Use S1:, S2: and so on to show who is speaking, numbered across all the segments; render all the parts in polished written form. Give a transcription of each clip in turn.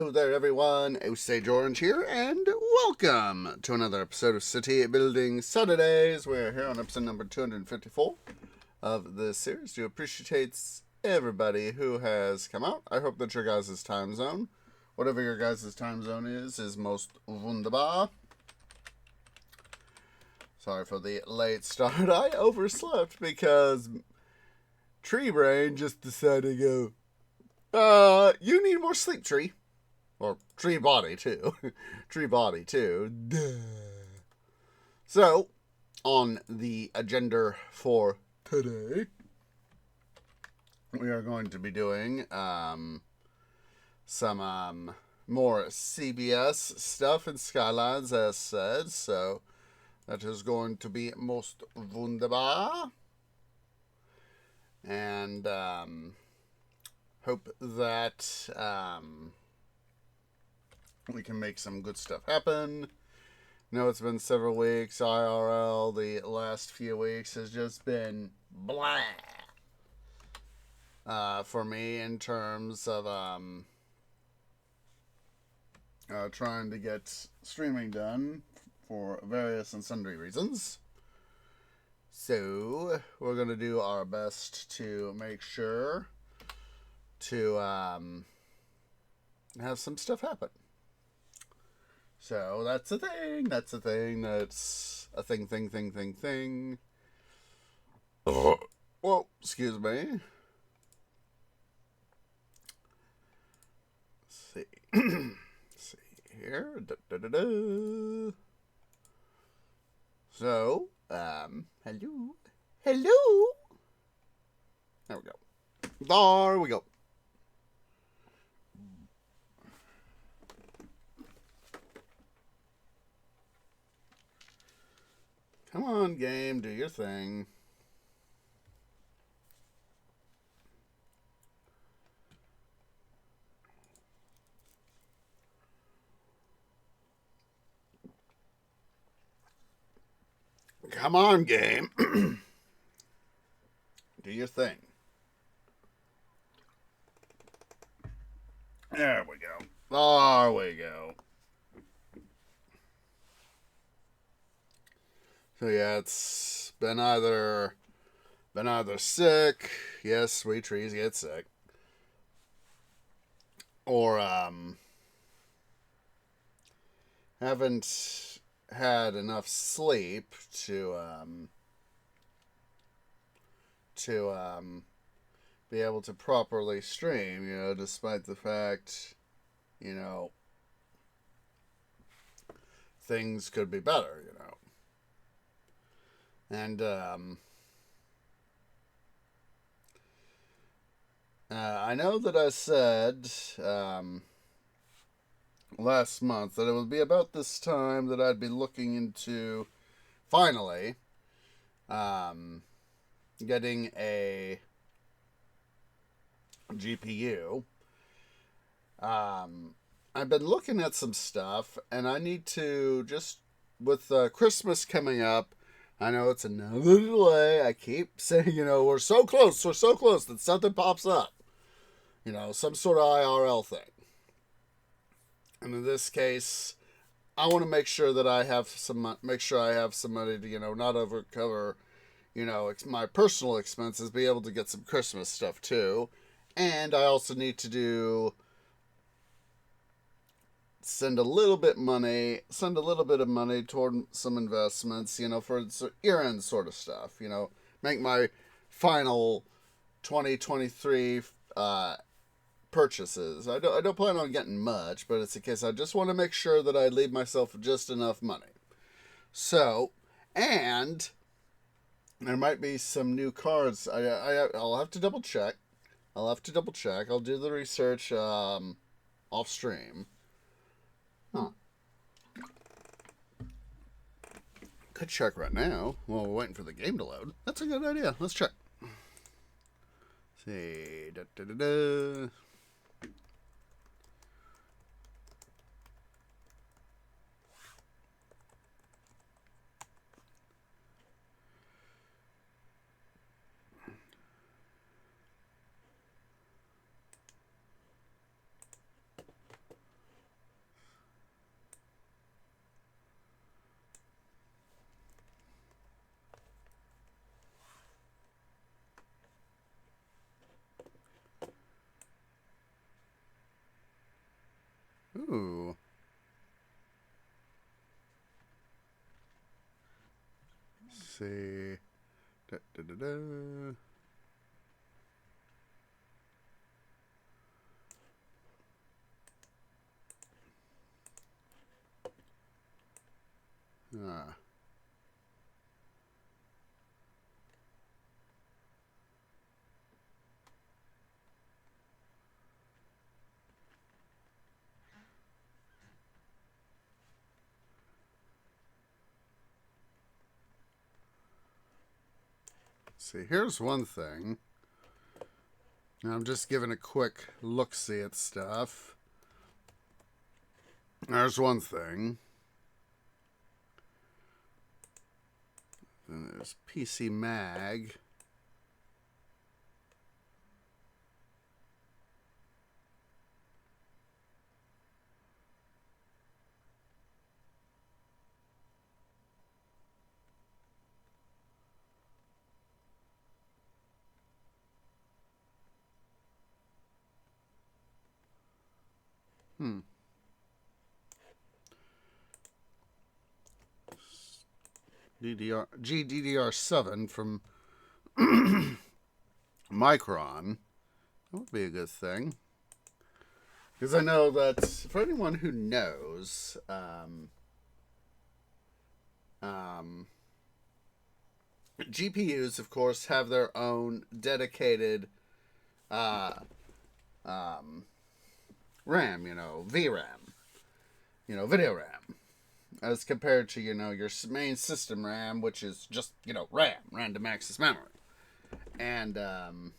S1: Hello there, everyone. Osage Orange here, and welcome to another episode of City Building Saturdays. We're here on episode number 254 of this series. Do appreciate everybody who has come out. I hope that your guys' time zone, whatever your guys' time zone is most wunderbar. Sorry for the late start. I overslept because Tree Brain just decided to go, you need more sleep, Tree. Or Tree Body, too. Tree Body, too. Duh. So, on the agenda for today, we are going to be doing some more CBS stuff in Skylines, as said. So, that is going to be most wunderbar. And hope that we can make some good stuff happen. No, it's been several weeks. IRL, the last few weeks has just been blah for me in terms of trying to get streaming done for various and sundry reasons. So, we're going to do our best to make sure to have some stuff happen. So, that's a thing. That's a thing. That's a thing. Whoa, excuse me. Let's see. Let's see here. So, hello. Hello. There we go. There we go. Come on, game, do your thing. Come on, game. Do your thing. There we go. There we go. So yeah, it's been either sick, yes, sweet trees get sick, or haven't had enough sleep to be able to properly stream, despite the fact, things could be better, And I know that I said last month that it would be about this time that I'd be looking into finally getting a GPU. I've been looking at some stuff, and I need to just, with Christmas coming up, I know it's another delay. I keep saying, we're so close that something pops up. Some sort of IRL thing. And in this case, I want to make sure that I have some money to, not overcover, my personal expenses, be able to get some Christmas stuff too. And I also need to send a little bit of money toward some investments, for year-end sort of stuff, make my final 2023 purchases. I don't plan on getting much, but it's a case I just want to make sure that I leave myself just enough money. So, and there might be some new cards. I'll have to double check. I'll do the research off stream. Huh. Could check right now while we're waiting for the game to load. That's a good idea. Let's check. Let's see. Ooh. Let's see. Da, da, da, da. Ah. See, here's one thing. Now I'm just giving a quick look-see at stuff. There's one thing. Then there's PC Mag. GDDR7 from Micron. That would be a good thing. Because I know that for anyone who knows, GPUs, of course, have their own dedicated RAM, VRAM, video RAM, as compared to, your main system RAM, which is just, RAM, random access memory. And, I don't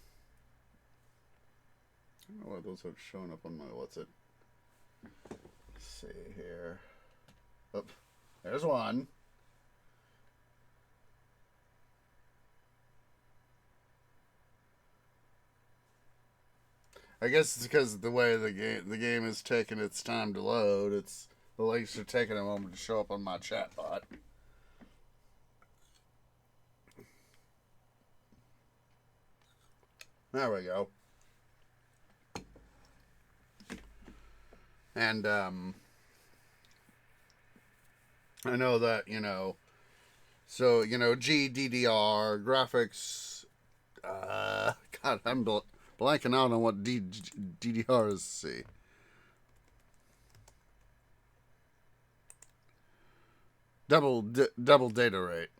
S1: know why those are showing up on my, Let's see here. Oh, there's one. I guess it's because of the way the game is taking its time to load. The links are taking a moment to show up on my chat bot. There we go. And I know that, so, GDDR graphics, God, I'm blanking out on what DDR is. See. Double data rate.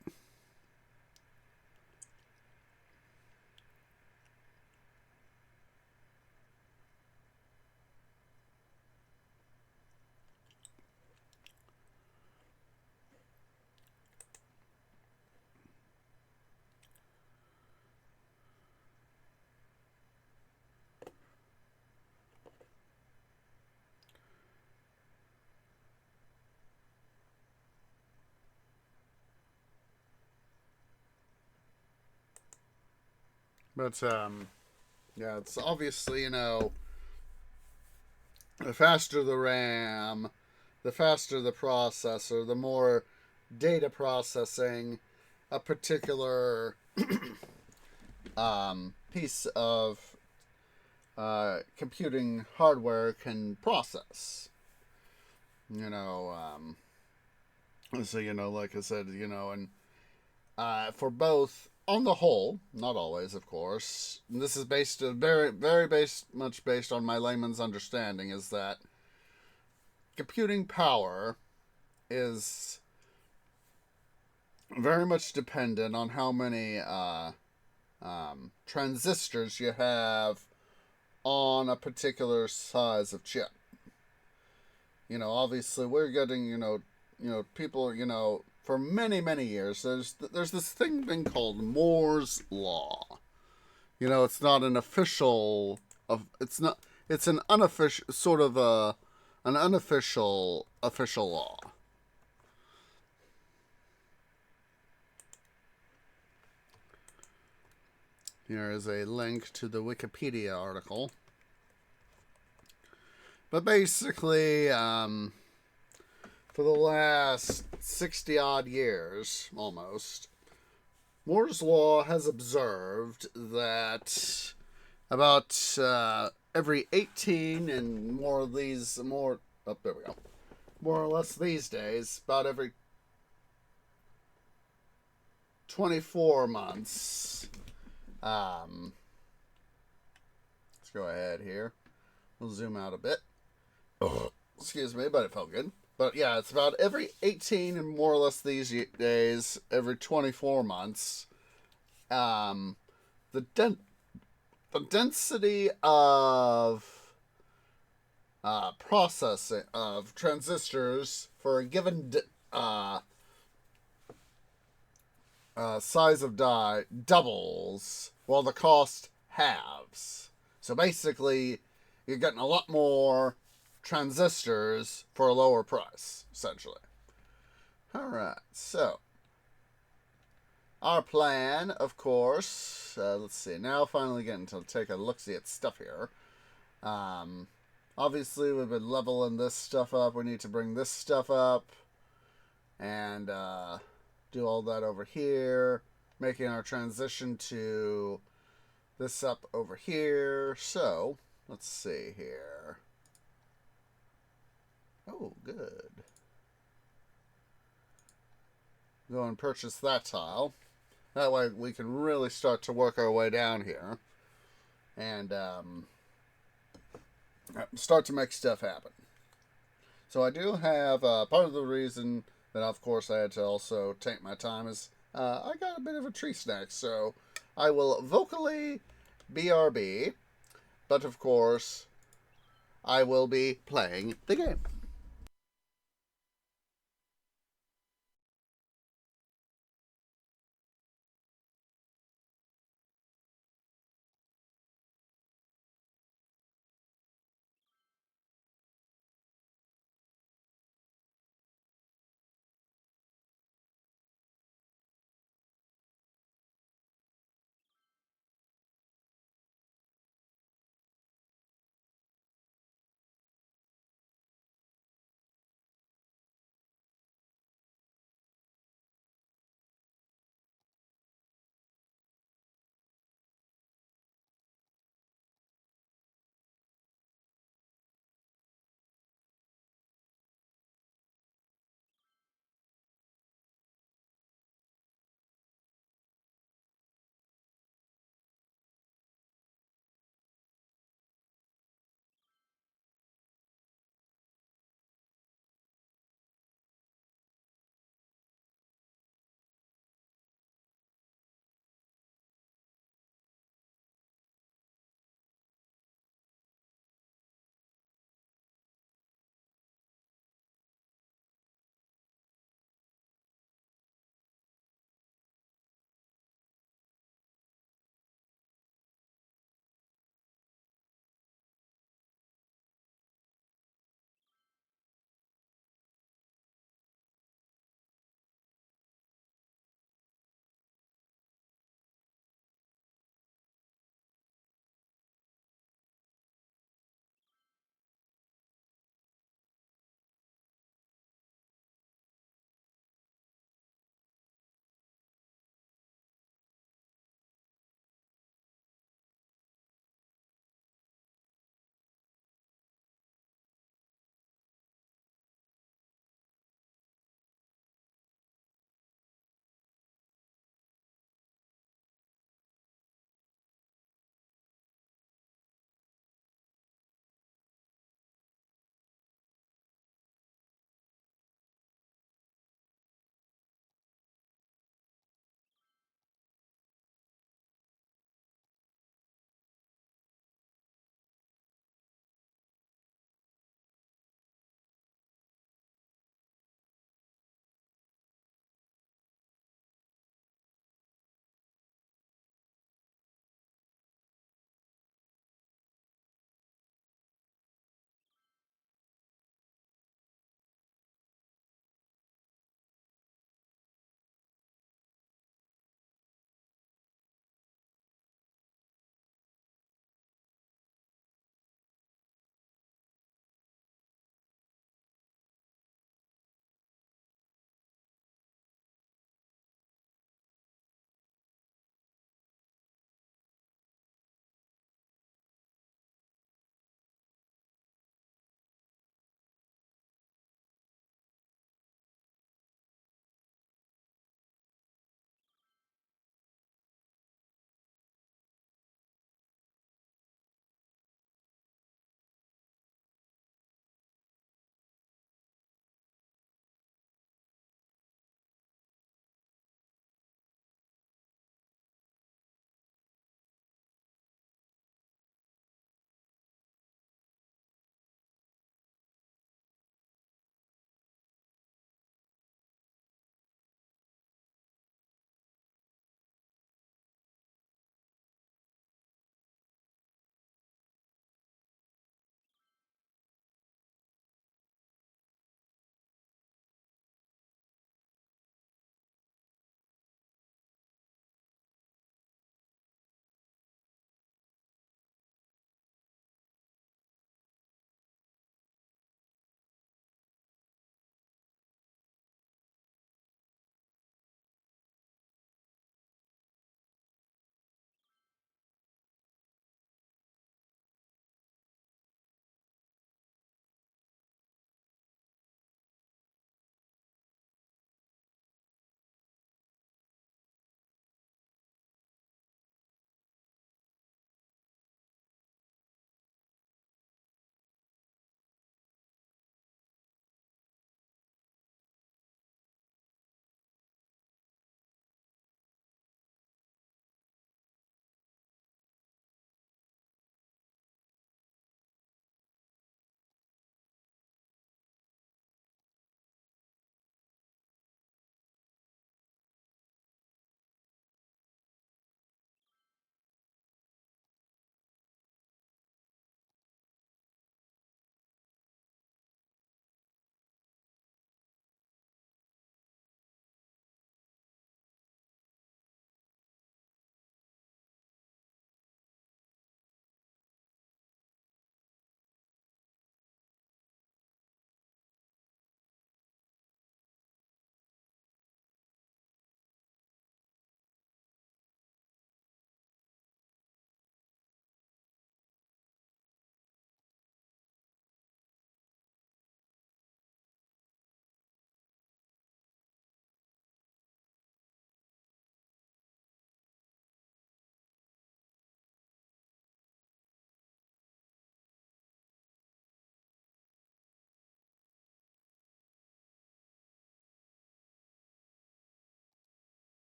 S1: But yeah, it's obviously, the faster the RAM, the faster the processor, the more data processing a particular piece of computing hardware can process. So, like I said, and for both, on the whole, not always, of course, and this is much based on my layman's understanding, is that computing power is very much dependent on how many transistors you have on a particular size of chip. Obviously we're getting, people, for many, many years, there's this thing been called Moore's Law. It's not an official, it's an unofficial, sort of an unofficial law. Here is a link to the Wikipedia article. But basically, for the last 60 odd years, almost, Moore's Law has observed that about every 18 and more Oh, there we go. More or less these days, about every 24 months. Let's go ahead here. We'll zoom out a bit. Excuse me, but it felt good. But yeah, it's about every 18 and more or less these days, every 24 months. Um, the, the density of processing of transistors for a given size of die doubles while the cost halves. So basically, you're getting a lot more transistors for a lower price, essentially. All right, so our plan, of course, let's see, now finally getting to take a look-see at stuff here. Um, Obviously, we've been leveling this stuff up. We need to bring this stuff up and do all that over here, making our transition to this up over here. So, let's see here. Oh, good. Go and purchase that tile. That way we can really start to work our way down here and start to make stuff happen. So I do have part of the reason that, of course, I had to also take my time is I got a bit of a tree snack. So I will vocally BRB, but of course, I will be playing the game.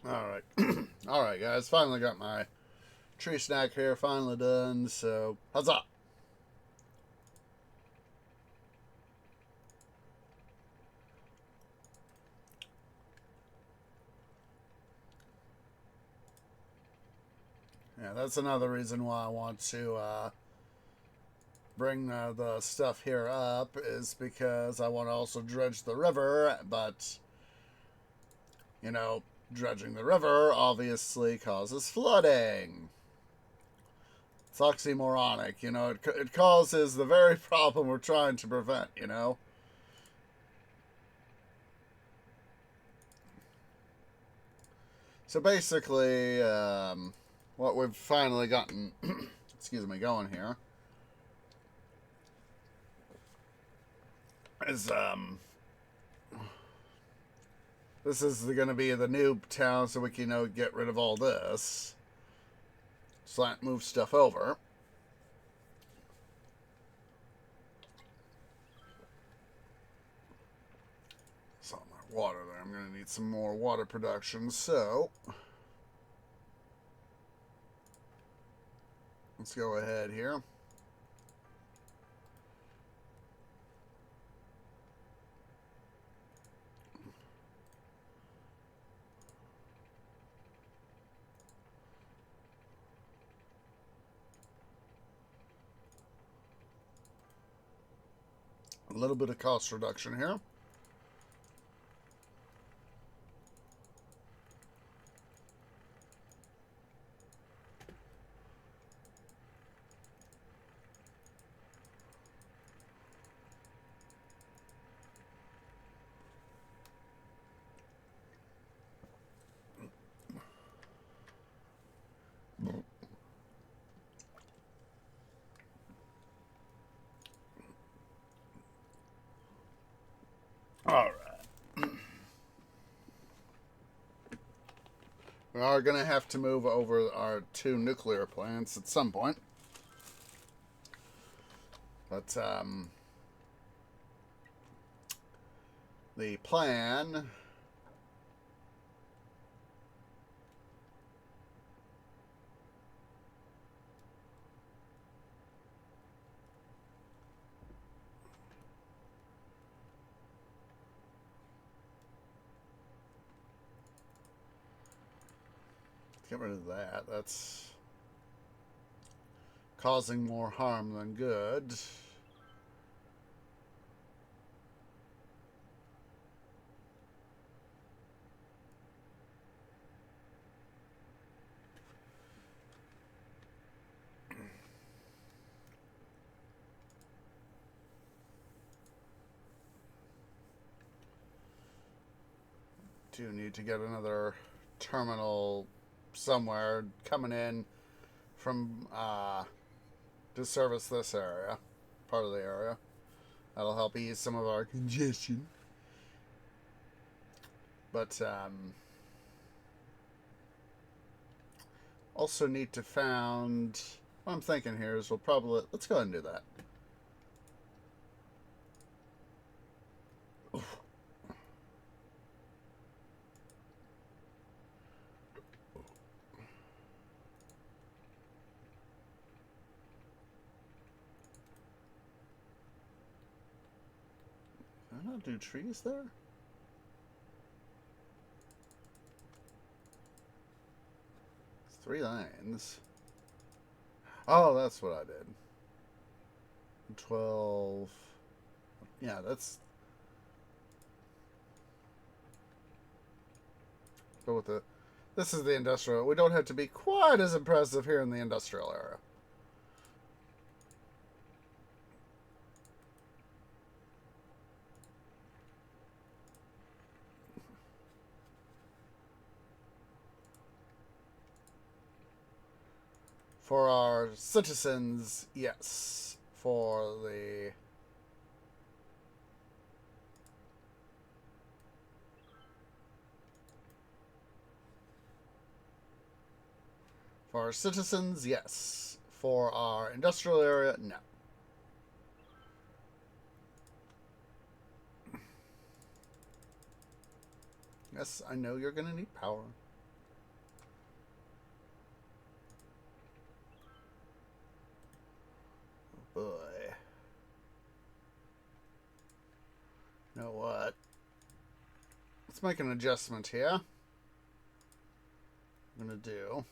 S1: Alright. Alright, guys. Finally got my tree snack here. Finally done. So, huzzah! Yeah, that's another reason why I want to bring the stuff here up, is because I want to also dredge the river, but, you know, dredging the river obviously causes flooding. It's oxymoronic, you know, it causes the very problem we're trying to prevent, you know? So basically, what we've finally gotten, excuse me, going here is, this is going to be the new town, so we can, you know, get rid of all this. Slant move stuff over. Saw my water there. I'm going to need some more water production, so let's go ahead here. A little bit of cost reduction here. All right. We are going to have to move over our 2 nuclear plants at some point. But the plan get rid of that. That's causing more harm than good. Do need to get another terminal somewhere coming in from to service this area, part of the area. That'll help ease some of our congestion. But also need to found. What I'm thinking here is we'll probably let's go ahead and do that. Did I not do trees there? It's 3 lines. Oh, that's what I did. 12. Yeah, that's. Go with the. This is the industrial. We don't have to be quite as impressive here in the industrial area. For our citizens, yes. For the. For our citizens, yes. For our industrial area, no. Yes, I know you're going to need power. Boy. You know what? Let's make an adjustment here. I'm going to do...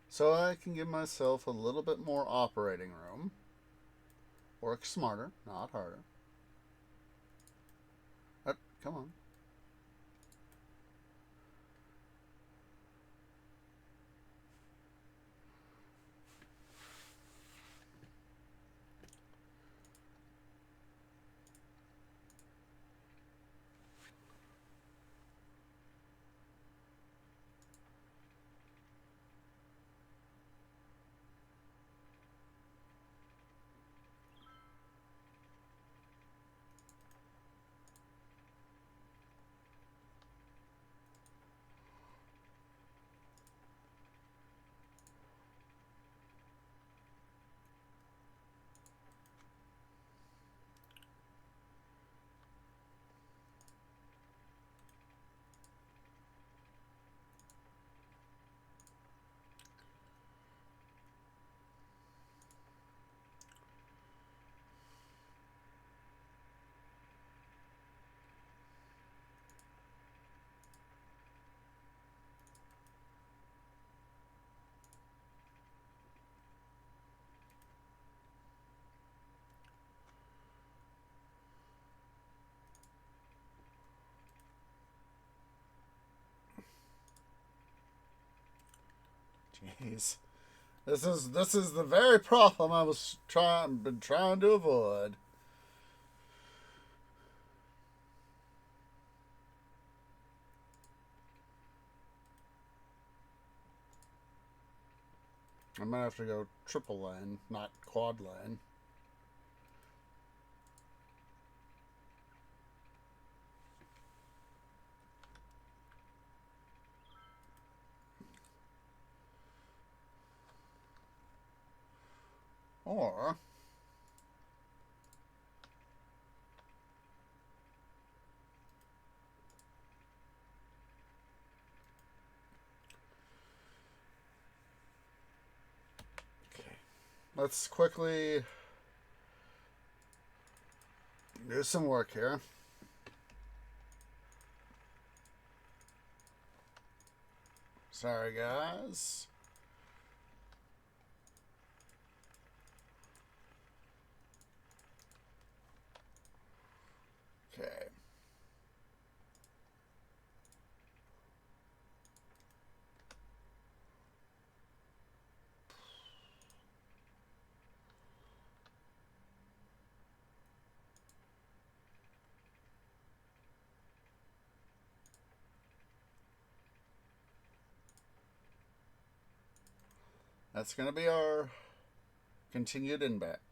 S1: so I can give myself a little bit more operating room. Work smarter, not harder. Come on. Jeez. This is the very problem I was been trying to avoid. I might have to go triple lane, not quad lane. Or okay. Let's quickly do some work here. Sorry, guys. Okay. That's going to be our continued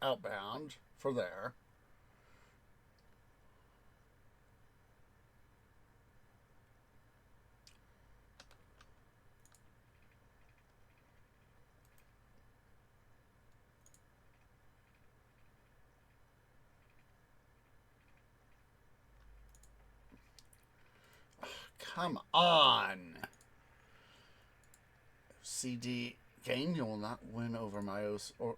S1: outbound for there. Come on. CD game, you will not win over my OS or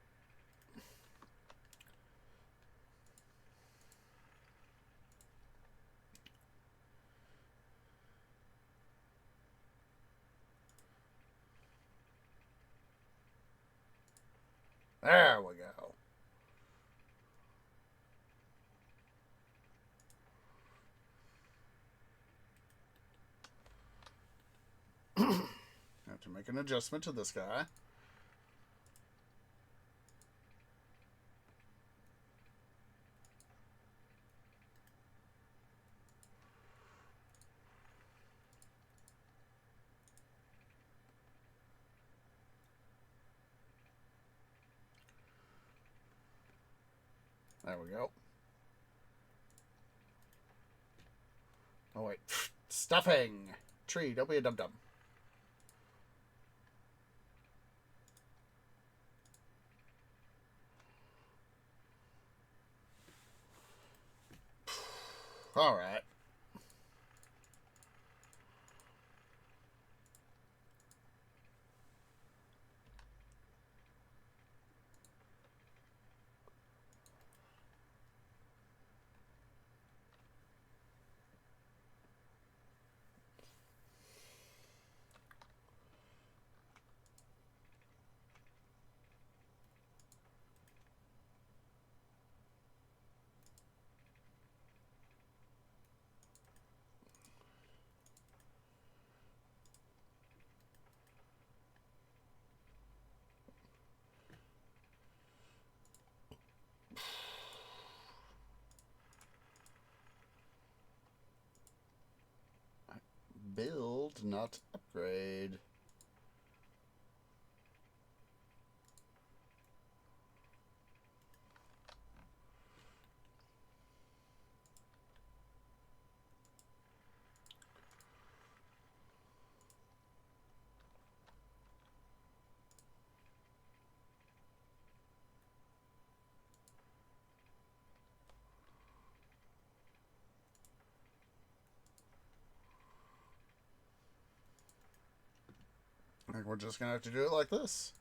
S1: there we go. Have to make an adjustment to this guy. There we go. Oh, wait. Stuffing! Tree, don't be a dum-dum. Alright. not upgrade. I think we're just going to have to do it like this.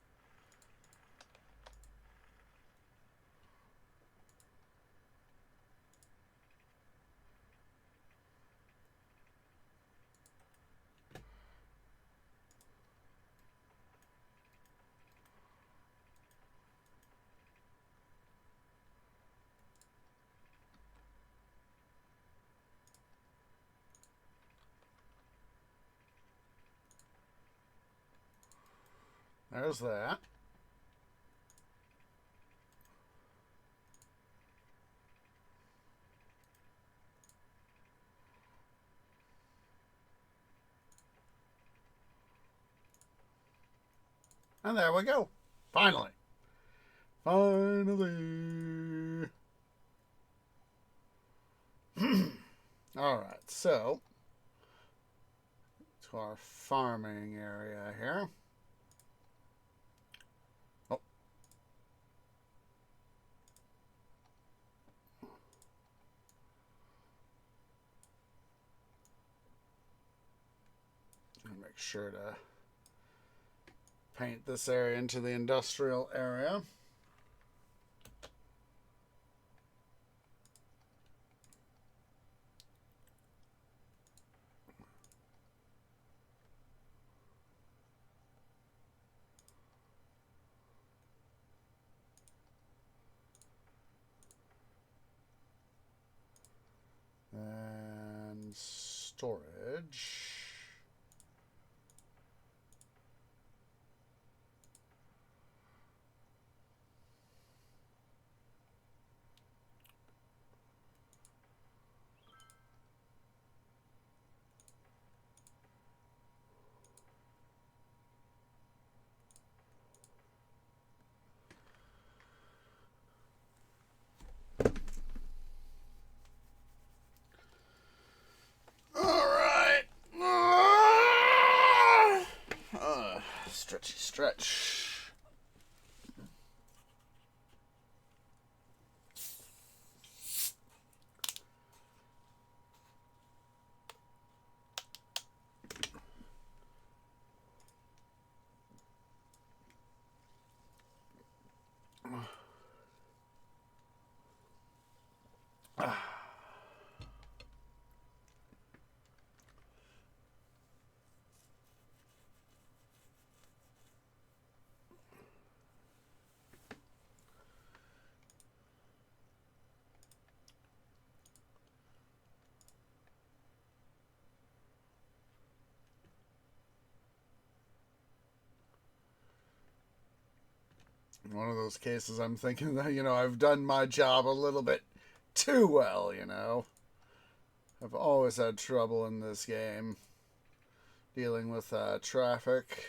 S1: There's that. And there we go. Finally. Finally. Alright, so to our farming area here. Oh. Make sure to paint this area into the industrial area. And storage. Stretchy stretch. One of those cases I'm thinking that, I've done my job a little bit too well, I've always had trouble in this game dealing with traffic.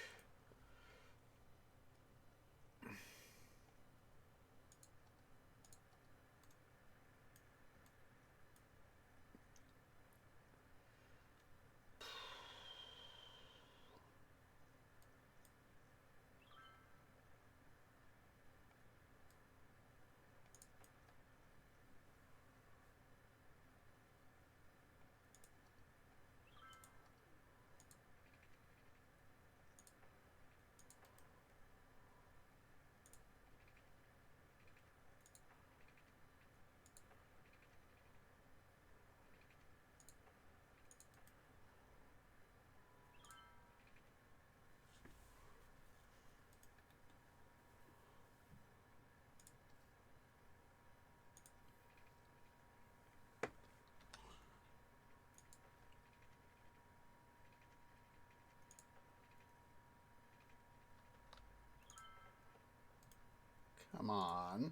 S1: Come on.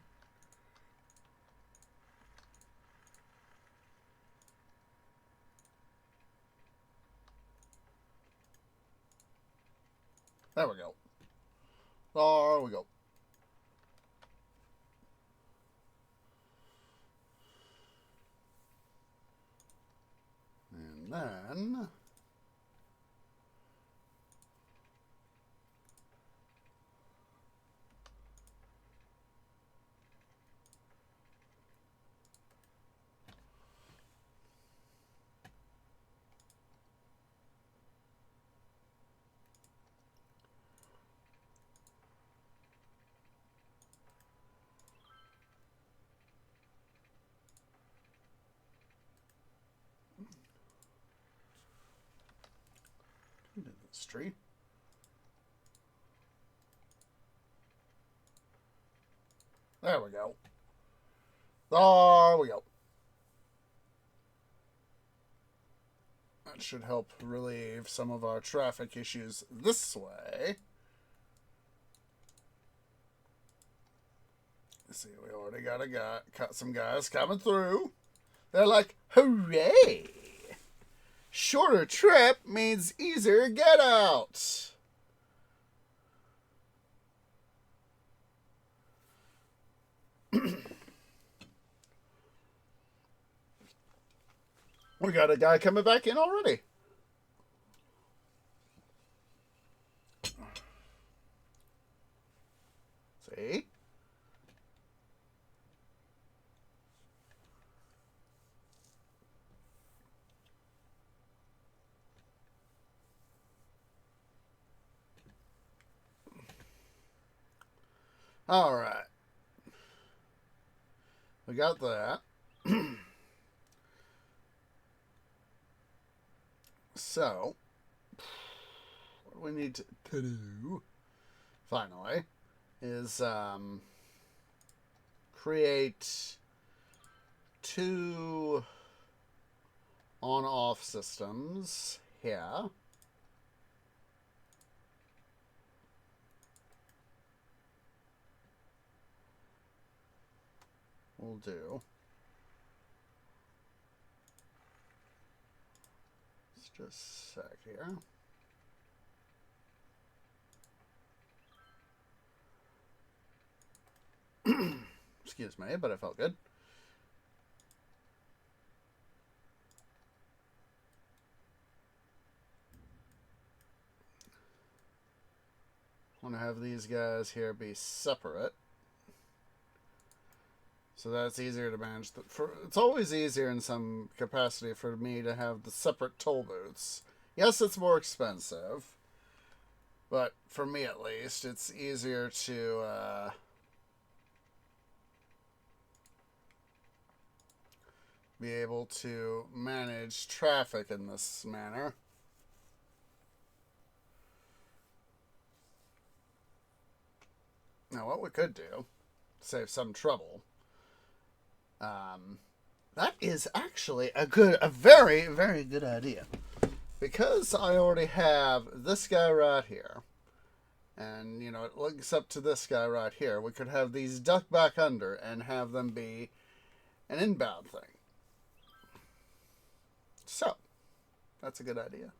S1: There we go. There we go. And then... this tree. There we go. There we go. That should help relieve some of our traffic issues this way. Let's see, we already got some guys coming through. They're like, hooray! Shorter trip means easier get out. We got a guy coming back in already. See? All right. We got that. So, what we need to do, finally, is create 2 on-off systems here. We'll do. It's just a sec here. Excuse me, but I felt good. I want to have these guys here be separate. So that's easier to manage. It's always easier in some capacity for me to have the separate toll booths. Yes, it's more expensive. But for me at least, it's easier to be able to manage traffic in this manner. Now, what we could do, save some trouble, that is actually a very, very good idea. Because I already have this guy right here, and, you know, it links up to this guy right here, we could have these duck back under and have them be an inbound thing. So, that's a good idea.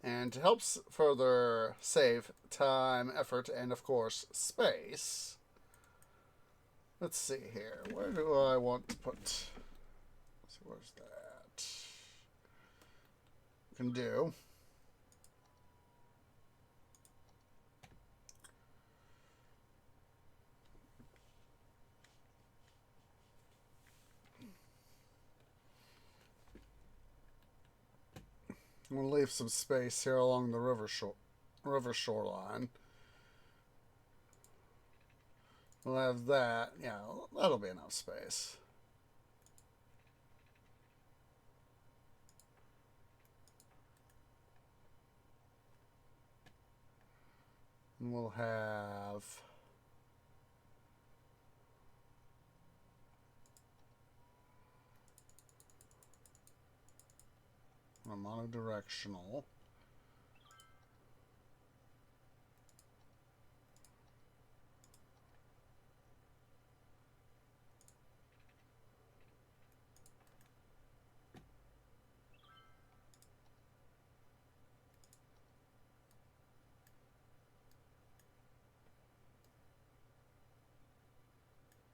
S1: And to help further save time, effort, and of course space, let's see here. Where do I want to put? Let's see, where's that? Can do. I'm gonna leave some space here along the river shoreline. We'll have that. Yeah, that'll be enough space. And we'll have a monodirectional.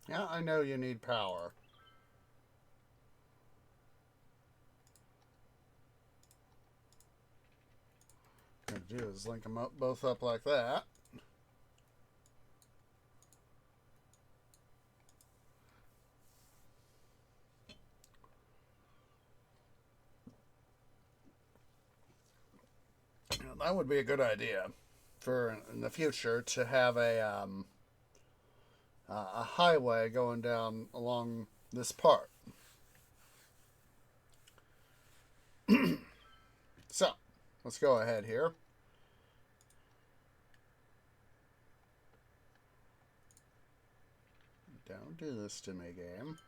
S1: Yeah, I know you need power. What I'm gonna do is link them up both up like that. That would be a good idea for in the future to have a highway going down along this part. So, let's go ahead here. Don't do this to me, game.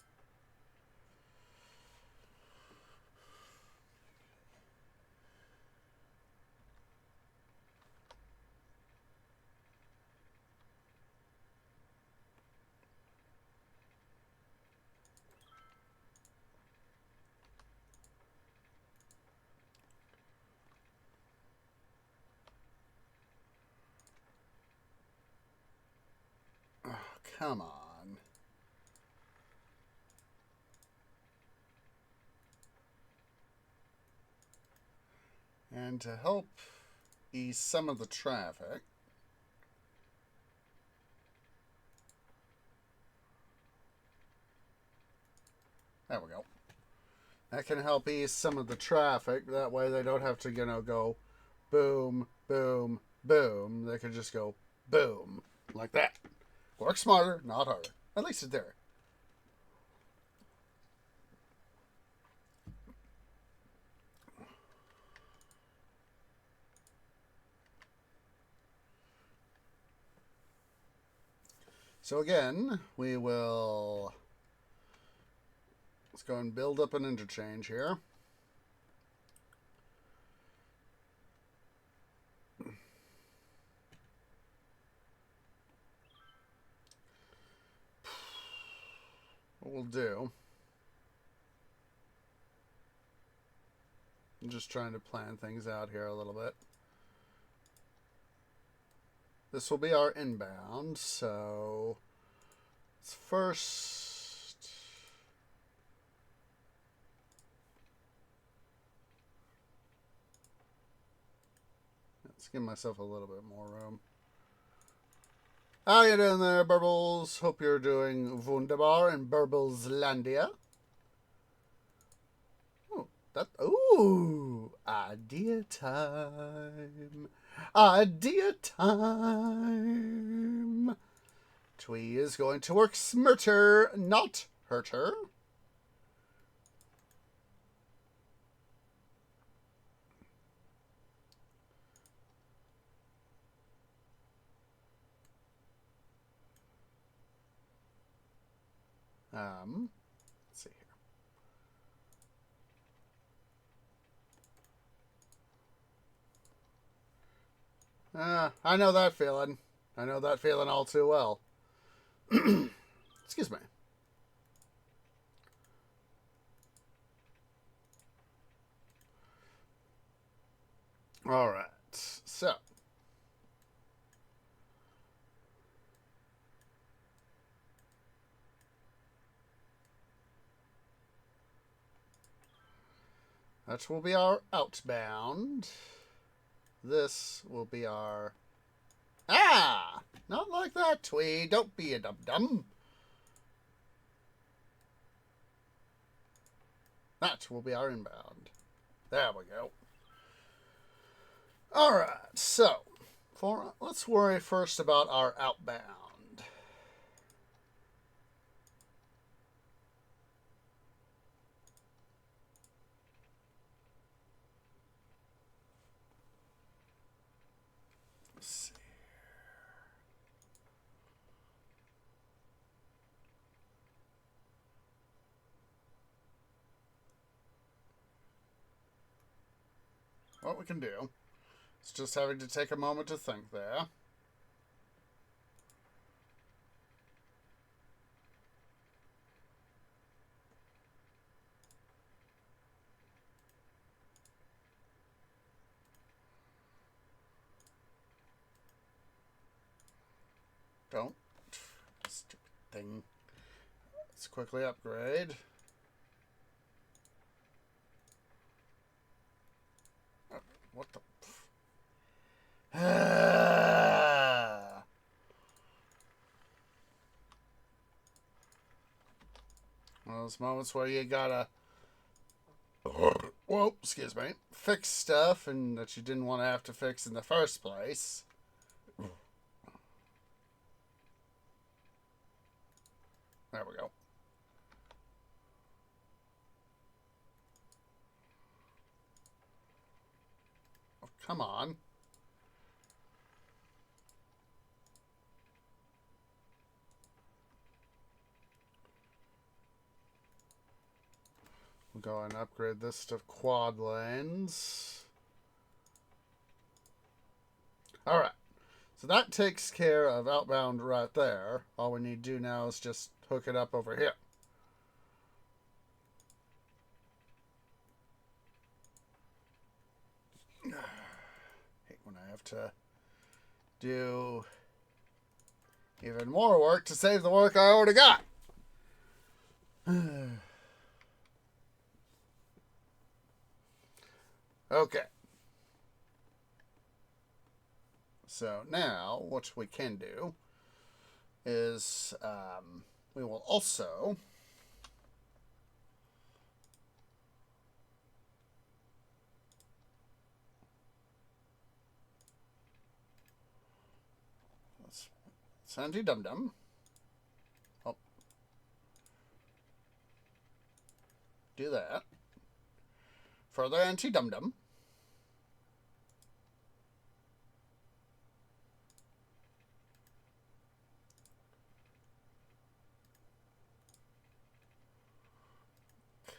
S1: Oh, come on. And to help ease some of the traffic, there we go. That can help ease some of the traffic. That way they don't have to, go boom, boom, boom. They can just go boom, like that. Work smarter, not harder. At least it's there. So again, let's go and build up an interchange here. What we'll do, I'm just trying to plan things out here a little bit. This will be our inbound, so let's first let's give myself a little bit more room. How you doing there, Burbles? Hope you're doing wunderbar in Burbleslandia. Idea time. Idea time. Twee is going to work smarter, not hurter. Let's see here. I know that feeling. I know that feeling all too well. Excuse me. All right. So. That will be our outbound. This will be our... Ah! Not like that, Twee. Don't be a dum-dum. That will be our inbound. There we go. Alright, so... let's worry first about our outbound. Let's see. What we can do is just having to take a moment to think there. Don't. Stupid thing. Let's quickly upgrade. What the... One of those moments where you gotta... Whoa, excuse me. Fix stuff and that you didn't want to have to fix in the first place. There we go. Oh, come on. We'll go and upgrade this to quad lanes. Alright. So that takes care of outbound right there. All we need to do now is just hook it up over here. Hate when I have to do even more work to save the work I already got. Okay. So now what we can do is we will also let's anti-dum-dum. Oh. Do that. Further anti-dum-dum.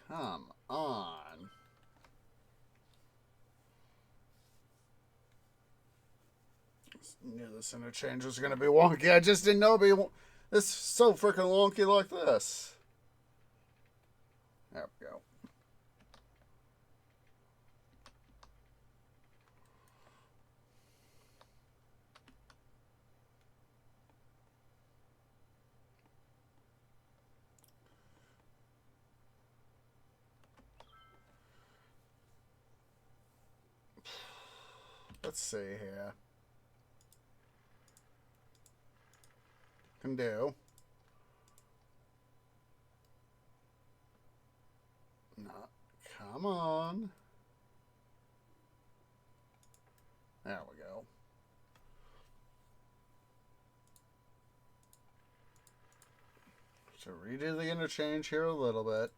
S1: Come on. I knew this interchange was going to be wonky. I just didn't know it'd be this so freaking wonky like this. There we go. Let's see here. Can do. No. Come on. There we go. So redo the interchange here a little bit.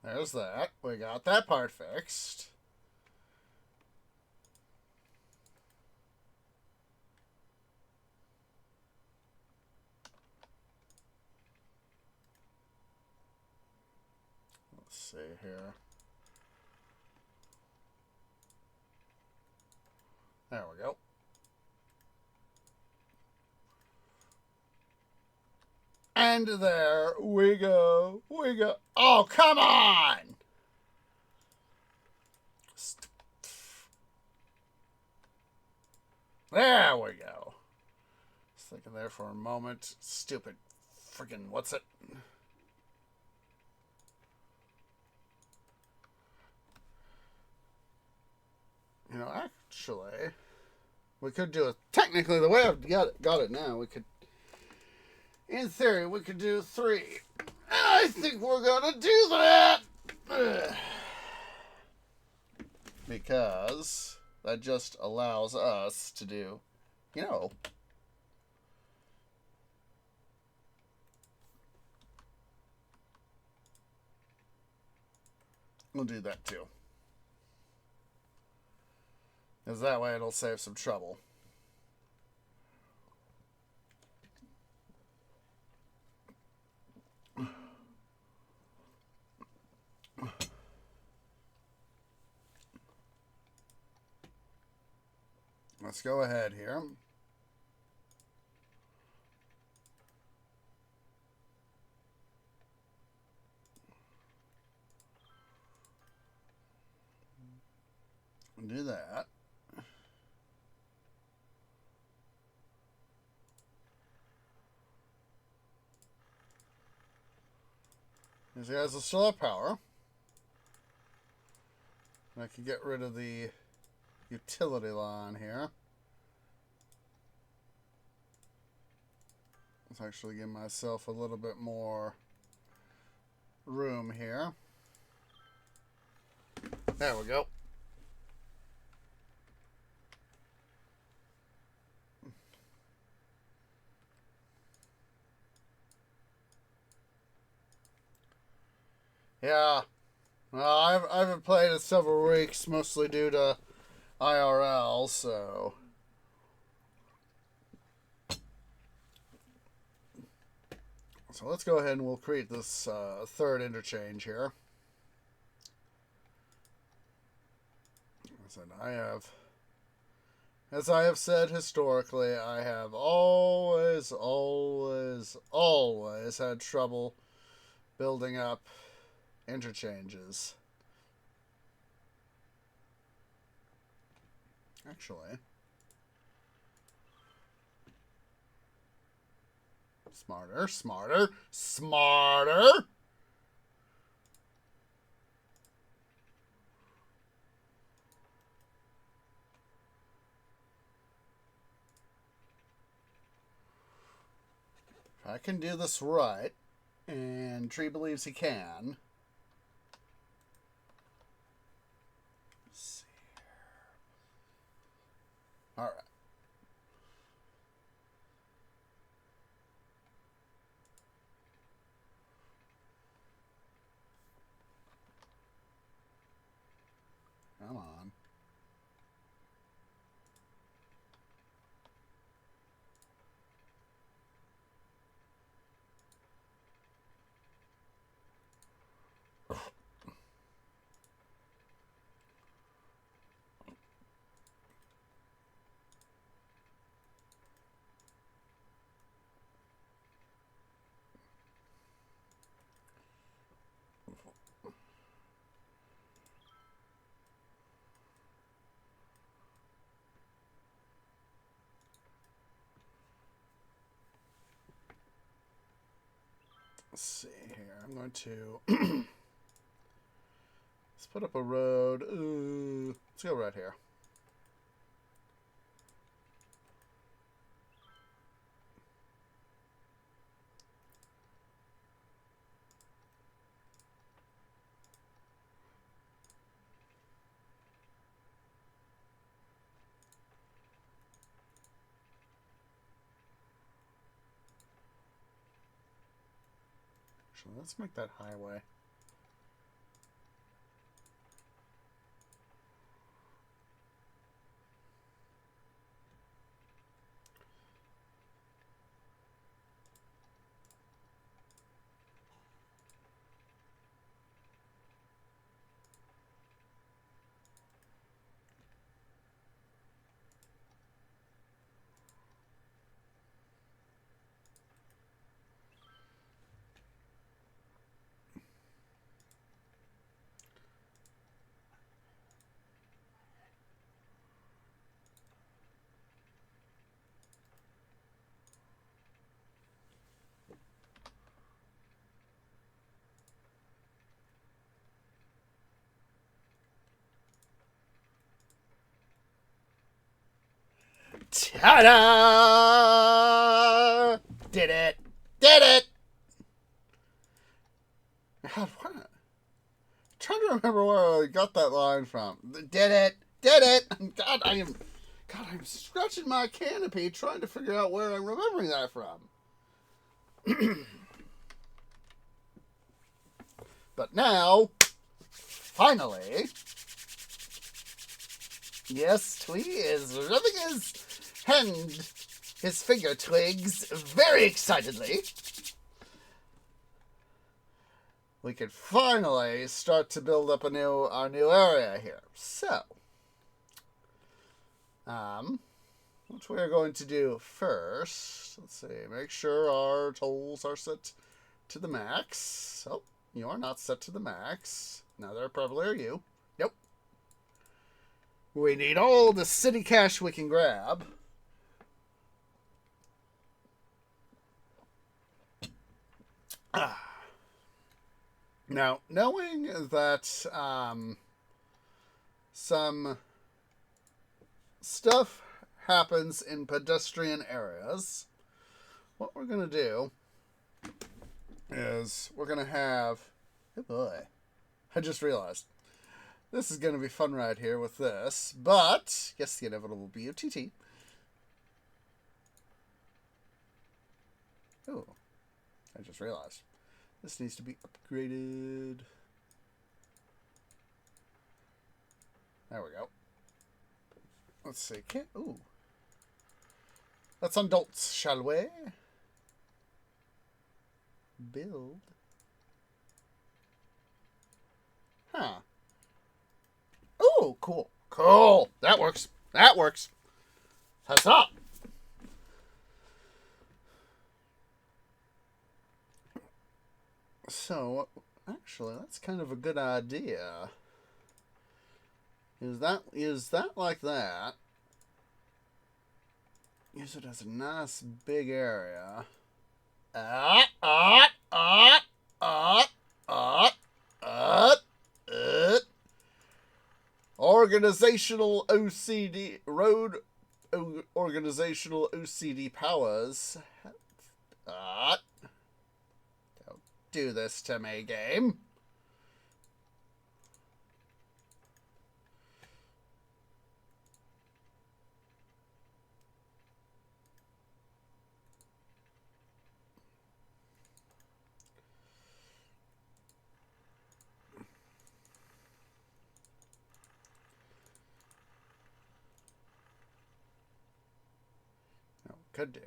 S1: There's that. We got that part fixed. Let's see here. There we go. And there we go. We go. Oh, come on! There we go. Just thinking there for a moment. Stupid freaking what's it? You know, actually, we could do it technically the way I've got it now. We could, in theory, we could do 3. And I think we're gonna do that because that just allows us to do, you know, we'll do that too. Because that way it'll save some trouble. Let's go ahead here. Do that. These guys will still have power. I can get rid of the utility line here. Let's actually give myself a little bit more room here. There we go. Yeah. Well, I haven't played in several weeks, mostly due to IRL, so... So let's go ahead and we'll create this third interchange here. As I have said historically, I have always had trouble building up interchanges. Actually, smarter. If I can do this right, and Tree believes he can. Let's see here. All right. Come on. Let's see here. I'm going to let's put up a road. Let's go right here. Actually, let's make that highway. Ta-da! Did it! Did it! God, what? I'm trying to remember where I got that line from. Did it! Did it! God, I'm scratching my canopy trying to figure out where I'm remembering that from. But now, finally, Yes, Twee is rubbing his hand, his finger twigs, very excitedly. We can finally start to build up our new area here. So, what we're going to do first, let's see, make sure our tolls are set to the max. Oh, you are not set to the max. Neither probably are you. Nope. We need all the city cash we can grab. Now, knowing that some stuff happens in pedestrian areas, what we're going to do is we're going to have... Oh boy. I just realized. This is going to be fun right here with this, but yes, the inevitable BOTT. Oh, I just realized. This needs to be upgraded. There we go. Let's see. Ooh. Let's undults, shall we? Build. Huh. Ooh, cool. Cool. That works. That works. Huzzah! So, actually, that's kind of a good idea. Is that like that? Use it as a nice big area. Organizational OCD organizational OCD powers. Don't do this to me, game. No, could do.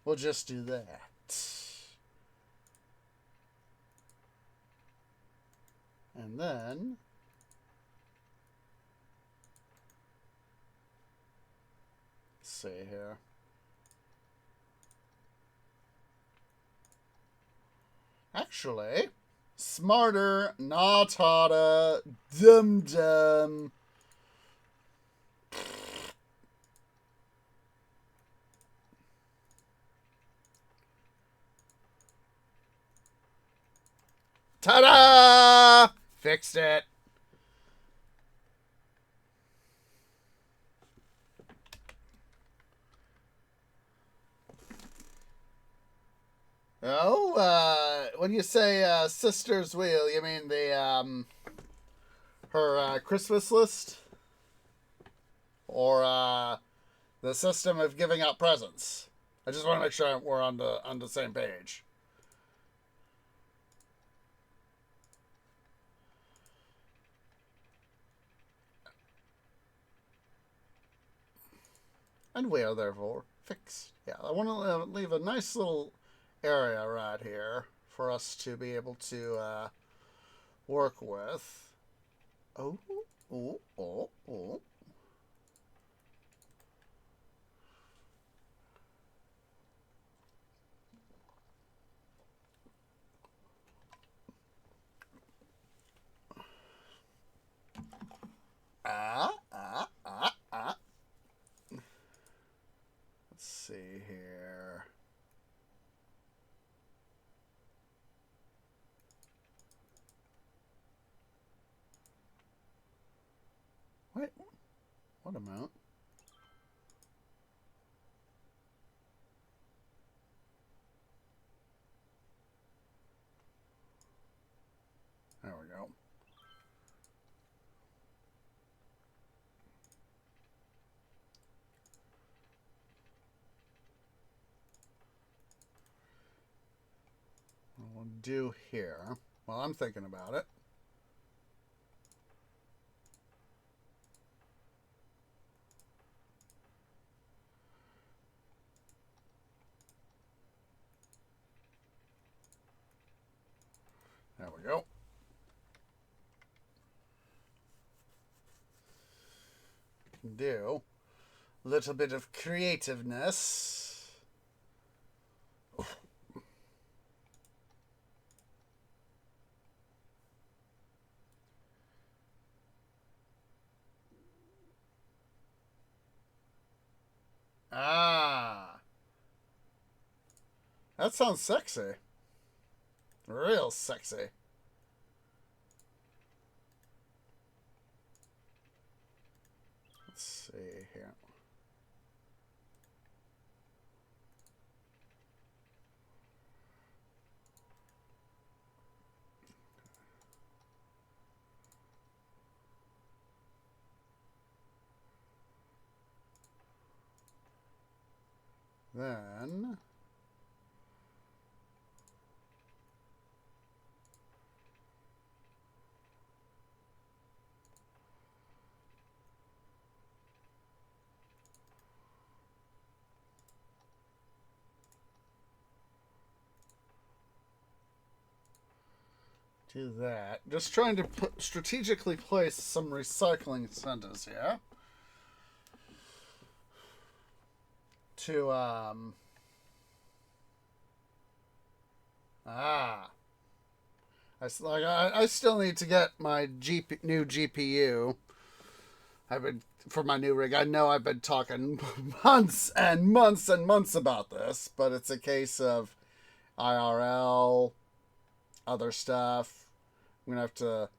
S1: We'll just do that. And then... let's see here. Actually, smarter, not harder, dum-dum. Ta-da! Fixed it. Oh, when you say sister's wheel, you mean the her Christmas list, or the system of giving out presents? I just want to make sure we're on the same page. And we are therefore fixed. Yeah, I want to leave a nice little area right here for us to be able to work with. Oh, oh, oh, oh. Let's see here. What amount? There we go. What we'll do here, while I'm thinking about it, there we go. Do a little bit of creativeness. Ah, that sounds sexy. Real sexy. Let's see here. Then do that. Just trying to strategically place some recycling centers here. To I still need to get my new GPU. I've been for my new rig. I know I've been talking months and months and months about this, but it's a case of IRL, other stuff. I'm gonna have to.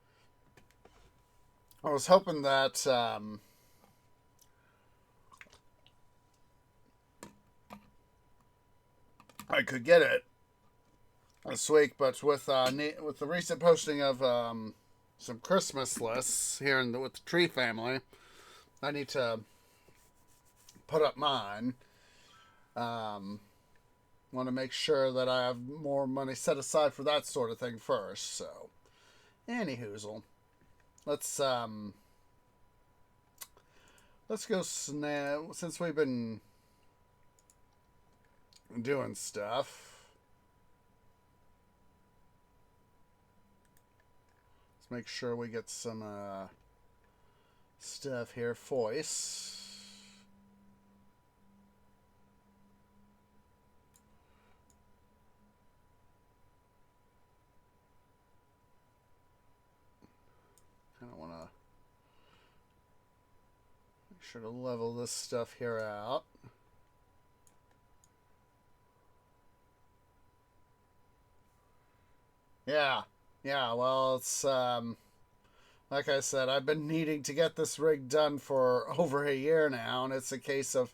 S1: I was hoping that I could get it this week, but with the recent posting of some Christmas lists here with the Tree family, I need to put up mine. Want to make sure that I have more money set aside for that sort of thing first. So, anyhoozle, let's go since we've been doing stuff. Let's make sure we get some stuff here. Voice. Kind of want to make sure to level this stuff here out. Yeah, well, it's, like I said, I've been needing to get this rig done for over a year now, and it's a case of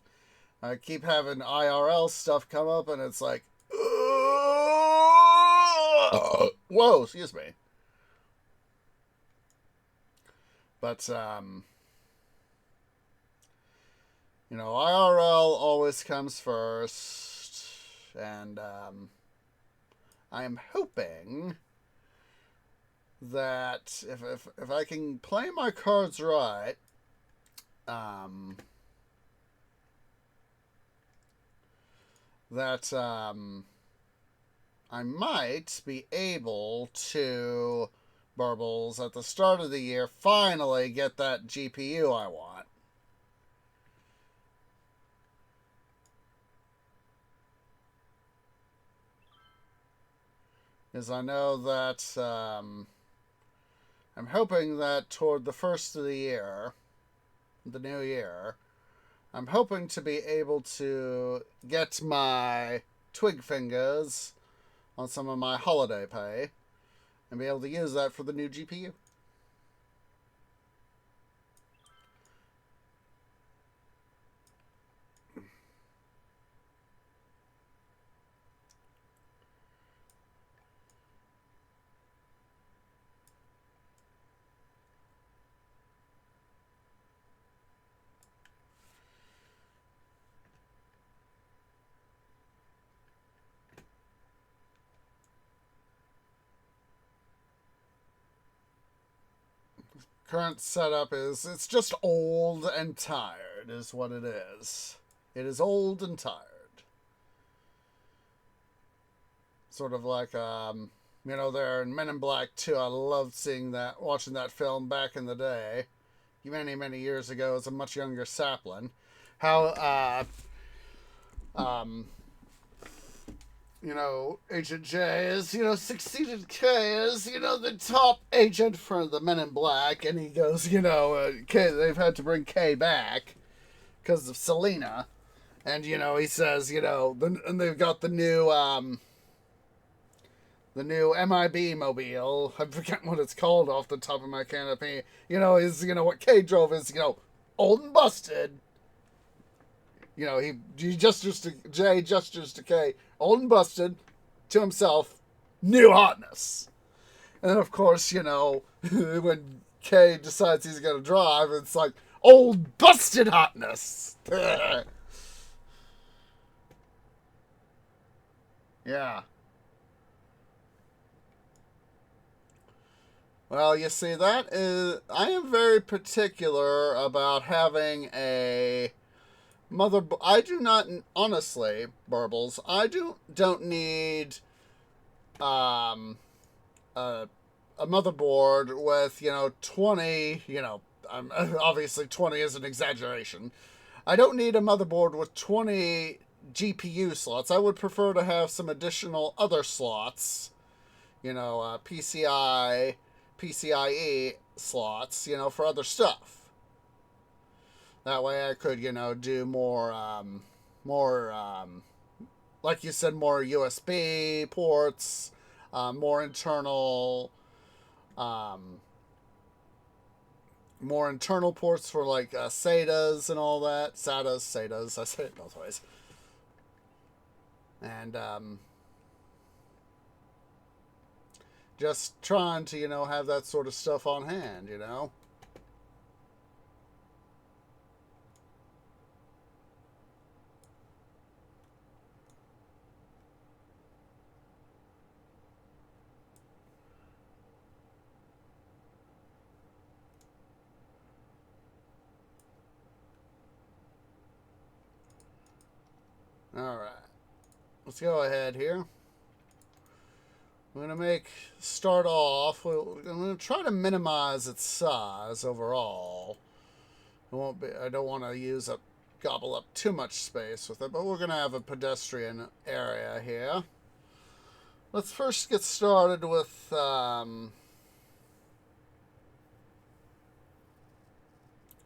S1: I keep having IRL stuff come up, and it's like, whoa, excuse me. But, IRL always comes first, and, I'm hoping that if I can play my cards right, that I might be able to, Burbles, at the start of the year, finally get that GPU I want. Because I know that I'm hoping that toward the first of the year, the new year, I'm hoping to be able to get my twig fingers on some of my holiday pay and be able to use that for the new GPU. Current setup is it's just old and tired, is what it is. It is old and tired. Sort of like there in Men in Black 2. I loved seeing that, watching that film back in the day, many years ago as a much younger sapling. How um Agent J is, succeeded K as, the top agent for the Men in Black, and he goes, K, they've had to bring K back because of Selena, and, he says, and they've got the new MIB mobile. I forget what it's called off the top of my canopy. What K drove is, old and busted. He gestures to J, gestures to K, old and busted, to himself, new hotness. And then, of course, when K decides he's going to drive, it's like, old busted hotness. Yeah. Well, you see, I am very particular about having a I do not, honestly, Burbles, don't need a, a motherboard with 20. Obviously 20 is an exaggeration. I don't need a motherboard with 20 GPU slots. I would prefer to have some additional other slots. PCIe slots. For other stuff. That way I could, do like you said, more USB ports, more um, internal ports for like SATAs and all that. SATAs, I say it both ways. And just trying to, have that sort of stuff on hand. Alright. Let's go ahead here. I'm going to start off, I'm going to try to minimize its size overall. I don't want to gobble up too much space with it, but we're going to have a pedestrian area here. Let's first get started with, let's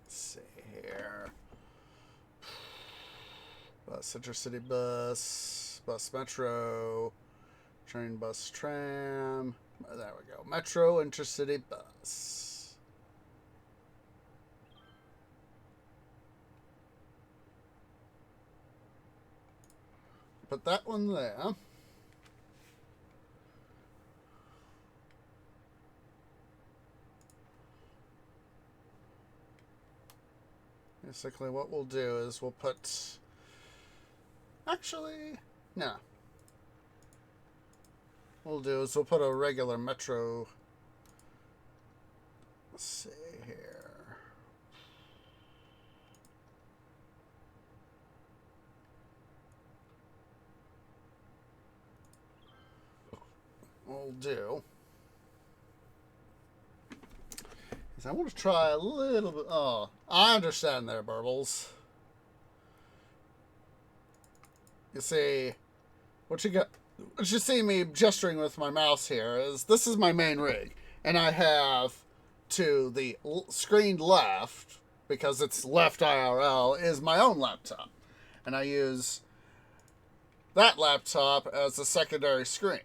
S1: see here. Bus, intercity bus, bus metro, train, bus, tram. There we go. Metro, intercity bus. Put that one there. Basically what we'll do is we'll put... Actually, no. What we'll do is we'll put a regular metro... Let's see here. What we'll do is I want to try a little bit... Oh, I understand there, Burbles. You see, what you see me gesturing with my mouse here is this is my main rig, and I have to the screen left, because it's left IRL, is my own laptop, and I use that laptop as a secondary screen.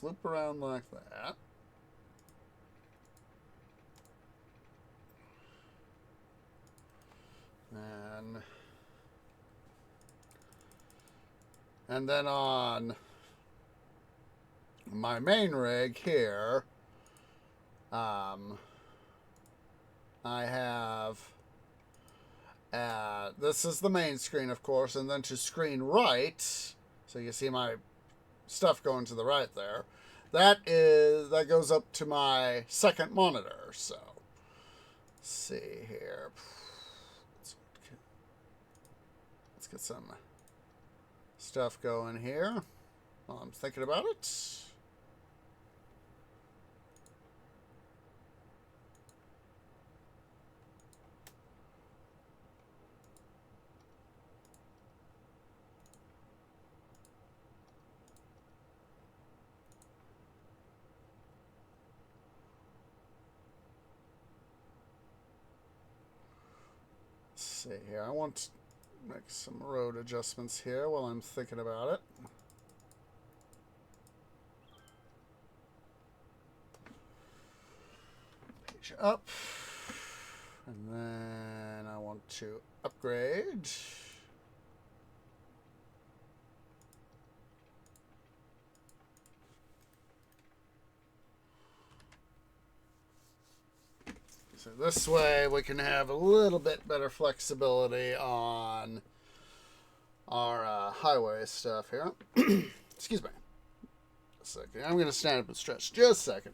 S1: Loop around like that. And then on my main rig here, I have This is the main screen, of course, and then to screen right, so you see my stuff going to the right there. That goes up to my second monitor. So let's see here. Let's get some stuff going here while I'm thinking about it. Let's see here. I want to make some road adjustments here while I'm thinking about it. Page up. And then I want to upgrade. So this way we can have a little bit better flexibility on our highway stuff here. Excuse me. A second. I'm going to stand up and stretch just a second.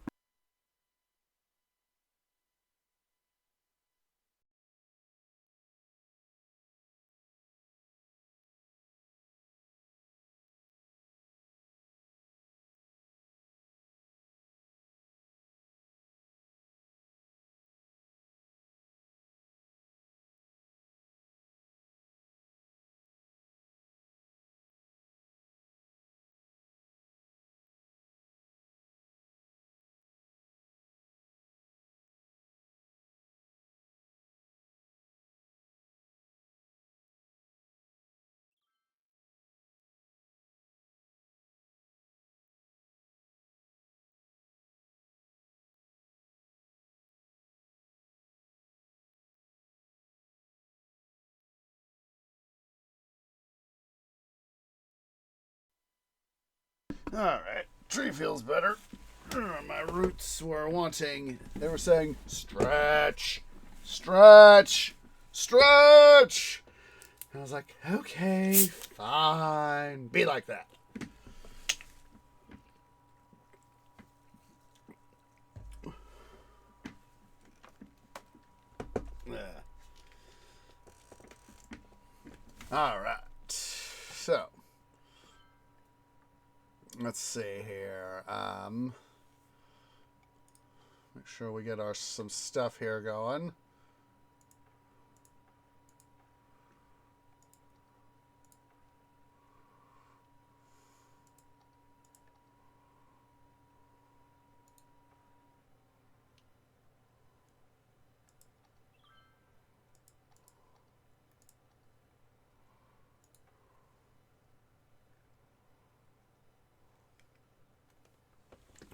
S1: Alright, tree feels better. My roots were wanting, they were saying, stretch, stretch, stretch. And I was like, okay, fine, be like that. Yeah. Alright, so. Let's see here. Make sure we get some stuff here going.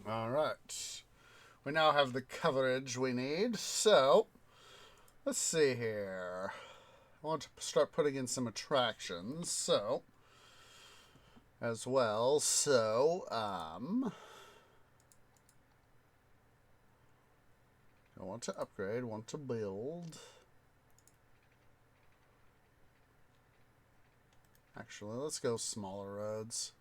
S1: All right. We now have the coverage we need. So, let's see here. I want to start putting in some attractions. So, as well. So, I want to upgrade, want to build. Actually, let's go smaller roads.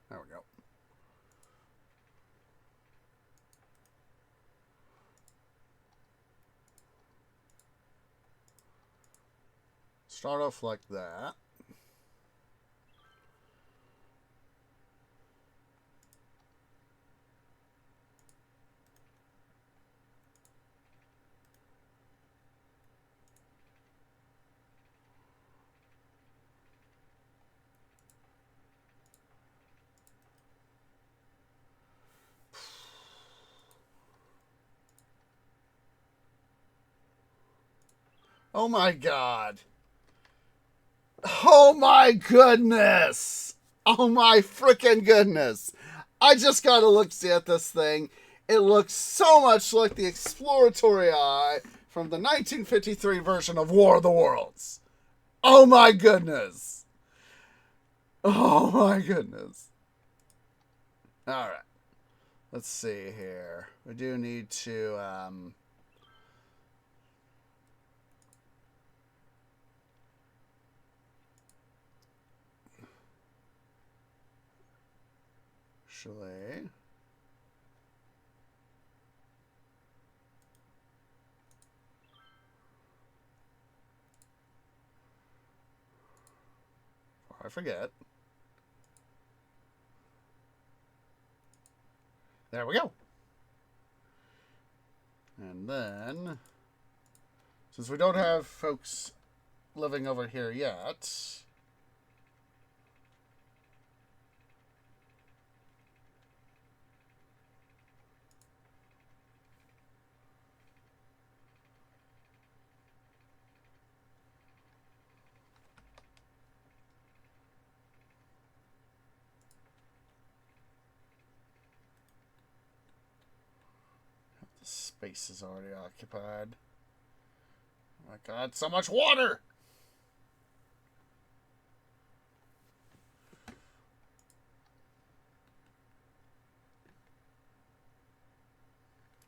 S1: There we go. Start off like that. Oh my god. Oh my goodness. Oh my freaking goodness. I just got to look see at this thing. It looks so much like the exploratory eye from the 1953 version of War of the Worlds. Oh my goodness. Oh my goodness. All right. Let's see here. We do need to actually before I forget. There we go. And then, since we don't have folks living over here yet, the space is already occupied. Oh my god, so much water!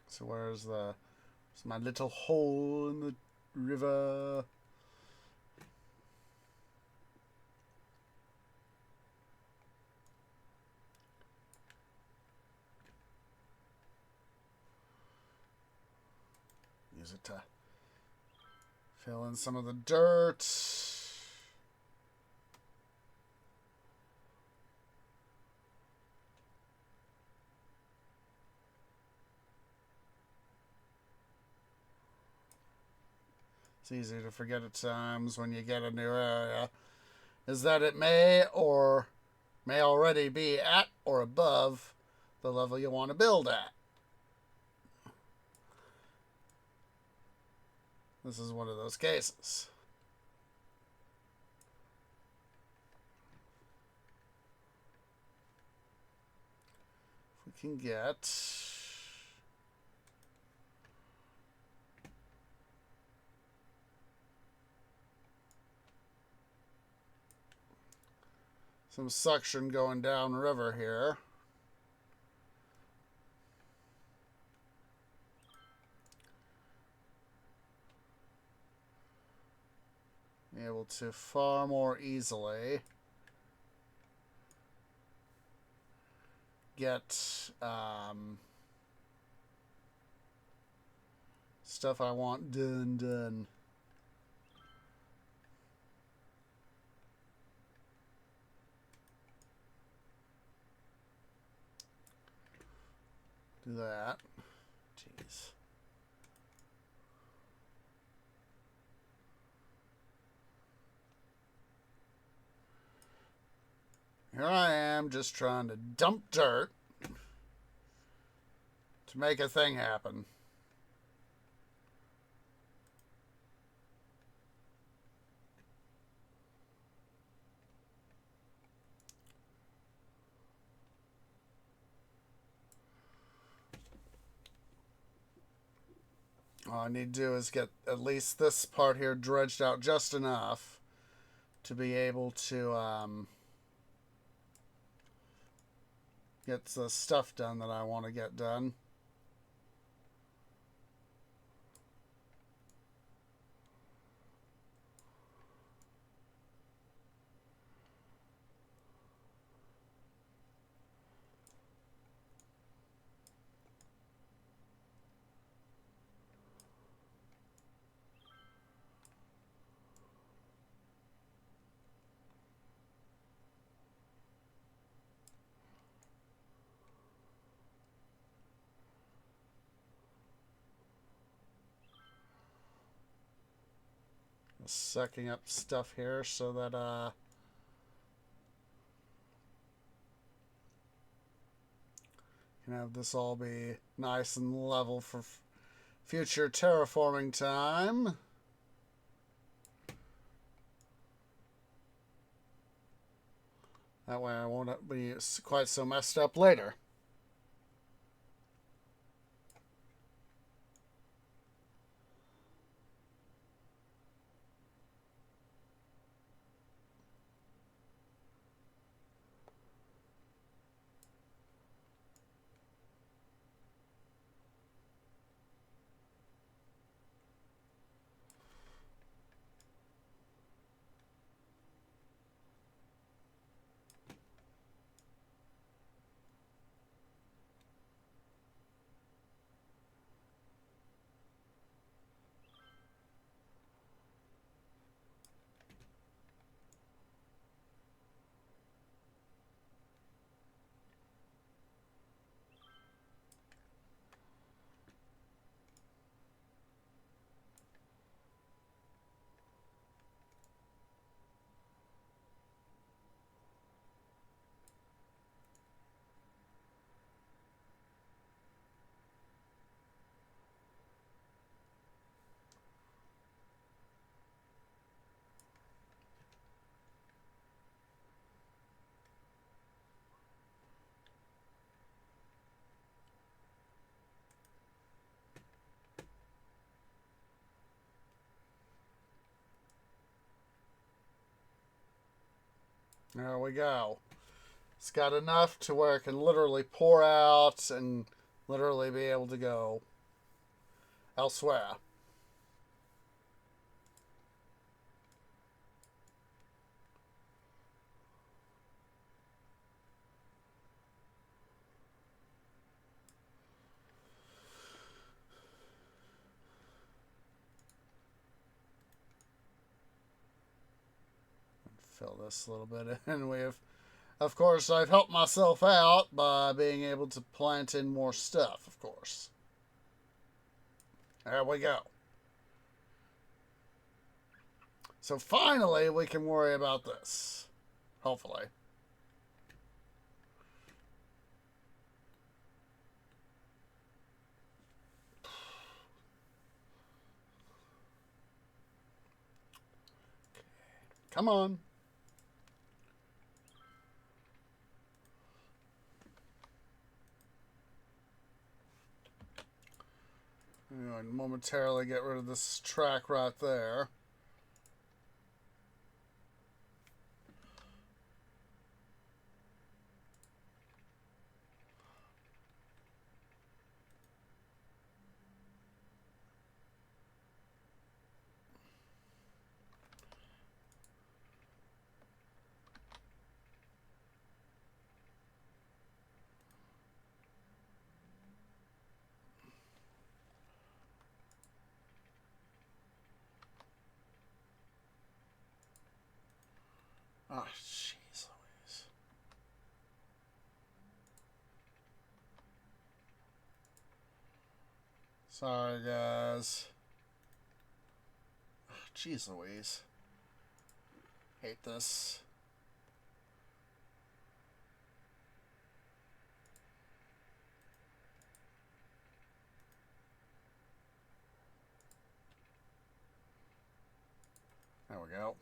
S1: So where's my little hole in the river? Use it to fill in some of the dirt. It's easy to forget at times when you get a new area, is that it may already be at or above the level you want to build at. This is one of those cases. If we can get some suction going down river here. Be able to far more easily get stuff I want done. Do that. Jeez. Here I am just trying to dump dirt to make a thing happen. All I need to do is get at least this part here dredged out just enough to be able to get the stuff done that I want to get done. Sucking up stuff here so that can have this all be nice and level for future terraforming time. That way I won't be quite so messed up later. There we go. It's got enough to where it can literally pour out and literally be able to go elsewhere. Fill this a little bit in. Of course, I've helped myself out by being able to plant in more stuff, of course. There we go. So finally, we can worry about this. Hopefully. Come on. I'm going to momentarily get rid of this track right there. Oh, jeez Louise. Sorry, guys. Oh, jeez Louise. Hate this. There we go.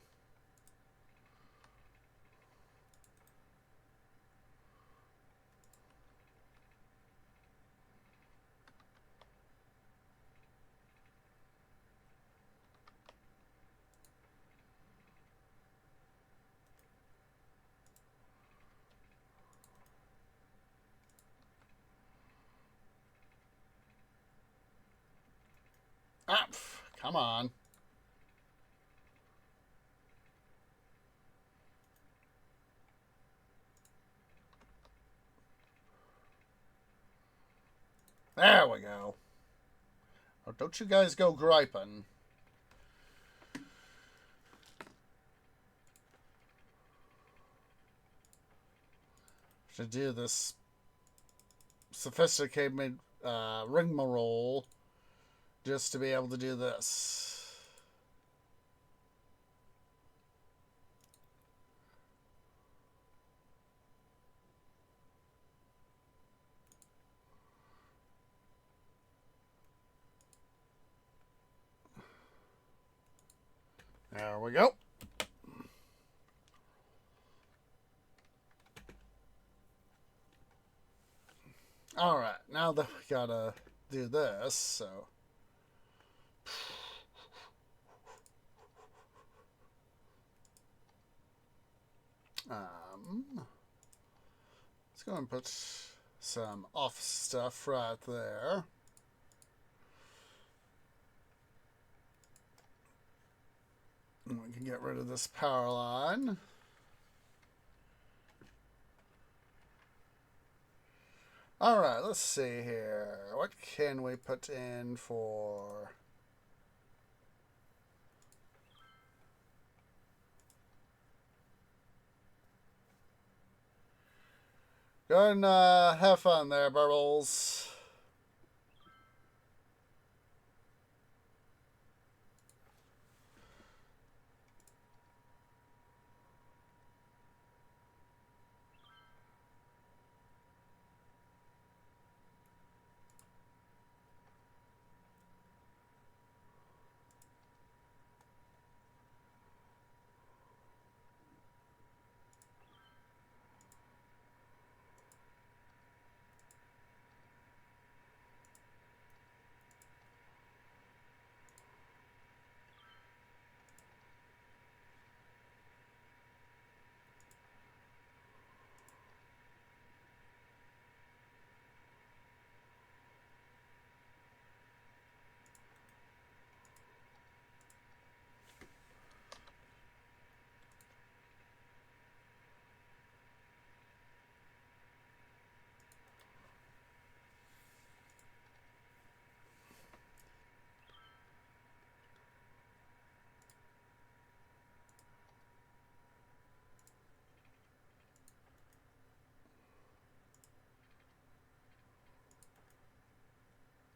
S1: Ah, come on. There we go. Oh, don't you guys go griping. To do this sophisticated rigmarole just to be able to do this. There we go. Alright, now that we gotta do this, so. Let's go and put some office stuff right there. And we can get rid of this power line. Alright, let's see here. What can we put in for... Go and have fun there, Burbles.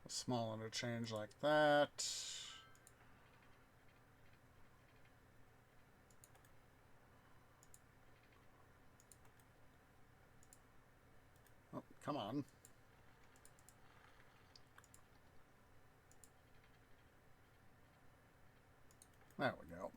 S1: A small interchange like that. Oh, come on. There we go.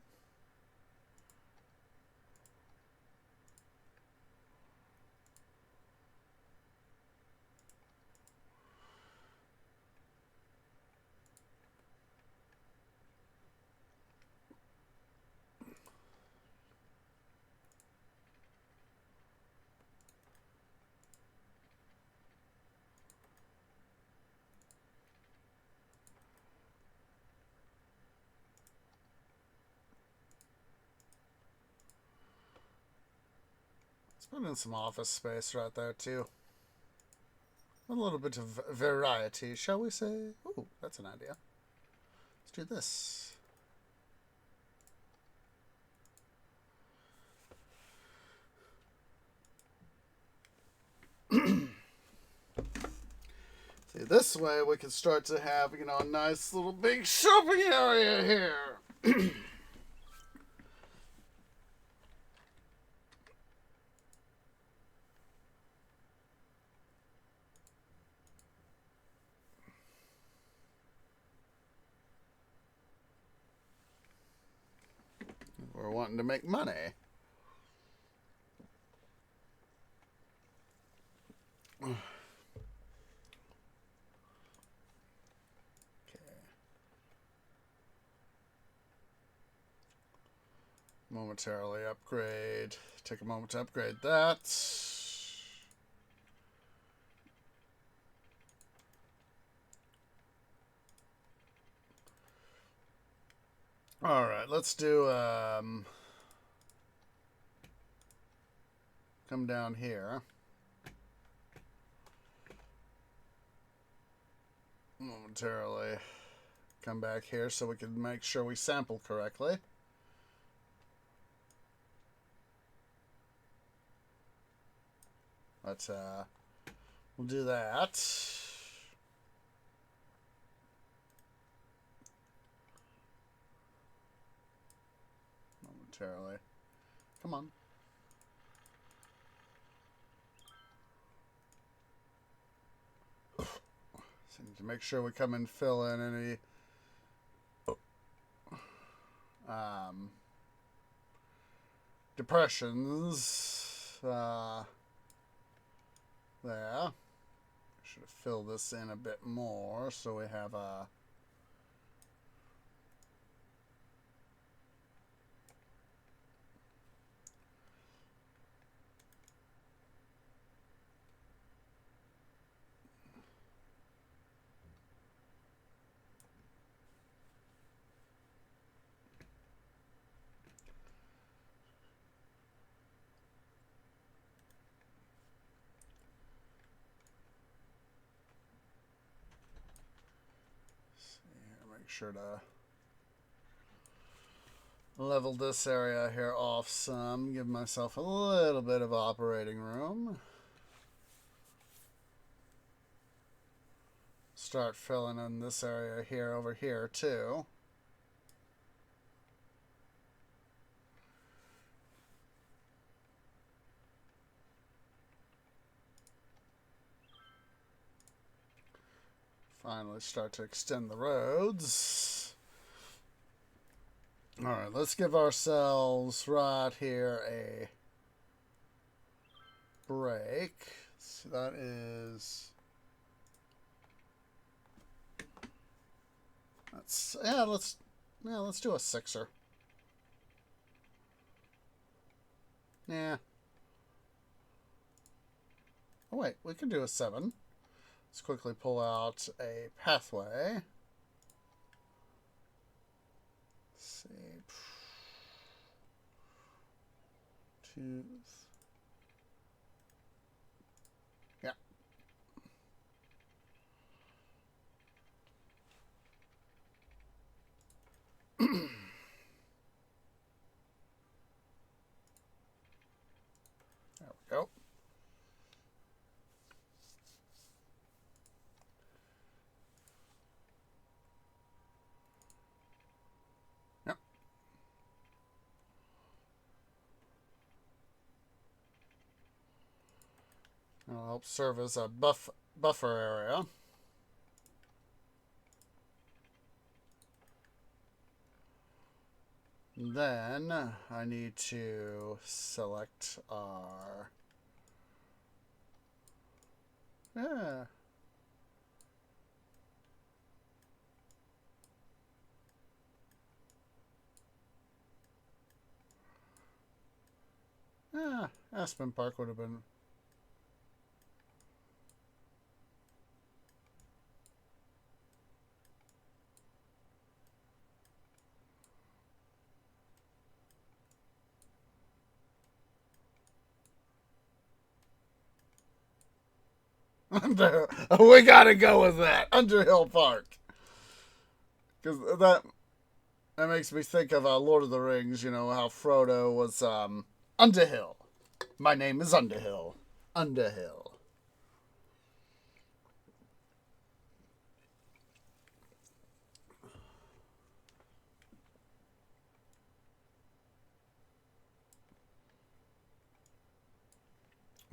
S1: Put in some office space right there, too. A little bit of variety, shall we say? Ooh, that's an idea. Let's do this. See, this way we can start to have, you know, a nice little big shopping area here. We're wanting to make money. Okay. Momentarily upgrade. Take a moment to upgrade that. Alright, let's do come down here. Momentarily come back here so we can make sure we sample correctly. But we'll do that. Momentarily. Come on. So need to make sure we come and fill in any depressions there. Should have filled this in a bit more so we have a... Make sure to level this area here off some, give myself a little bit of operating room. Start filling in this area here over here too. Finally start to extend the roads. Alright, let's give ourselves right here a break. So that is... let's do a 6er. Yeah. Oh wait, we can do a 7. Let's quickly pull out a pathway. Let's see. 2. Yeah. There we go. Yep. It'll help serve as a buffer area. Then I need to select our... Yeah. Aspen Park would have been... We gotta go with that. Underhill Park. Because that makes me think of Lord of the Rings, you know, how Frodo was Underhill. My name is Underhill. Underhill.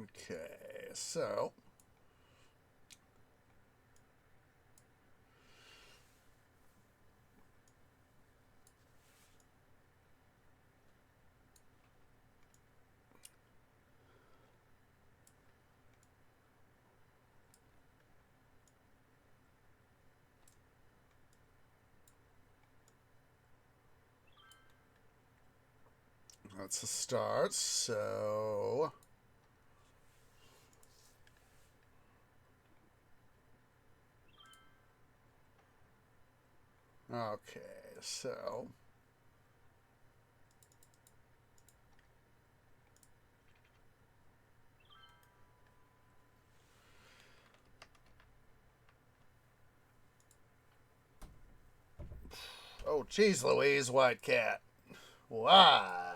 S1: Okay, so... That's a start, so... Okay, so... Oh, geez Louise, White Cat. Why?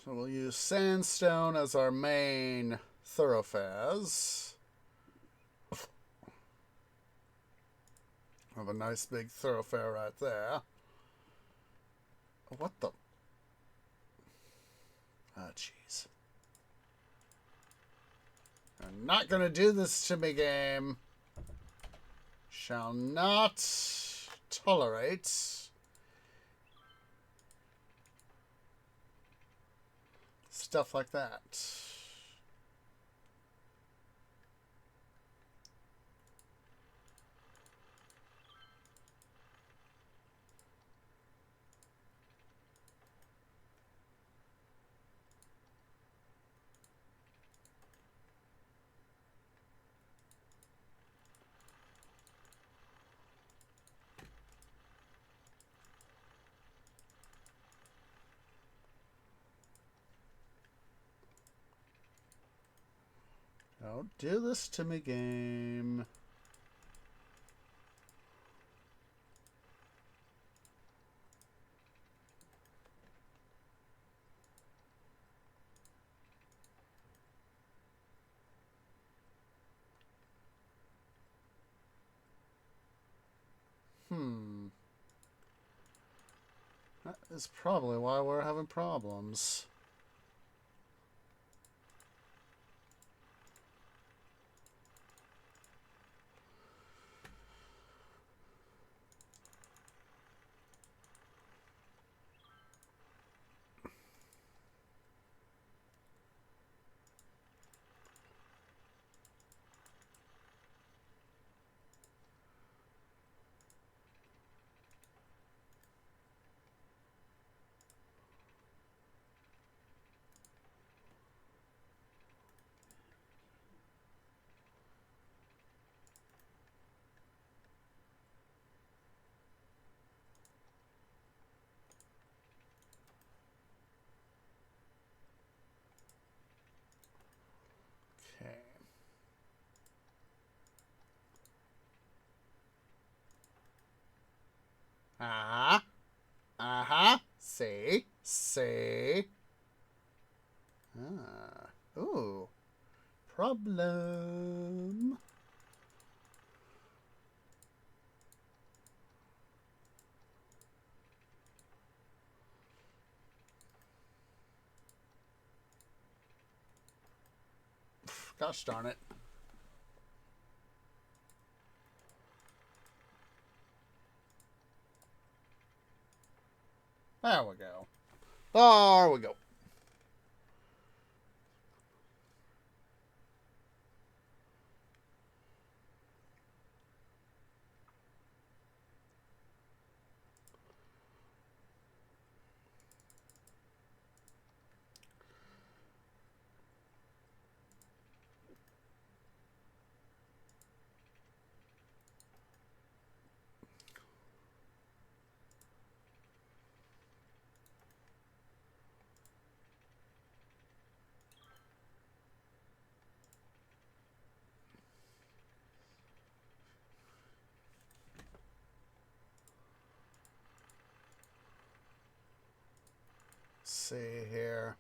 S1: So we'll use sandstone as our main thoroughfares. Have a nice big thoroughfare right there. What the? Ah, jeez. I'm not gonna do this to me, game. Shall not tolerate stuff like that. Don't do this to me, game. That is probably why we're having problems. Okay. Uh-huh. Uh-huh. See? Ah. Ooh. Problem. Gosh darn it. There we go. There we go. See here.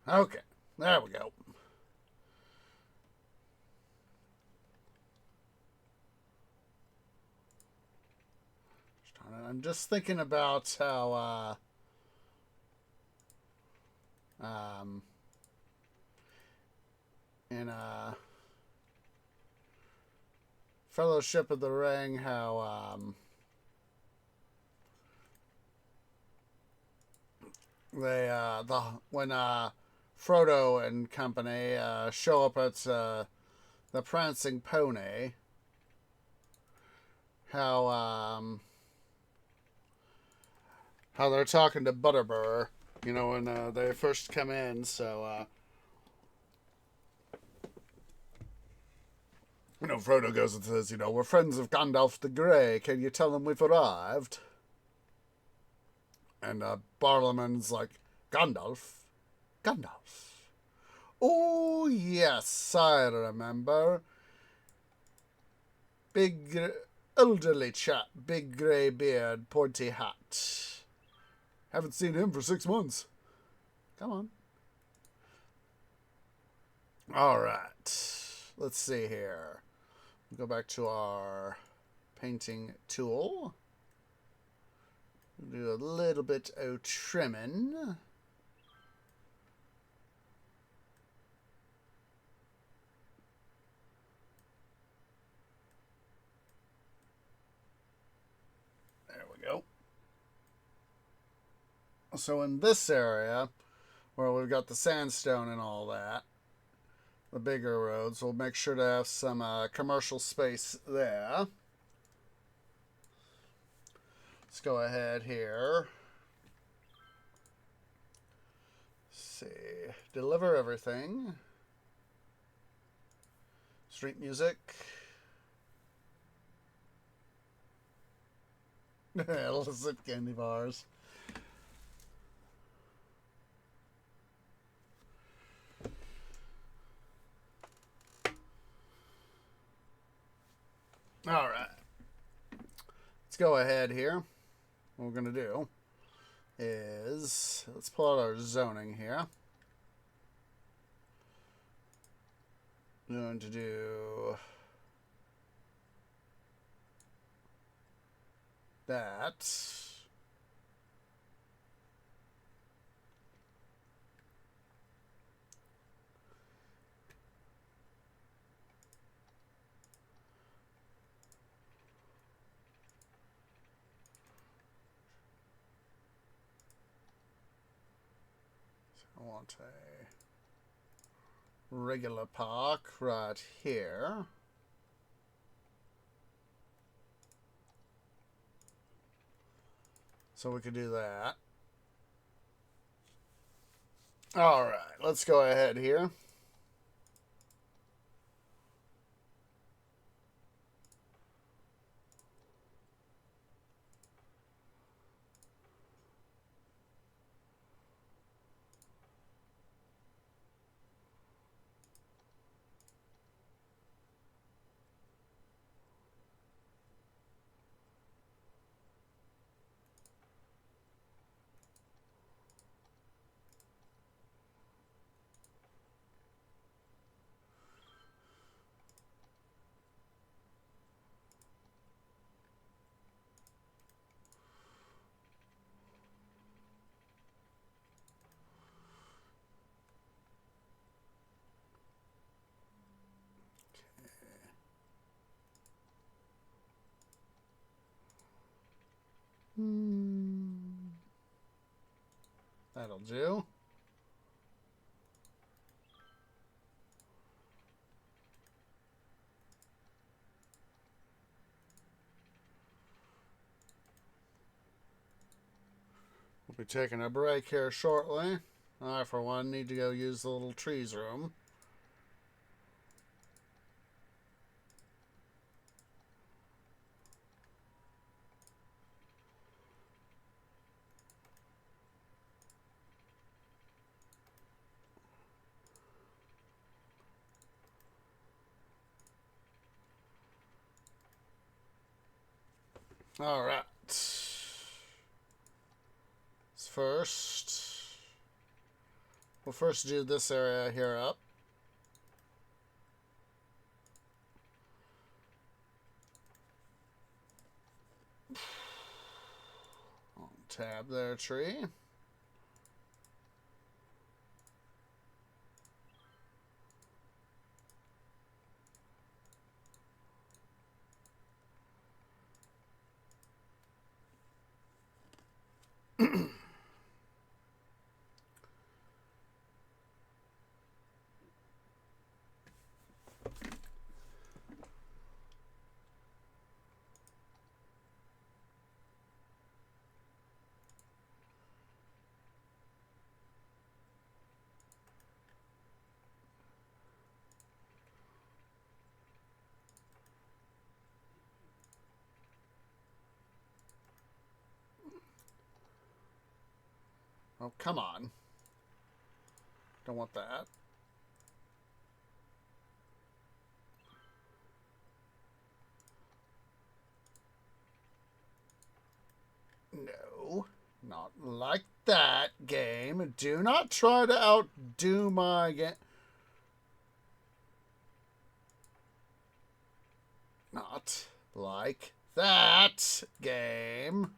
S1: Okay. There we go. I'm just thinking about how in Fellowship of the Ring, how they when Frodo and company show up at the Prancing Pony, how they're talking to Butterbur, you know, when they first come in. So you know, Frodo goes and says, you know, we're friends of Gandalf the Grey. Can you tell them we've arrived? And Barlaman's like, Gandalf? Gandalf? Oh, yes, I remember. Big, elderly chap, big grey beard, pointy hat. Haven't seen him for 6 months. Come on. All right. Let's see here. Go back to our painting tool. Do a little bit of trimming. There we go. So in this area, where we've got the sandstone and all that, the bigger roads, we'll make sure to have some commercial space there. Let's go ahead here. See, deliver everything. Street music. Illicit candy bars. All right. Let's go ahead here. What we're going to do is, let's pull out our zoning here. I'm going to do that. I want a regular park right here. So we could do that. All right, let's go ahead here. That'll do. We'll be taking a break here shortly. I, for one, need to go use the little trees room. All right. We'll first do this area here up. Tab there, tree. Oh, come on. Don't want that. No, not like that, game. Do not try to outdo my game. Not like that, game.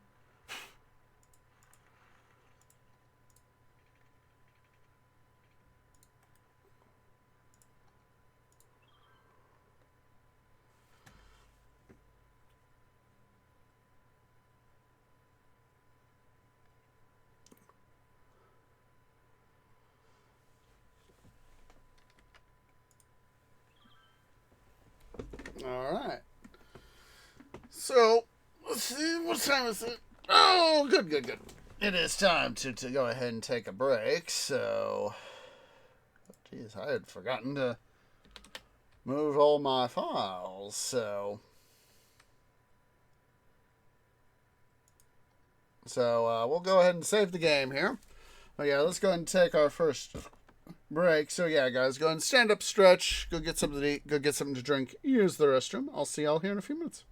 S1: All right. So, let's see. What time is it? Oh, good, good, good. It is time to go ahead and take a break. So, geez, I had forgotten to move all my files. So we'll go ahead and save the game here. Oh yeah, let's go ahead and take our first break. So yeah, guys, go ahead and stand up, stretch, go get something to eat, go get something to drink, use the restroom. I'll see y'all here in a few minutes.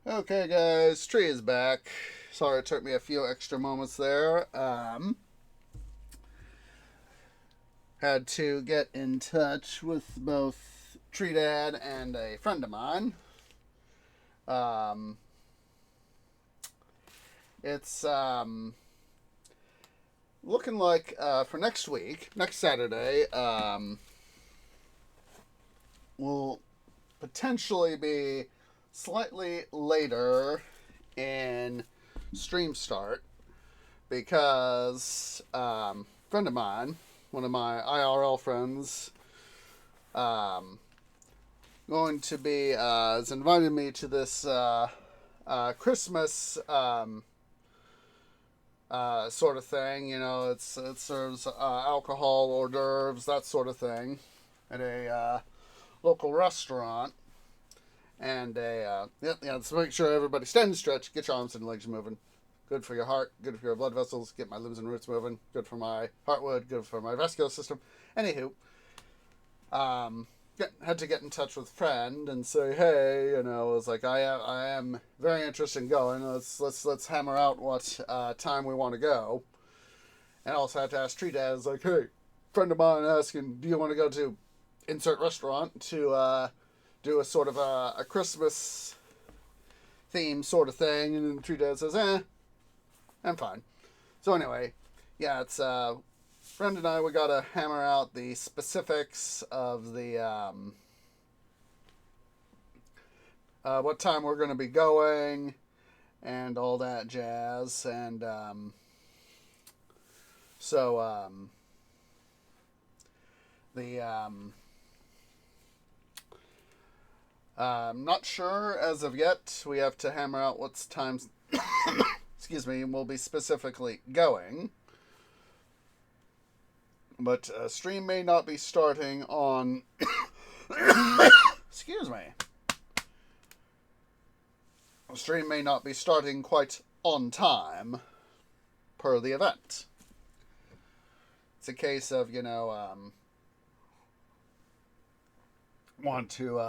S1: Okay, guys, tree is back. Sorry it took me a few extra moments there. Had to get in touch with both Tree Dad and a friend of mine. Um, it's looking like for next week, next Saturday, will potentially be slightly later in stream start because friend of mine, one of my IRL friends, um, going to be has invited me to this Christmas sort of thing. You know, it serves alcohol, hors d'oeuvres, that sort of thing, at a local restaurant. And let's make sure everybody stand and stretch, get your arms and legs moving. Good for your heart, good for your blood vessels, get my limbs and roots moving, good for my heartwood, good for my vascular system. Anywho, had to get in touch with a friend and say, hey, you know, I was like, I am very interested in going. Let's hammer out what time we want to go. And also had to ask Tree Dad, I was like, hey, friend of mine asking, do you want to go to insert restaurant to do a sort of a Christmas theme sort of thing? And then Tree Dad says, I'm fine. So anyway, yeah, it's friend and I, we gotta hammer out the specifics of the what time we're gonna be going and all that jazz. And so I'm not sure as of yet. We have to hammer out what times excuse me, we'll be specifically going. But stream may not be starting on excuse me. Stream may not be starting quite on time per the event. It's a case of, you know, want to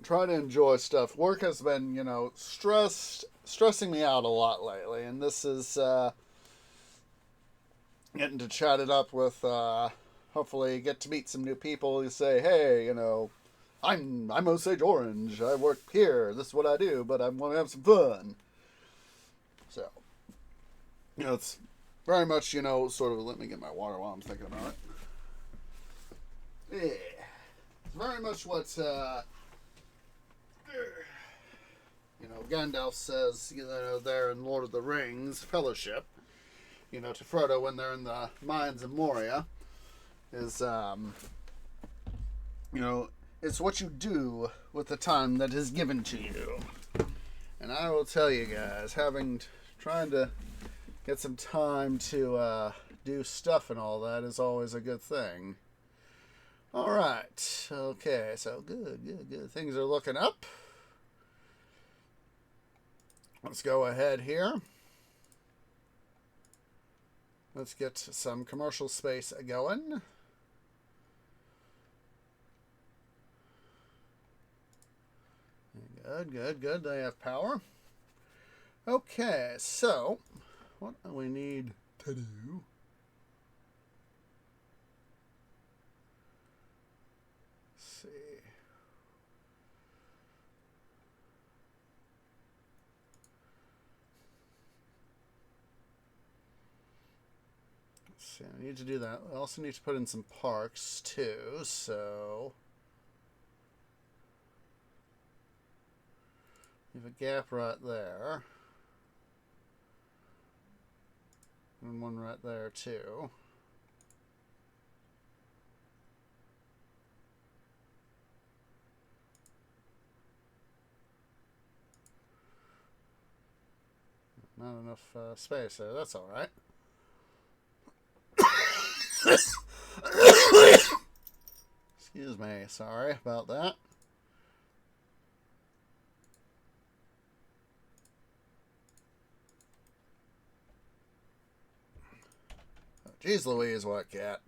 S1: try to enjoy stuff. Work has been, you know, stressing me out a lot lately, and this is getting to chat it up with hopefully get to meet some new people who say, hey, you know, I'm Osage Orange, I work here, this is what I do, but I want to have some fun. So, you know, it's very much, you know, sort of, let me get my water while I'm thinking about it. Yeah. It's very much what you know, Gandalf says, you know, there in Lord of the Rings, Fellowship, you know, to Frodo when they're in the mines of Moria, is, you know, it's what you do with the time that is given to you. And I will tell you guys, trying to get some time to do stuff and all that is always a good thing. All right. Okay, so good. Things are looking up. Let's go ahead here. Let's get some commercial space going. Good. They have power. Okay, so what do we need to do? Let's see. So I need to do that. I also need to put in some parks too, so we have a gap right there. And one right there too. Not enough space there, that's alright. Excuse me, sorry about that. Oh, jeez Louise, what cat?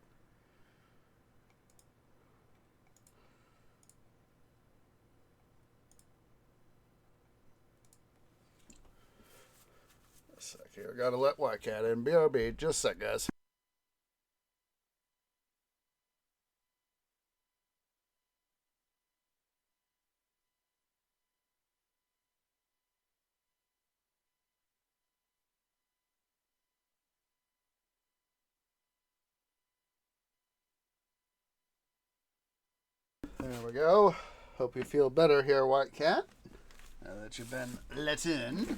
S1: Okay, we gotta let White Cat in. BRB, just a sec, guys. There we go. Hope you feel better here, White Cat, now that you've been let in.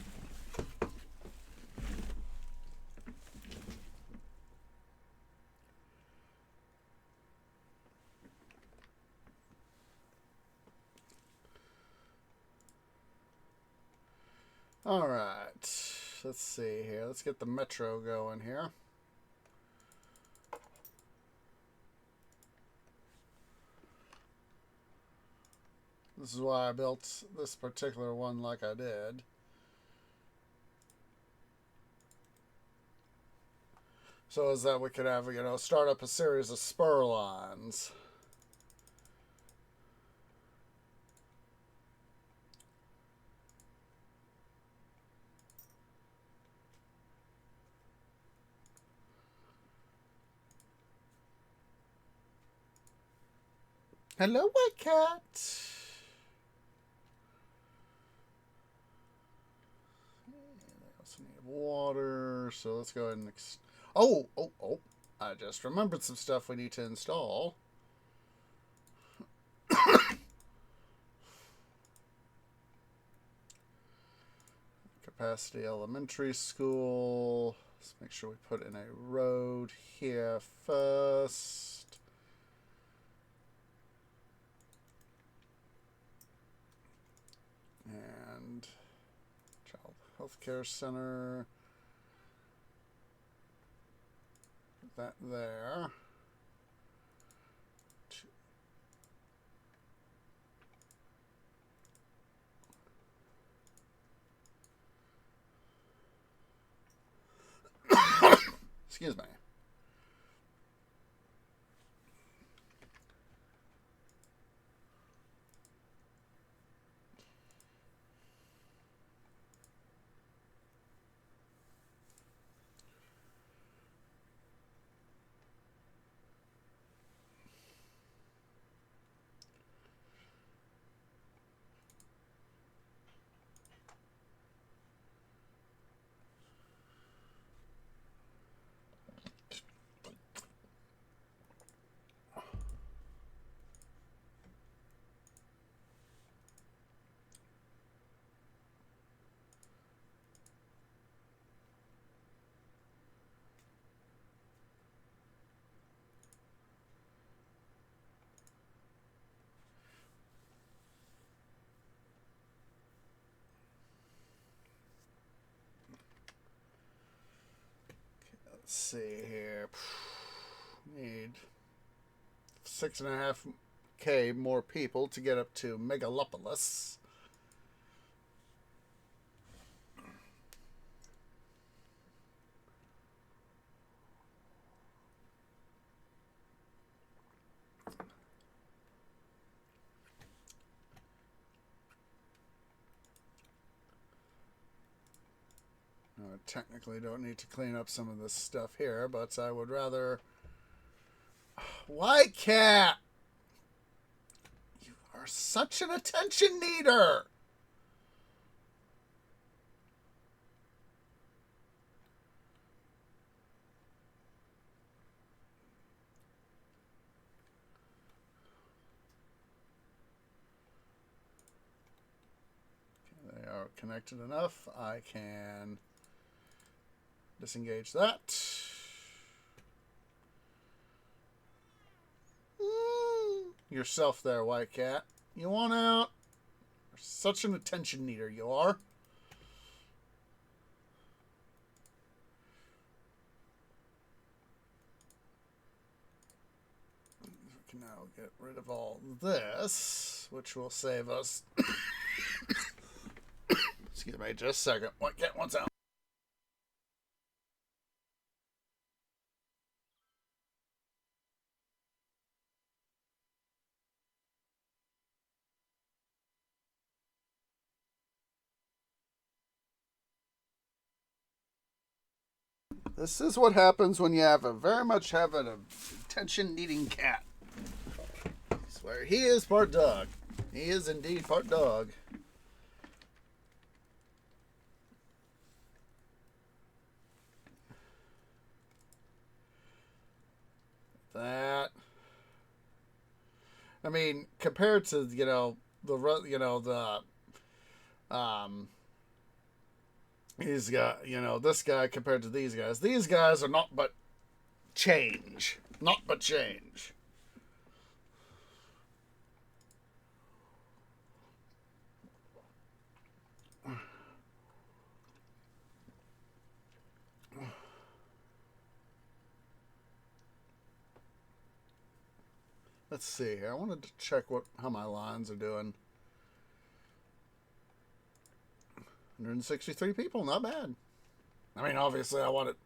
S1: All right. Let's see here. Let's get the metro going here. This is why I built this particular one like I did. So is that we could have, start up a series of spur lines. Hello, White Cat. Also need water, so let's go ahead and... Oh! I just remembered some stuff we need to install. Capacity Elementary School. Let's make sure we put in a road here first. And Child Healthcare Center. Put that there. Excuse me. Let's see here. Need 6.5K more people to get up to Megalopolis. I technically don't need to clean up some of this stuff here, but I would rather... White Cat! You are such an attention needer! Okay, they are connected enough. I can disengage that. Yourself there, White Cat. You want out? You're such an attention needer, you are. We can now get rid of all this, which will save us... Excuse me, just a second. White Cat wants out. This is what happens when you have a very much have an attention-needing cat. I swear, he is part dog. He is indeed part dog. That, I mean, compared to um he's got this guy compared to these guys. These guys are not but change, not but change. Let's see here. I wanted to check how my lines are doing. 163 people, not bad. I mean, obviously, I want it,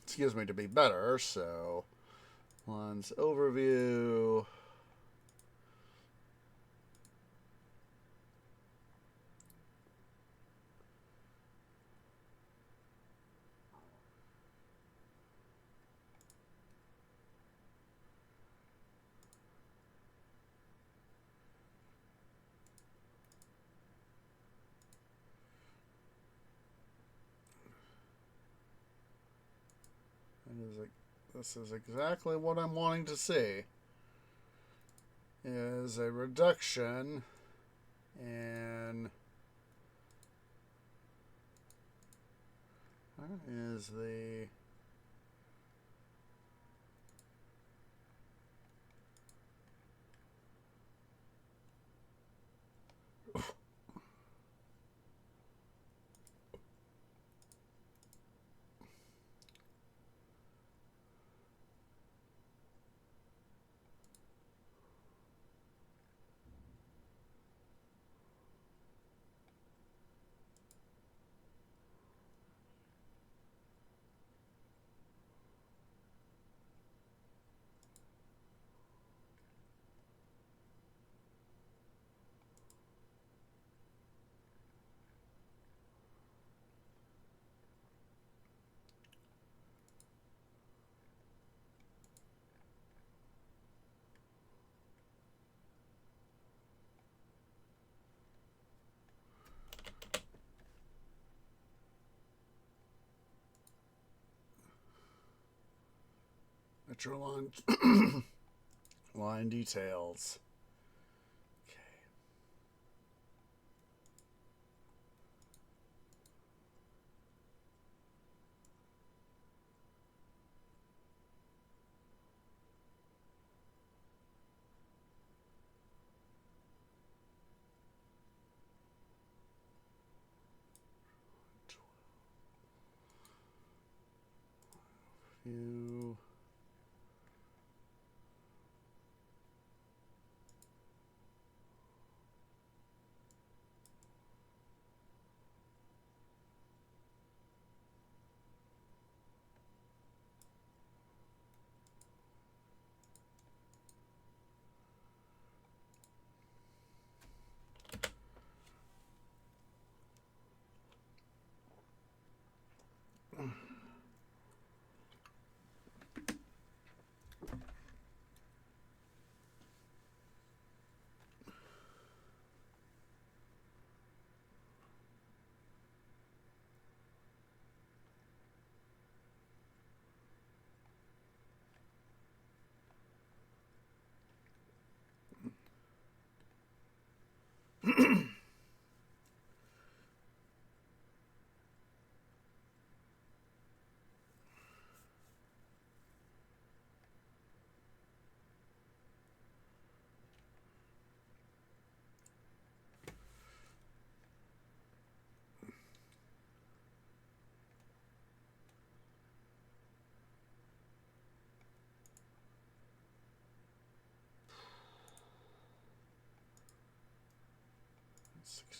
S1: excuse me, to be better. So, lines overview. This is exactly what I'm wanting to see. Is a reduction in is the metro line line details. Okay. View.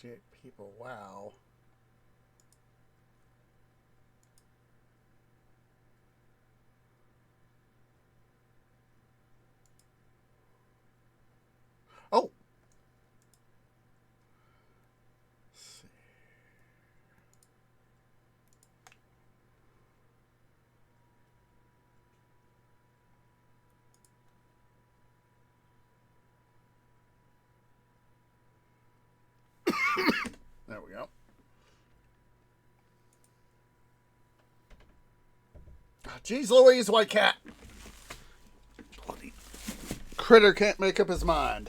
S1: $68 people. Wow. Oh. Let's see. Jeez Louise, white cat. Bloody critter can't make up his mind.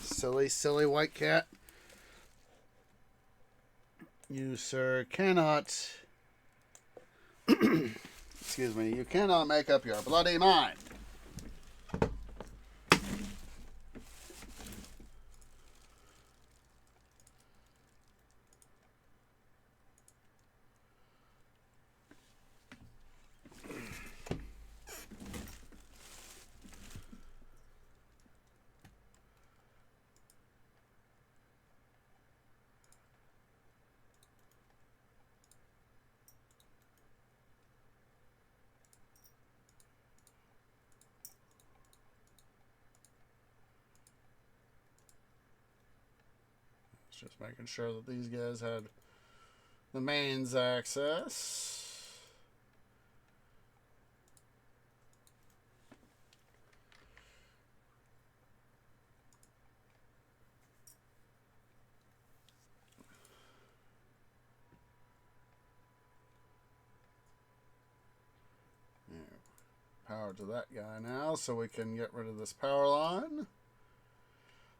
S1: Silly, silly white cat. You, sir, cannot. Excuse me. You cannot make up your bloody mind. Just making sure that these guys had the mains access. Power to that guy now, so we can get rid of this power line.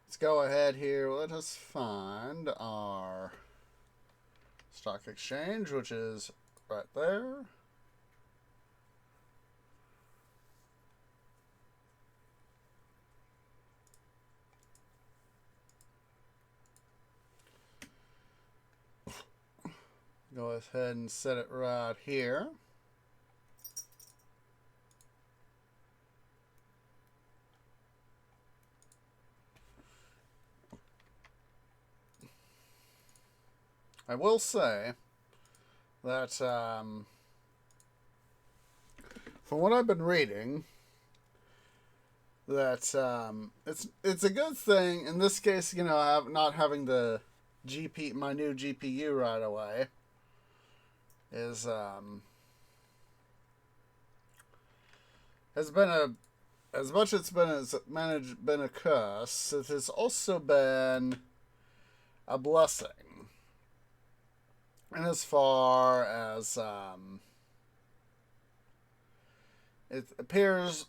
S1: Let's go ahead here. Let us find our stock exchange, which is right there. Go ahead and set it right here. I will say that from what I've been reading, that it's a good thing in this case. You know, not having the my new GPU right away is has been as much it's been a curse. It has also been a blessing. And as far as it appears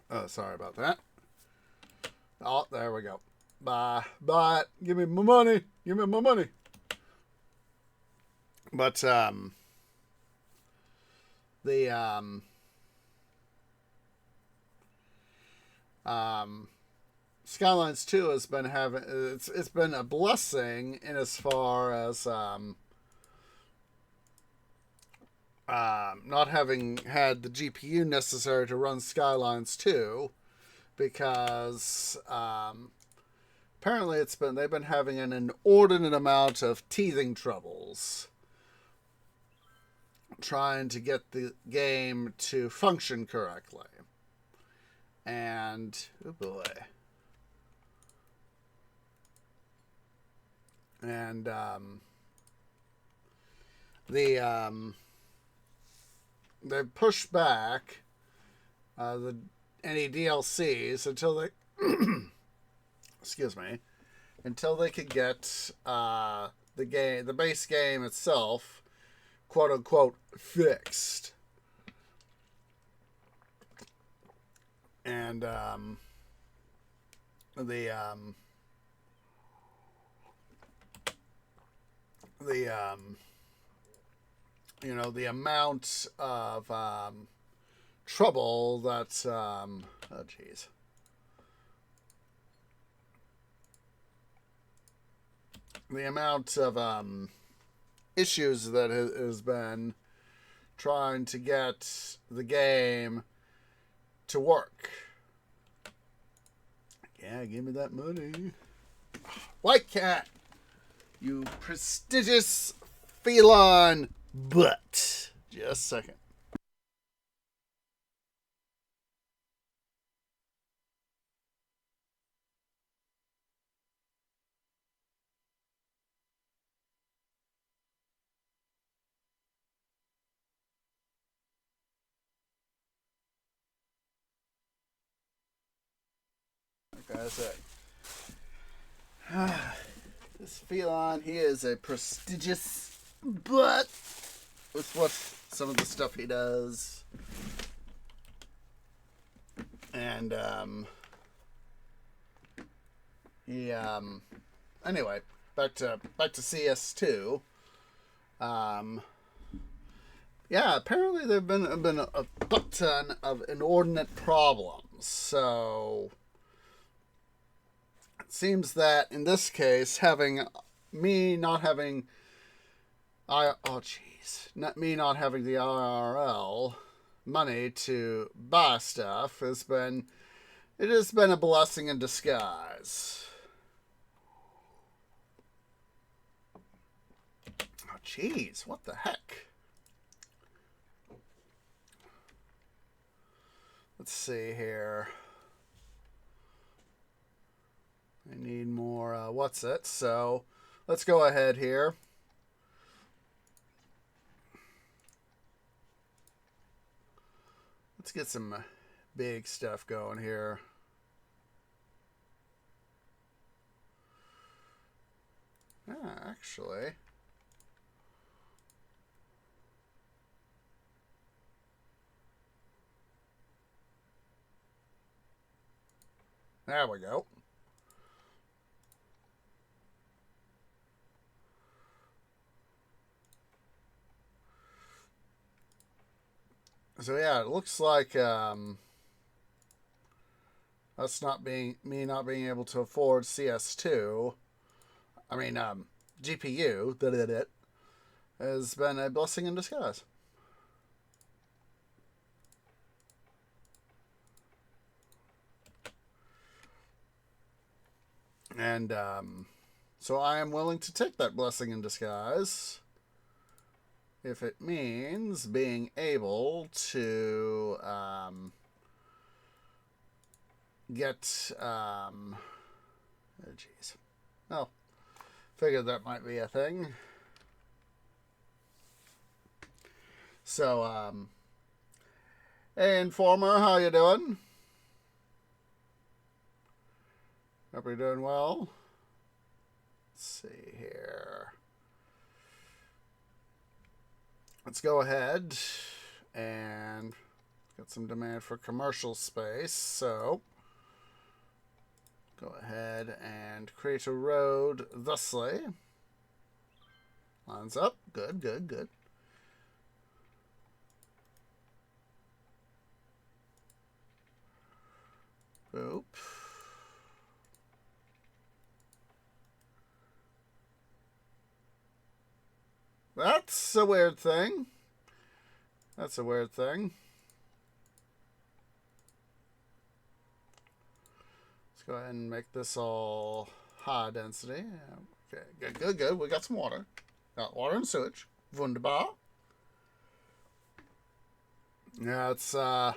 S1: oh, sorry about that. Oh, there we go. Bye. Give me my money. Give me my money. But the Skylines 2 has been having it's been a blessing in as far as not having had the GPU necessary to run Skylines 2 because apparently they've been having an inordinate amount of teething troubles trying to get the game to function correctly. And oh boy. And they pushed back any DLCs until they excuse me, until they could get the base game itself, quote unquote, fixed. And the the amount of trouble that oh jeez. The amount of issues that has been trying to get the game to work. Yeah, give me that money. White cat, you prestigious feline butt. Just a second. Like I said, this feline, he is a prestigious butt with what some of the stuff he does. And he anyway, back to CS2. Yeah, apparently there've been a butt ton of inordinate problems. So it seems that in this case, not having the IRL money to buy stuff has been a blessing in disguise. Oh jeez, what the heck? Let's see here. I need more what's it? So let's go ahead here. Let's get some big stuff going here. Actually, there we go. So yeah, it looks like us not being able to afford CS2. I mean GPU that has been a blessing in disguise. And so I am willing to take that blessing in disguise if it means being able to get oh jeez. Well, figured that might be a thing. So hey Informer, how you doing? Hope you're doing well. Let's see here. Let's go ahead and get some demand for commercial space. So go ahead and create a road thusly. Lines up. Good, good, good. Boop. That's a weird thing. That's a weird thing. Let's go ahead and make this all high density. Okay, good, good, good. We got some water. Got water and sewage. Wunderbar. Yeah, it's I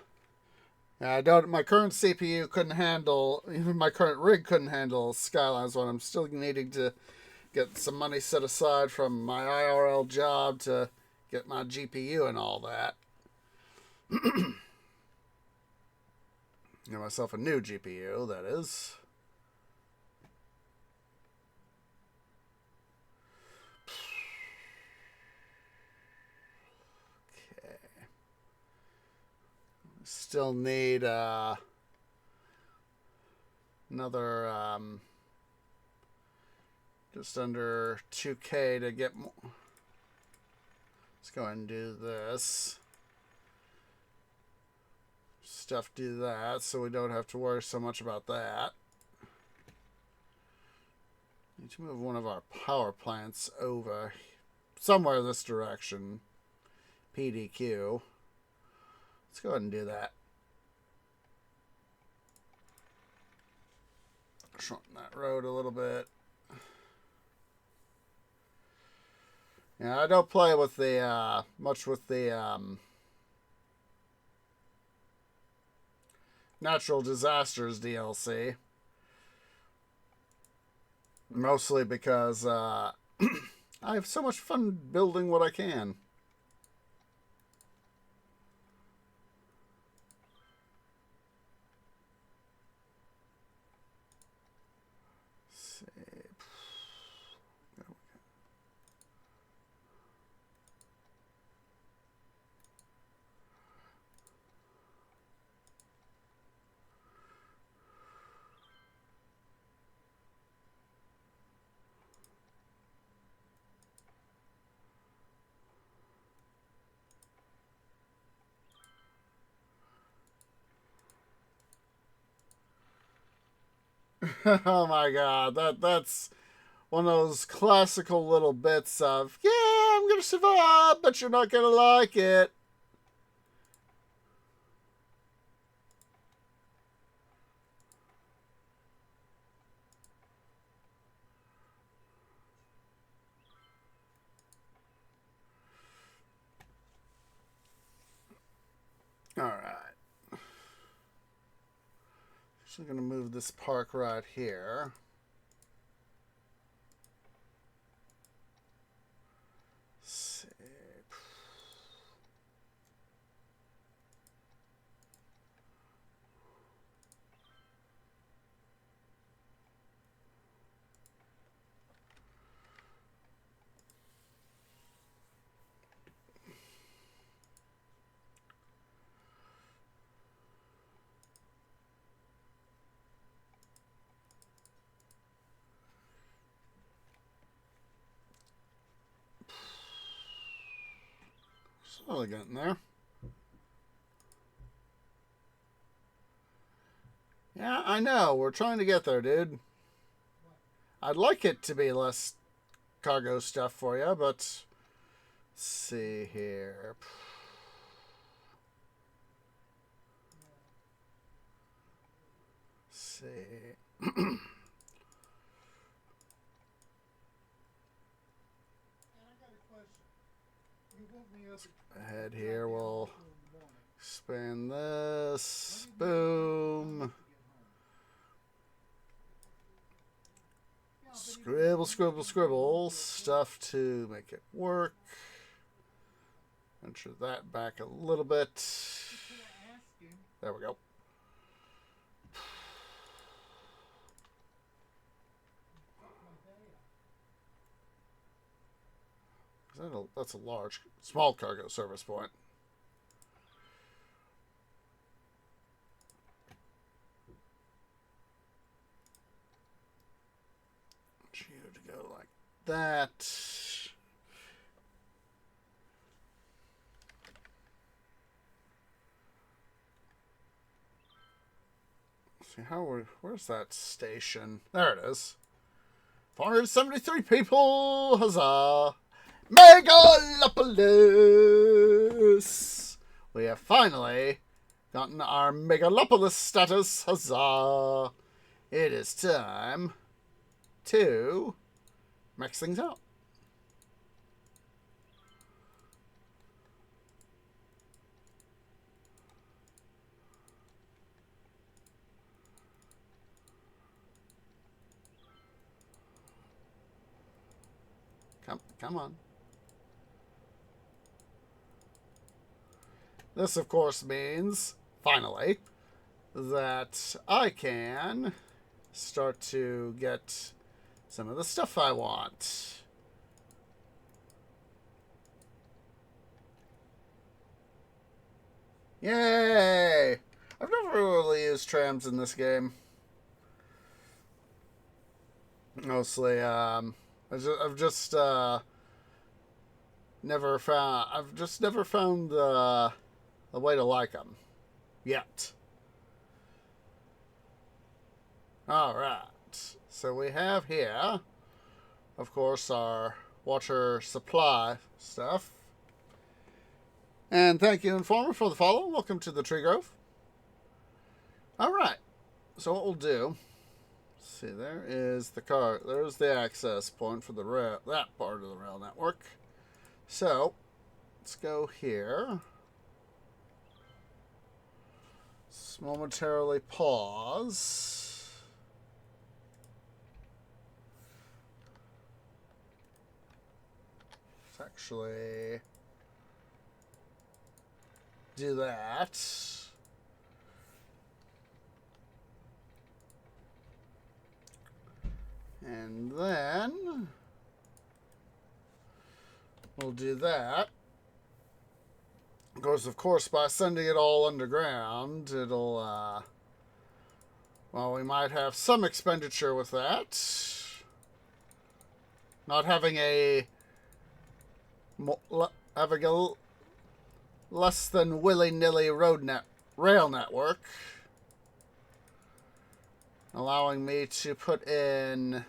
S1: don't. My current CPU couldn't handle. Even my current rig couldn't handle Skylines one. I'm still needing to get some money set aside from my IRL job to get my GPU and all that. Get myself a new GPU, that is. Okay. Still need another just under 2K to get more. Let's go ahead and do this. Stuff do that so we don't have to worry so much about that. Need to move one of our power plants over somewhere this direction. PDQ. Let's go ahead and do that. Shorten that road a little bit. Yeah, I don't play with the much with the natural disasters DLC. Mostly because I have so much fun building what I can. Oh my god, that's one of those classical little bits of, yeah, I'm gonna survive, but you're not gonna like it. Alright. So I'm gonna move this park right here. Slowly getting there. Yeah, I know. We're trying to get there, dude. I'd like it to be less cargo stuff for you, but let's see here. Let's see. Ahead here, we'll expand this. Boom. Scribble, scribble, scribble. Stuff to make it work. Venture that back a little bit. There we go. That's a small cargo service point. Want you to go like that. See where's that station? There it is. 473 people! Huzzah! Megalopolis! We have finally gotten our Megalopolis status. Huzzah! It is time to max things out. Come on. This, of course, means, finally, that I can start to get some of the stuff I want. Yay! I've never really used trams in this game. Mostly, I've just never found the way to like them yet. All right, so we have here, of course, our water supply stuff. And thank you, Informer, for the follow. Welcome to the Tree Grove. All right, so what we'll do. See, there is the car. There's the access point for the rail, that part of the rail network. So, let's go here. Let's momentarily pause. Let's actually do that. And then we'll do that. Because, of course, by sending it all underground, it'll, well, we might have some expenditure with that. Not having a less than willy-nilly rail network. Allowing me to put in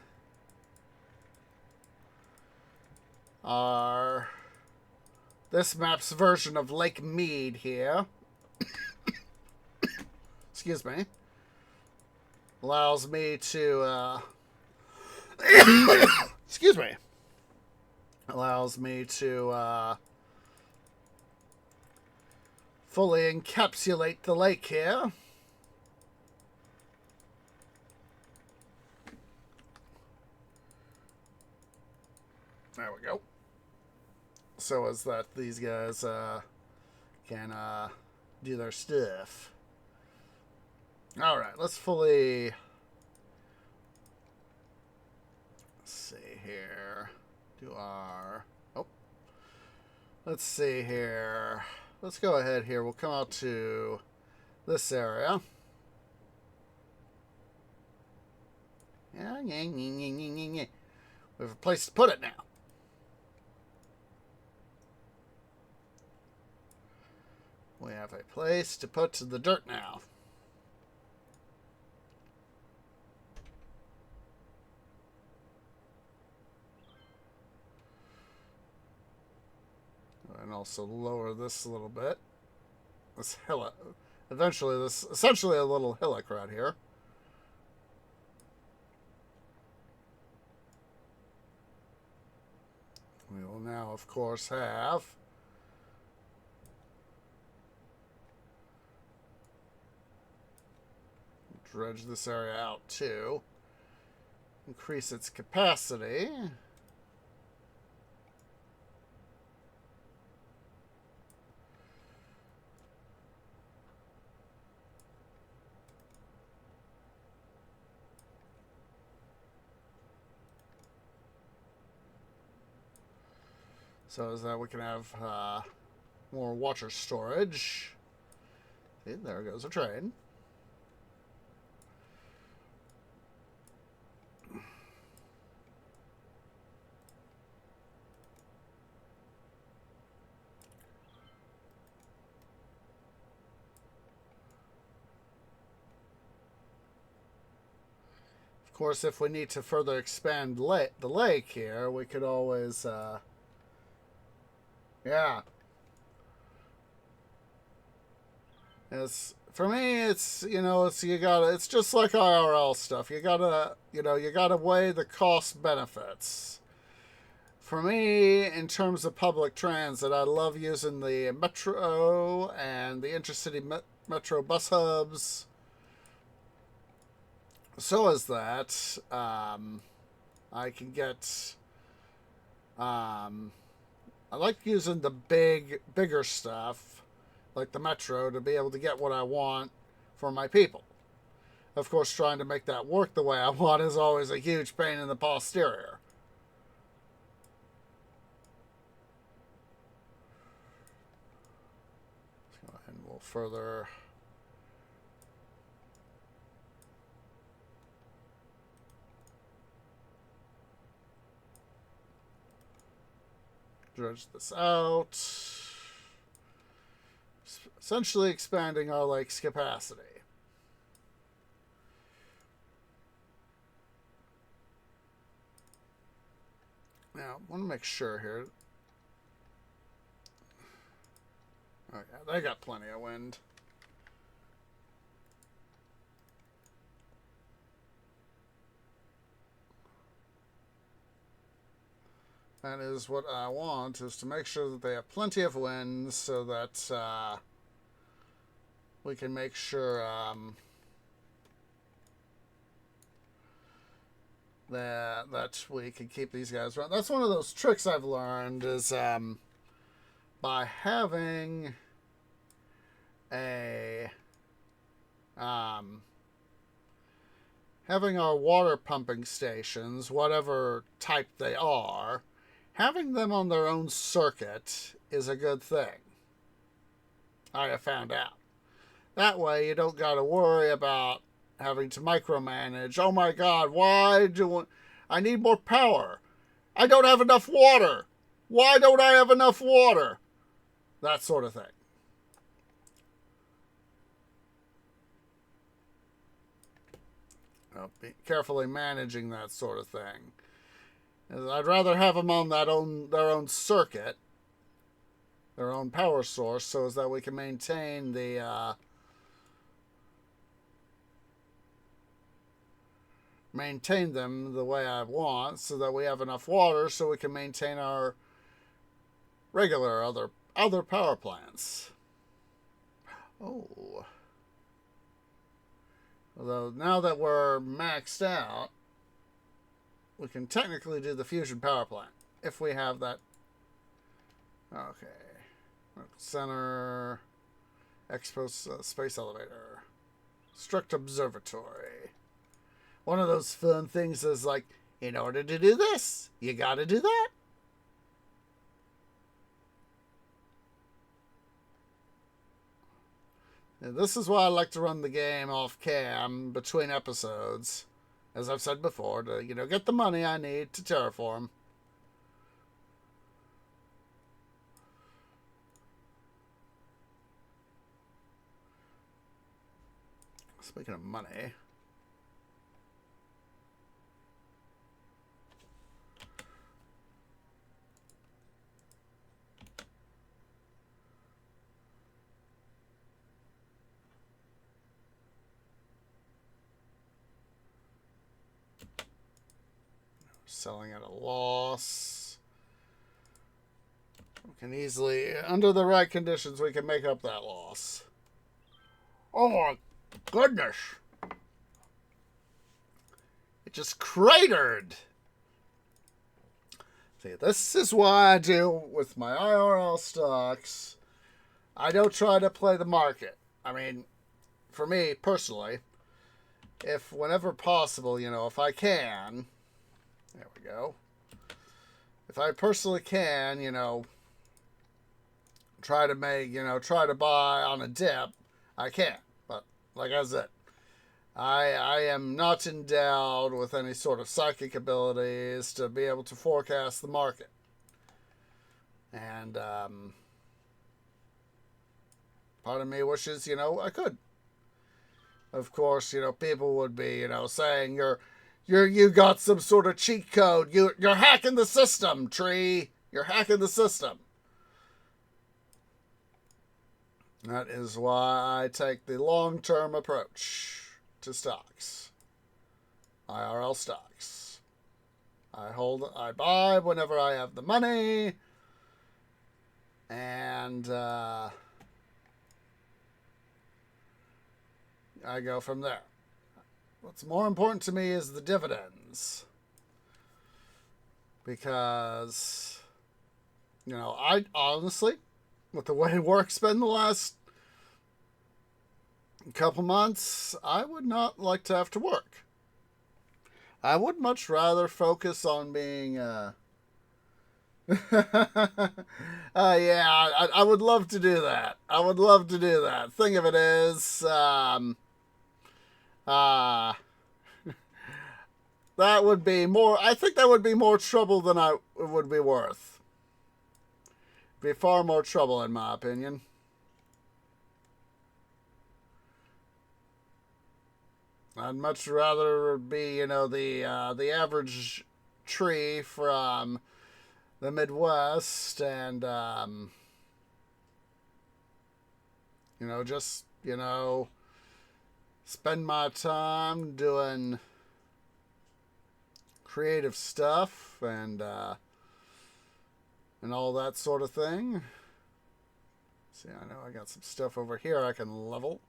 S1: this map's version of Lake Mead here. Excuse me. Allows me to excuse me. Allows me to fully encapsulate the lake here. There we go. So as that these guys can do their stuff. Alright, let's fully... Let's see here. Do our... Oh. Let's see here. Let's go ahead here. We'll come out to this area. Yeah. We have a place to put it now. We have a place to put the dirt now. And also lower this a little bit. This hillock. Eventually, this essentially a little hillock right here. We will now, of course, have dredge this area out too. Increase its capacity. So as that we can have more water storage. See, there goes a train. Of course, if we need to further expand the lake here, we could always Yeah. It's for me. It's It's you gotta. It's just like IRL stuff. You gotta weigh the cost benefits. For me, in terms of public transit, I love using the metro and the intercity metro bus hubs. So is that. I can get. Um, I like using the bigger stuff, like the metro, to be able to get what I want for my people. Of course, trying to make that work the way I want is always a huge pain in the posterior. And we'll further dredge this out. Essentially expanding our lake's capacity. Now, I want to make sure here. Oh, yeah, they got plenty of wind. That is what I want, is to make sure that they have plenty of wind so that we can make sure that we can keep these guys around. That's one of those tricks I've learned is by having having our water pumping stations, whatever type they are, having them on their own circuit is a good thing. I have found out. That way you don't got to worry about having to micromanage. Oh my God, why do I need more power? I don't have enough water. Why don't I have enough water? That sort of thing. Be carefully managing that sort of thing. I'd rather have them on their own circuit, their own power source, so as that we can maintain maintain them the way I want, so that we have enough water, so we can maintain our regular other power plants. Oh. Although now that we're maxed out, we can technically do the fusion power plant if we have that. Okay. Center, Expo Space Elevator, Struct Observatory. One of those fun things is like, in order to do this, you gotta do that. And this is why I like to run the game off cam between episodes, as I've said before, to get the money I need to terraform. Speaking of money, selling at a loss. We can easily, under the right conditions, we can make up that loss. Oh my goodness. It just cratered. See, this is why I do with my IRL stocks. I don't try to play the market. I mean, for me personally, if whenever possible, if I can, there we go. If I personally can, try to buy on a dip, I can. But like I said, I am not endowed with any sort of psychic abilities to be able to forecast the market. And part of me wishes, I could. Of course, people would be, saying you got some sort of cheat code. You're hacking the system, Tree. You're hacking the system. That is why I take the long-term approach to stocks. IRL stocks. I buy whenever I have the money, and I go from there. What's more important to me is the dividends. Because, I honestly, with the way work's been the last couple months, I would not like to have to work. I would much rather focus on being, yeah, I would love to do that. I would love to do that. Thing of it is, uh, that would be more, I think that would be more trouble than it would be worth. Be far more trouble, in my opinion. I'd much rather be, the average tree from the Midwest and, just, spend my time doing creative stuff and all that sort of thing. See, I know I got some stuff over here I can level.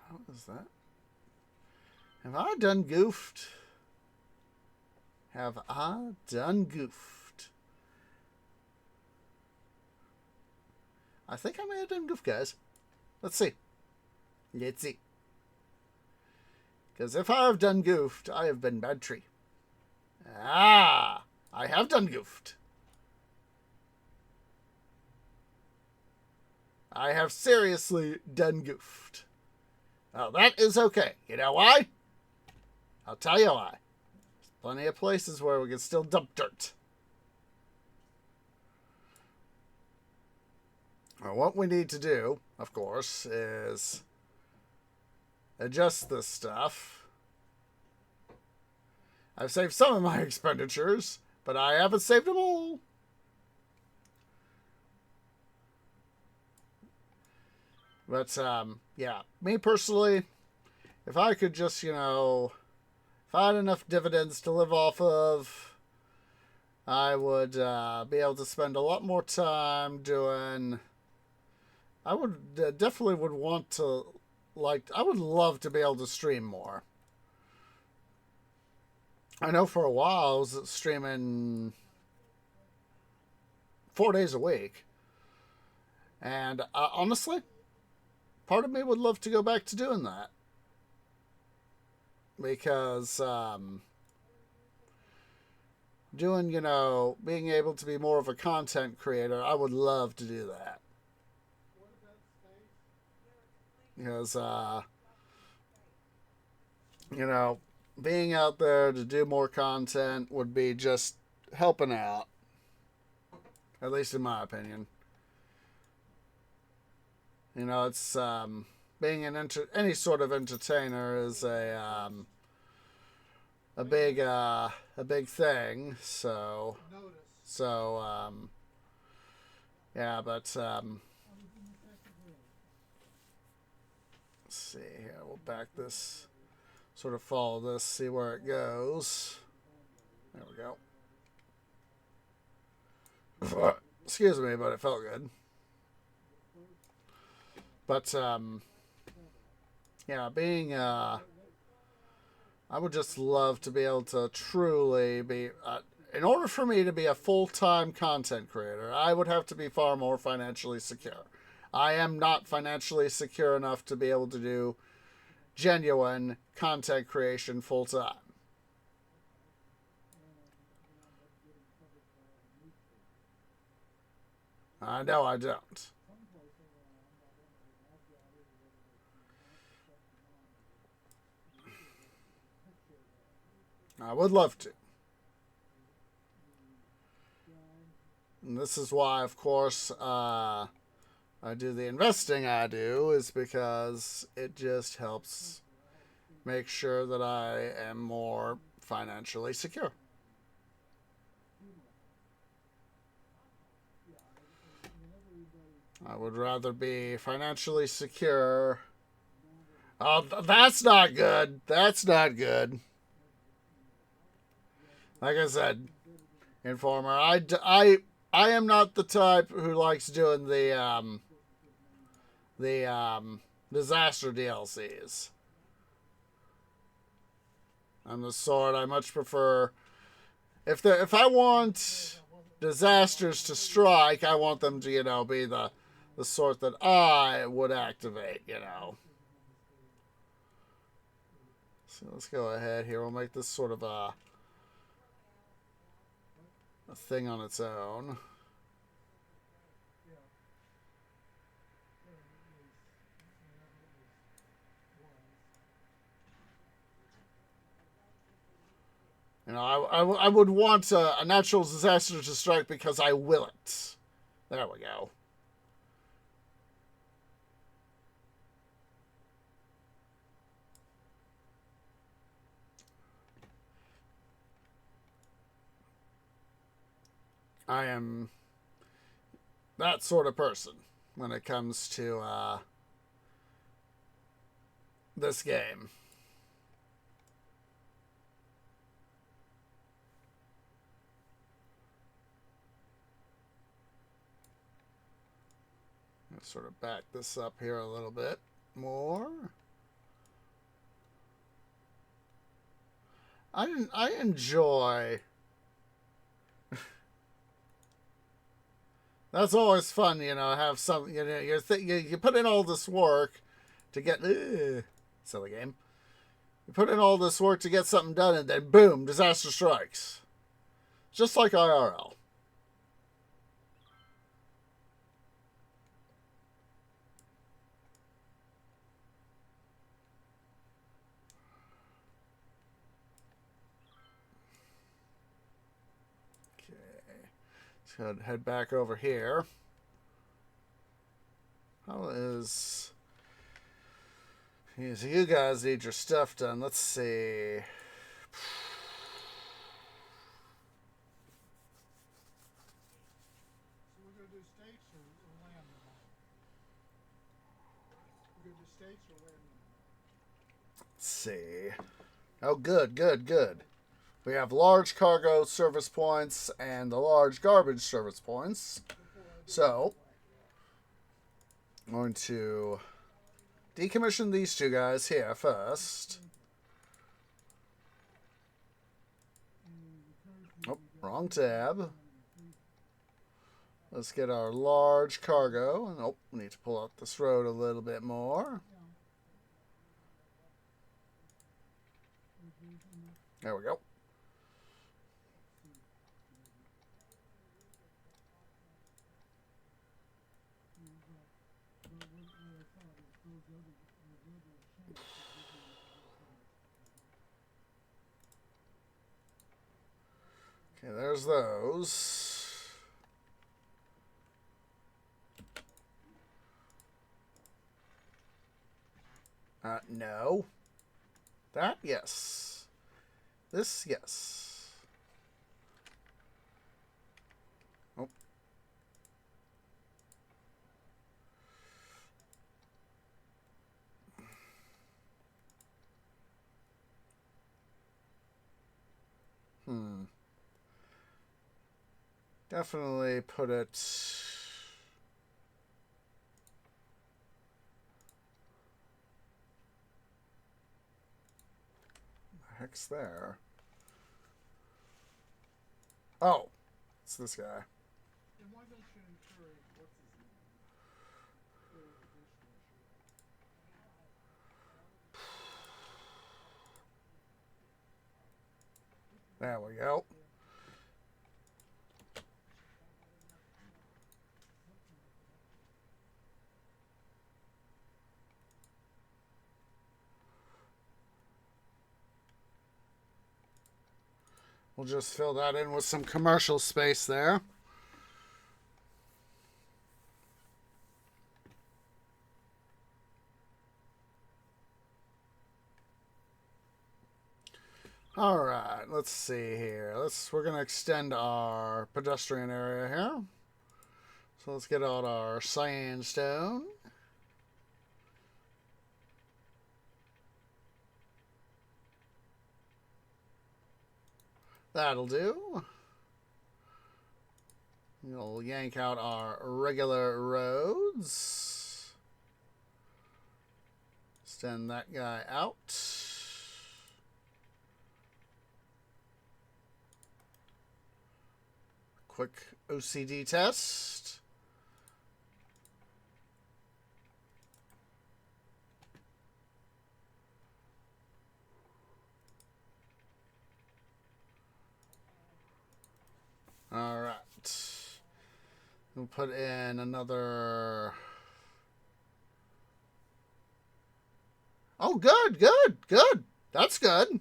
S1: How is that? Have I done goofed? Have I done goofed? I think I may have done goofed, guys. Let's see. Let's see. Because if I have done goofed, I have been bad tree. Ah! I have done goofed. I have seriously done goofed. Oh, that is okay. You know why? I'll tell you why. There's plenty of places where we can still dump dirt. Well, what we need to do, of course, is adjust this stuff. I've saved some of my expenditures, but I haven't saved them all. But, yeah, me personally, if I could just, if I had enough dividends to live off of, I would be able to spend a lot more time doing... I would definitely would want to, I would love to be able to stream more. I know for a while I was streaming 4 days a week. And honestly, part of me would love to go back to doing that. Because doing, being able to be more of a content creator, I would love to do that. Because, being out there to do more content would be just helping out. At least in my opinion. It's, being any sort of entertainer is a big thing. So, yeah, but, let's see here. We'll back this, sort of follow this, see where it goes. There we go. Excuse me, but it felt good. But, yeah, being, I would just love to be able to truly be, in order for me to be a full-time content creator, I would have to be far more financially secure. I am not financially secure enough to be able to do genuine content creation full-time. I know I don't. I would love to. And this is why, of course, I do the investing I do, is because it just helps make sure that I am more financially secure. I would rather be financially secure. Oh, that's not good. That's not good. Like I said, Informer, I am not the type who likes doing the disaster DLCs. I'm the sort I much prefer. If I want disasters to strike, I want them to be the sort that I would activate. So let's go ahead here. We'll make this sort of a thing on its own. I would want a natural disaster to strike because I will it. There we go. I am that sort of person when it comes to this game. I'll sort of back this up here a little bit more. I enjoy. That's always fun, have some, you put in all this work to get, silly game. You put in all this work to get something done, and then boom, disaster strikes. Just like IRL. Let's head back over here. How is... So you guys need your stuff done. Let's see. Let's see. Oh, good, good, good. We have large cargo service points and the large garbage service points. So, I'm going to decommission these two guys here first. Oh, wrong tab. Let's get our large cargo. And oh, we need to pull out this road a little bit more. There we go. Okay, there's those. No. That, yes. This, yes. Oh. Definitely put it... The heck's there? Oh, it's this guy. There we go. We'll just fill that in with some commercial space there. All right, let's see here. We're gonna extend our pedestrian area here. So let's get out our sandstone. That'll do. We'll yank out our regular roads. Extend that guy out. Quick OCD test. All right. We'll put in another. Oh, good, good, good. That's good.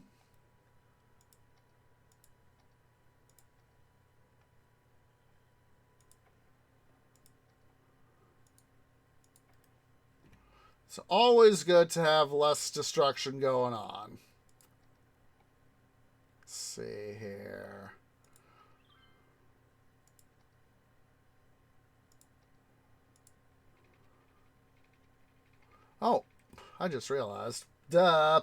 S1: It's always good to have less destruction going on. Let's see here. Oh, I just realized. Duh.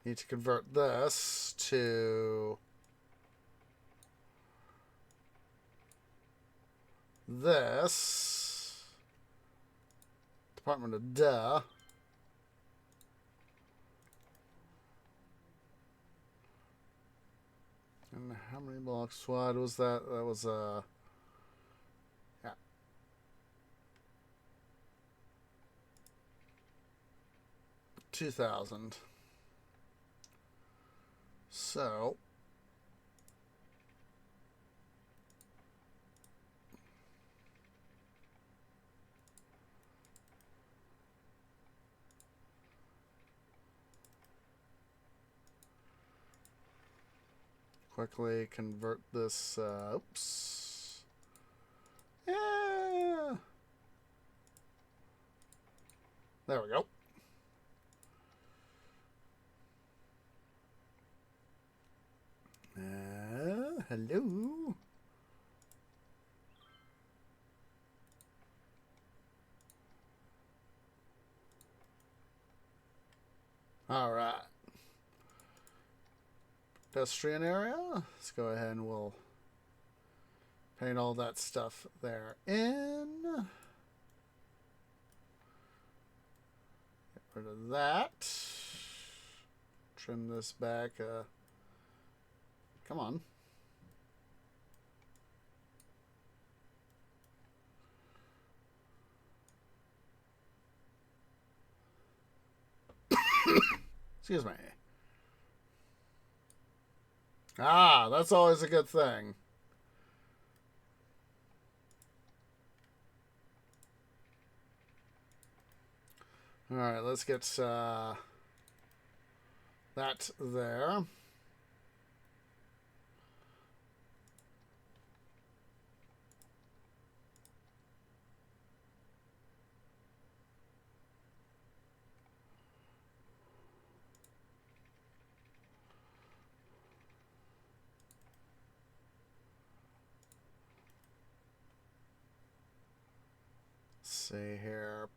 S1: Need to convert this to this. Department of Duh. And how many blocks wide was that? That was yeah. 2,000. So quickly convert this. Oops. Yeah. There we go. Hello. All right. Pedestrian area. Let's go ahead and we'll paint all that stuff there in. Get rid of that. Trim this back. Come on. Excuse me. Ah, that's always a good thing. All right, let's get that there. Let's see here.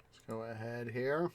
S1: Let's go ahead here.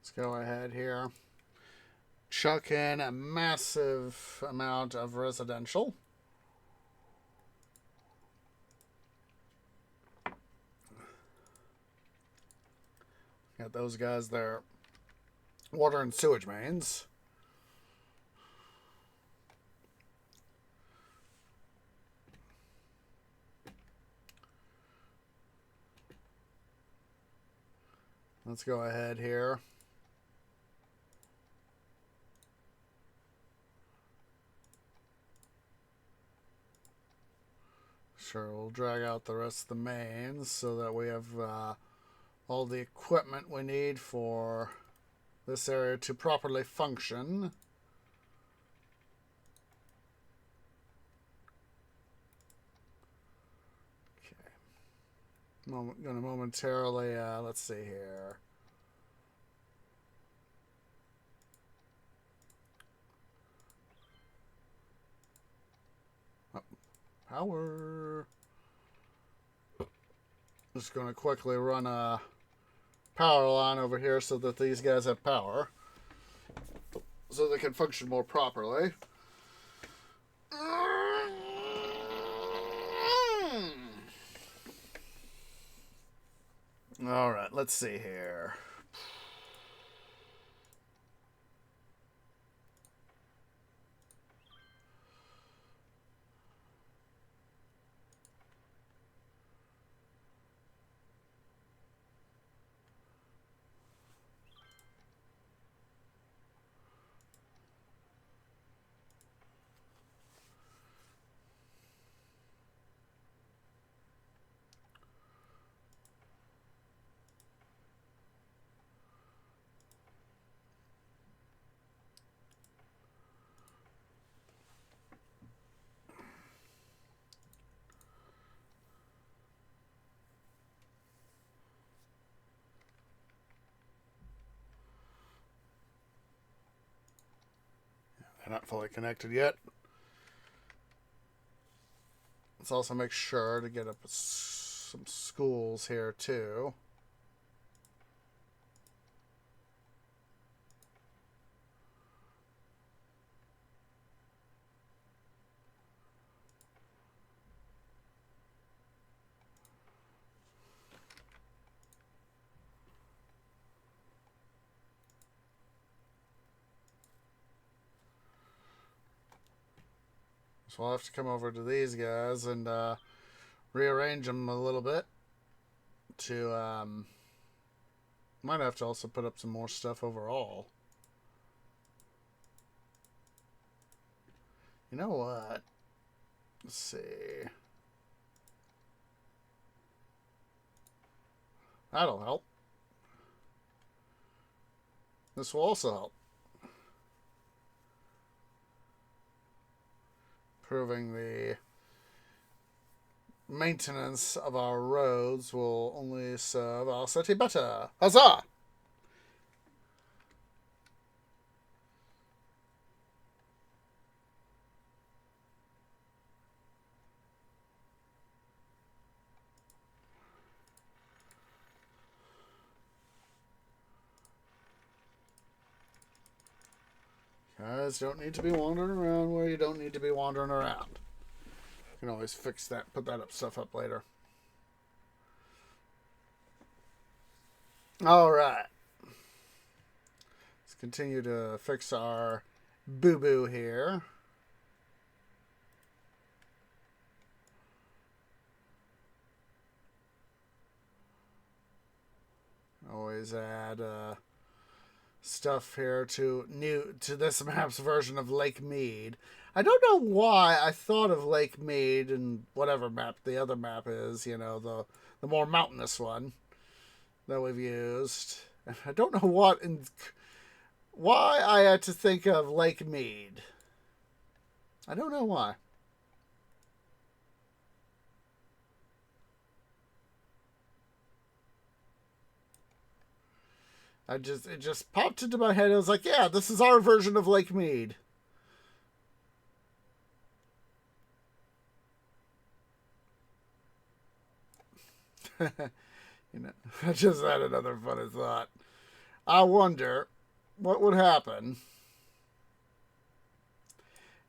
S1: Let's go ahead here. Chuck in a massive amount of residential. Got those guys there. Water and sewage mains. Let's go ahead here. Sure, we'll drag out the rest of the mains so that we have all the equipment we need for this area to properly function. Okay. I'm going to momentarily, let's see here. Oh, power. Just going to quickly run a power line over here so that these guys have power, so they can function more properly. All right, let's see here. They're not fully connected yet. Let's also make sure to get up some schools here too. So I'll have to come over to these guys and rearrange them a little bit to might have to also put up some more stuff overall. You know what? Let's see. That'll help. This will also help. Improving the maintenance of our roads will only serve our city better. Huzzah! Guys don't need to be wandering around where you don't need to be wandering around. You can always fix that, put that stuff up later. All right. Let's continue to fix our boo-boo here. Always add stuff here to this map's version of Lake Mead. I don't know why I thought of Lake Mead and whatever map the other map is, you know, the more mountainous one that we've used. I don't know why I had to think of Lake Mead. I don't know why. It just popped into my head. I was like, yeah, this is our version of Lake Mead. You know, I just had another funny thought. I wonder what would happen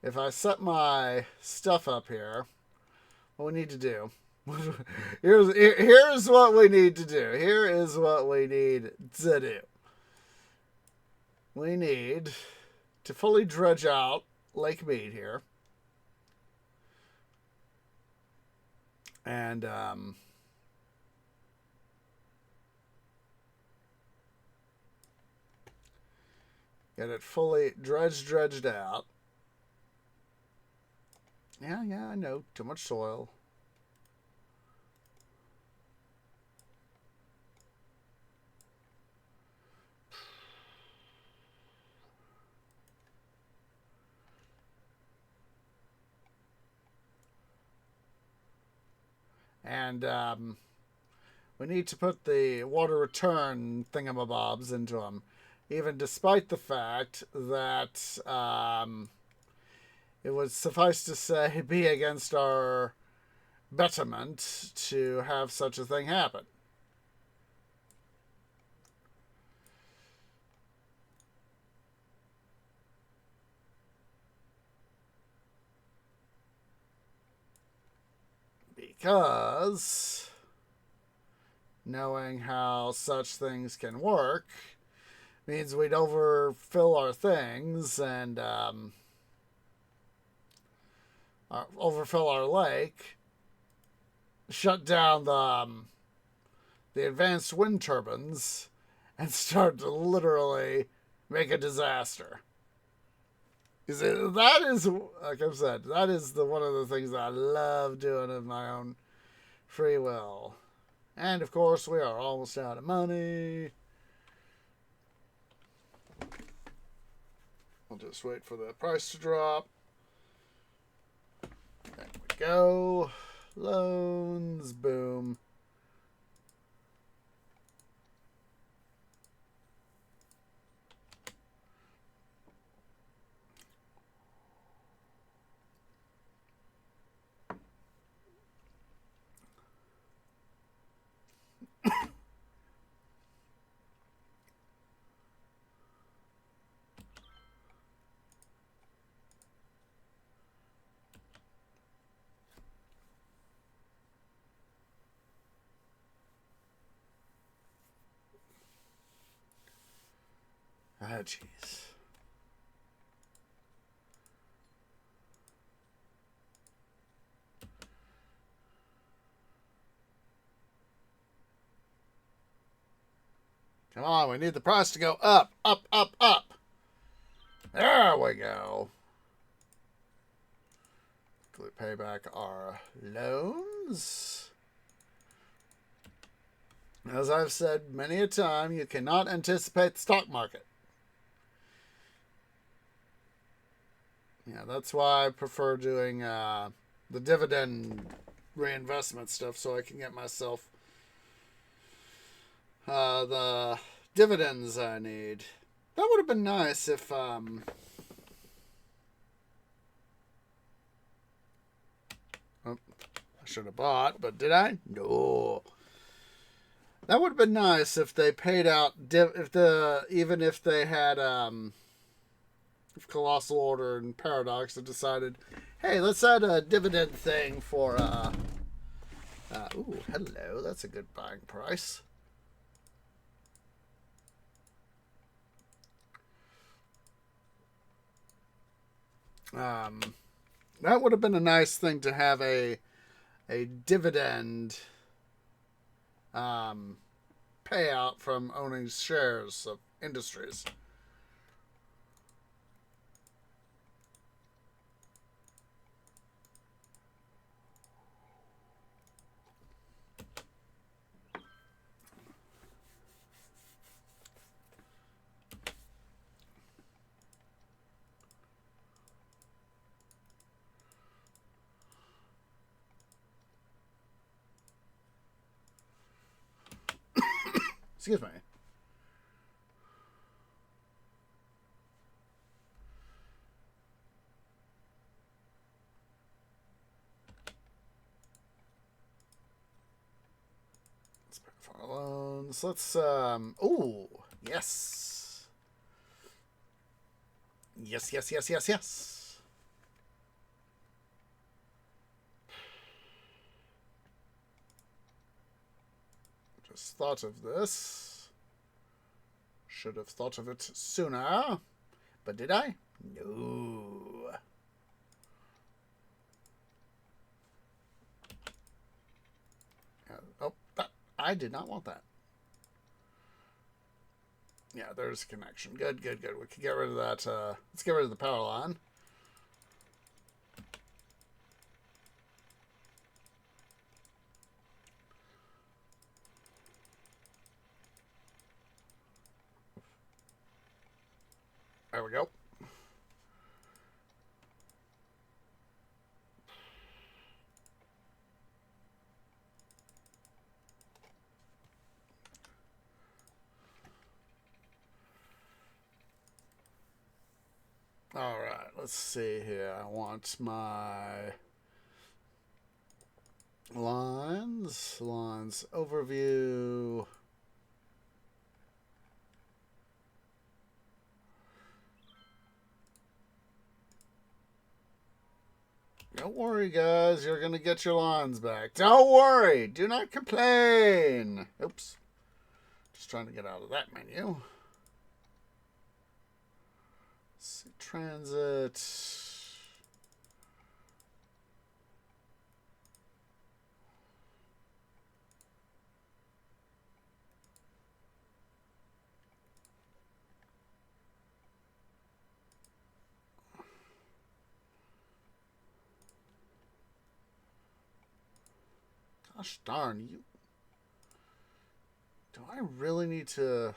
S1: if I set my stuff up here. What we need to do. Here's what we need to do. Here is what we need to do. We need to fully dredge out Lake Mead here. And get it fully dredged out. Yeah, I know. Too much soil. And we need to put the water return thingamabobs into them, even despite the fact that it would suffice to say be against our betterment to have such a thing happen. Because knowing how such things can work means we'd overfill our things and overfill our lake, shut down the advanced wind turbines, and start to literally make a disaster. You see, that is, like I've said, that is one of the things that I love doing of my own free will. And of course, we are almost out of money. I'll just wait for the price to drop. There we go. Loans, boom. Ah, jeez. Come on, we need the price to go up, up, up, up. There we go. Quickly pay back our loans. As I've said many a time, you cannot anticipate the stock market. Yeah, that's why I prefer doing the dividend reinvestment stuff, so I can get myself the dividends I need. That would have been nice if I should have bought, but did I? No. That would have been nice if they paid out even if they had if Colossal Order and Paradox had decided, hey, let's add a dividend thing for ooh, hello, that's a good buying price. That would have been a nice thing to have a dividend payout from owning shares of industries. Excuse me. Let's pay for our loans. Let's ooh. Yes. Yes, yes, yes, yes, yes. Just thought of this. Should have thought of it sooner. But did I? No. Oh, I did not want that. Yeah, there's a connection. Good, good, good. We can get rid of that. Let's get rid of the power line. There we go. All right, let's see here. I want my lines overview. Don't worry, guys. You're going to get your lines back. Don't worry. Do not complain. Oops. Just trying to get out of that menu. Let's see. Transit. Gosh darn you. Do I really need to...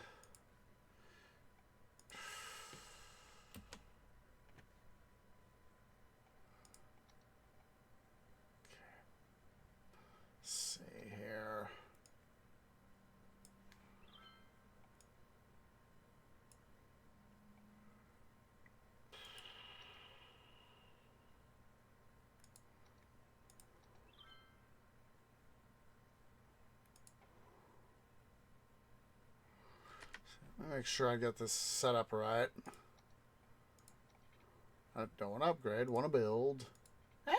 S1: Let's see here. Make sure I get this set up right. I don't want to upgrade, want to build. Yeah.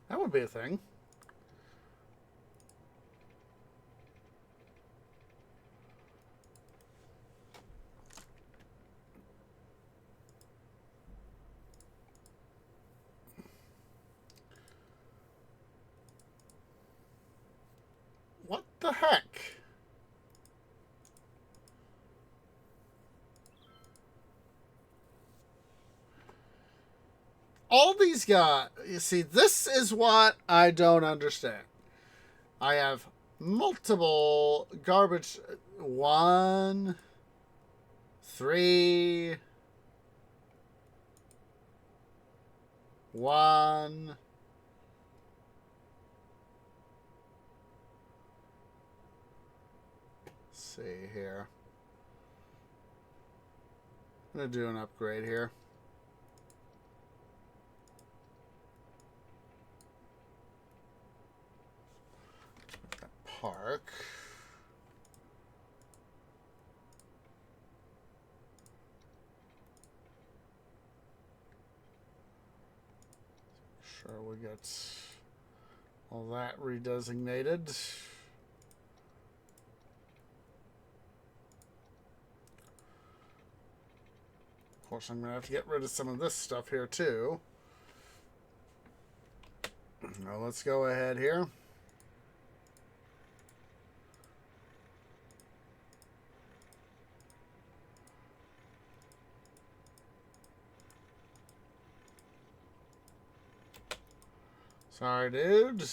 S1: That would be a thing. What the heck? All these guys, you see, this is what I don't understand. I have multiple garbage. 1, 3, 1. Let's see here. I'm going to do an upgrade here. Park. Sure we get all that redesignated. Of course, I'm going to have to get rid of some of this stuff here too. Now let's go ahead here. Sorry, dude.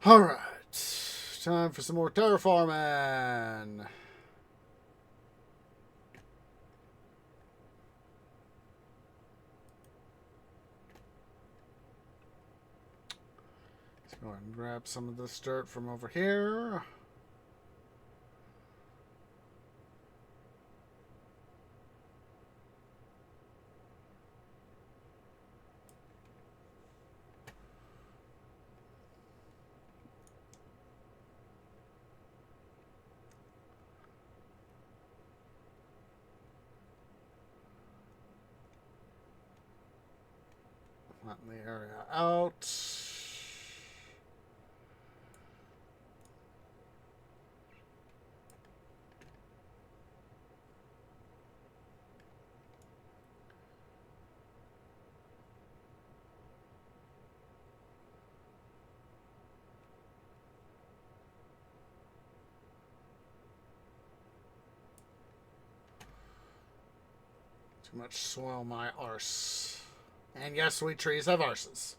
S1: Alright. Time for some more terraforming. Let's go ahead and grab some of this dirt from over here. Flatten the area out. Too much soil, my arse. And yes, sweet trees have arses.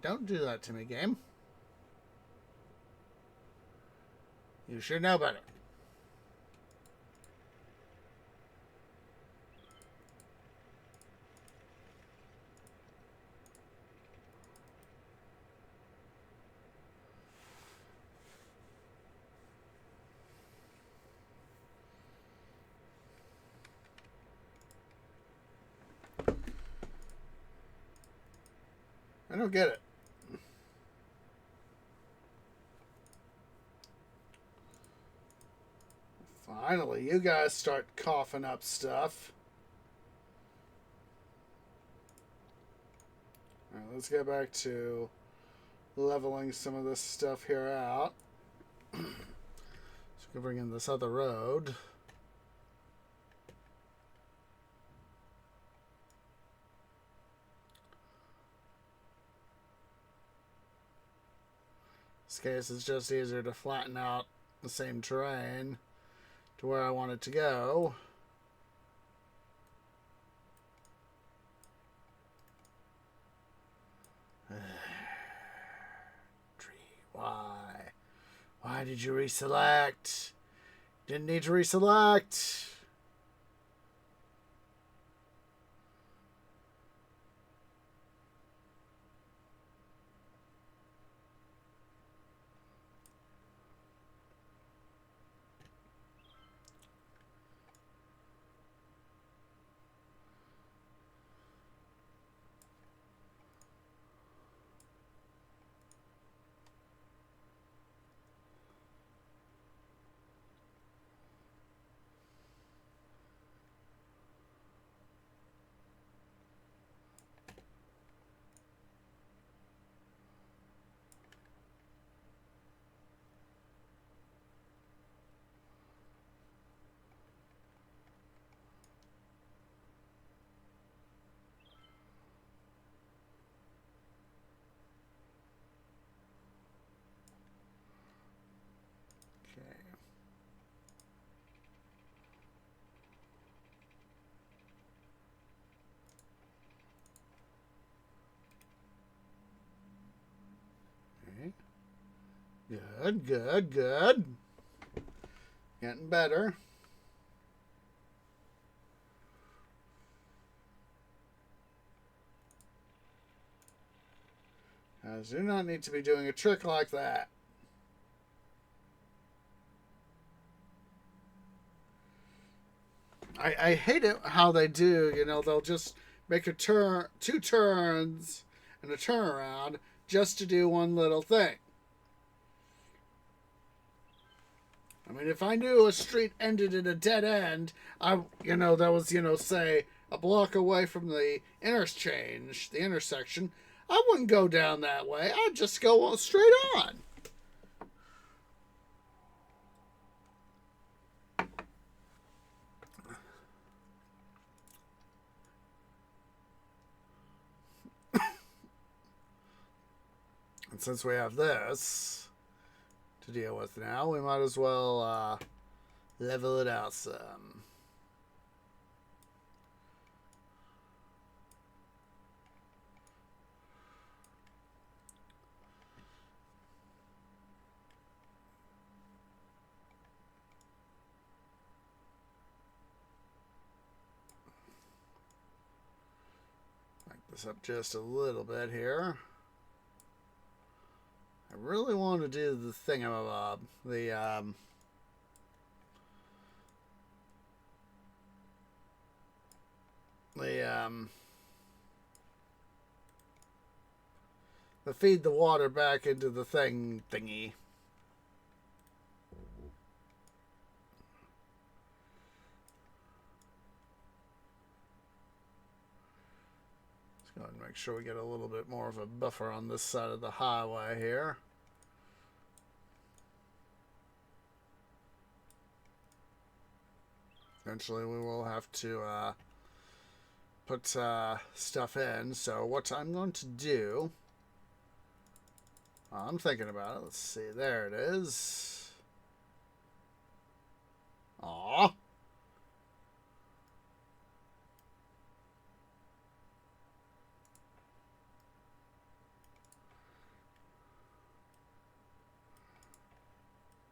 S1: Don't do that to me, game. You should know better. I don't get it. Finally, you guys start coughing up stuff. Alright, let's get back to leveling some of this stuff here out. So we can bring in this other road. In this case, it's just easier to flatten out the same terrain to where I want it to go. Tree, why? Why did you reselect? Didn't need to reselect. Good, good, good. Getting better. I do not need to be doing a trick like that. I hate it how they do, they'll just make a turn, 2 turns, and a turnaround just to do one little thing. I mean, if I knew a street ended in a dead end, that was, say, a block away from the intersection, I wouldn't go down that way. I'd just go straight on. And since we have this to deal with now, we might as well level it out some. Back this up just a little bit here. I really want to do the thingamabob, the feed the water back into the thingy. Let's go ahead and make sure we get a little bit more of a buffer on this side of the highway here. Eventually we will have to put stuff in. So what I'm going to do, I'm thinking about it. Let's see. There it is. Aww.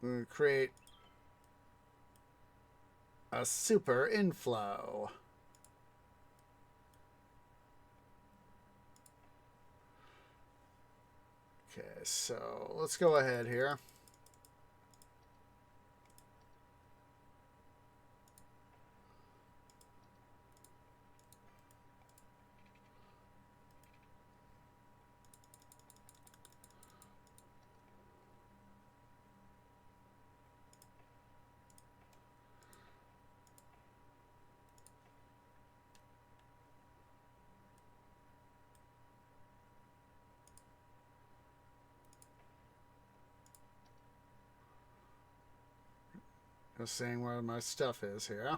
S1: We're going to create a super inflow. Okay, so let's go ahead here. Just seeing where my stuff is here.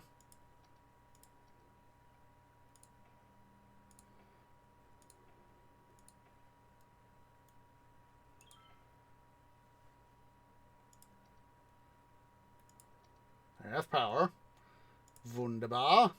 S1: I have power. Wunderbar.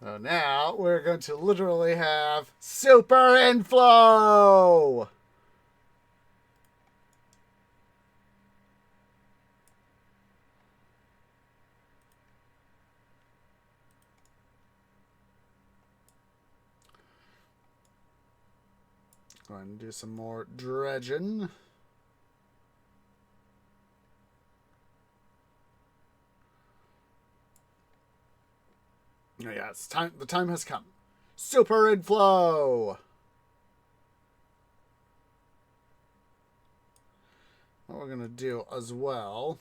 S1: So now we're going to literally have super inflow. Go ahead and do some more dredging. Oh, yeah, it's time. The time has come. Super inflow. What we're gonna do as well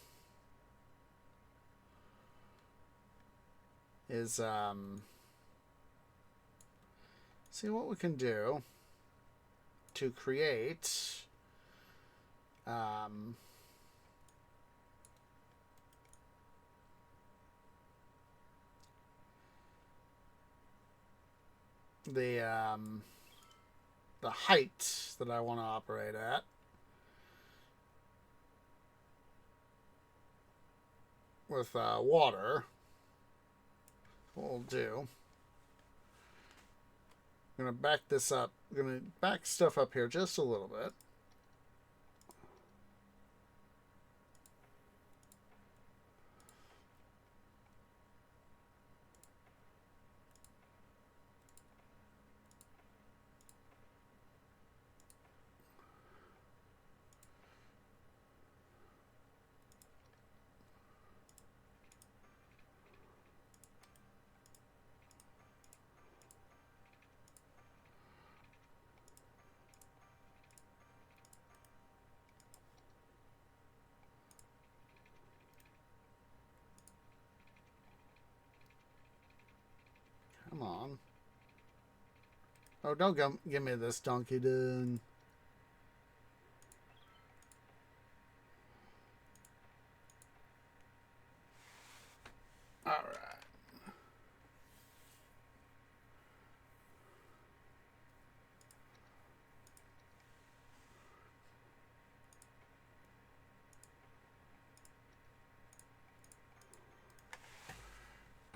S1: is see what we can do to create the height that I want to operate at. With water, what we'll do, I'm going to back this up. I'm going to back stuff up here just a little bit. Come on. Oh, don't give me this donkey dune. Alright.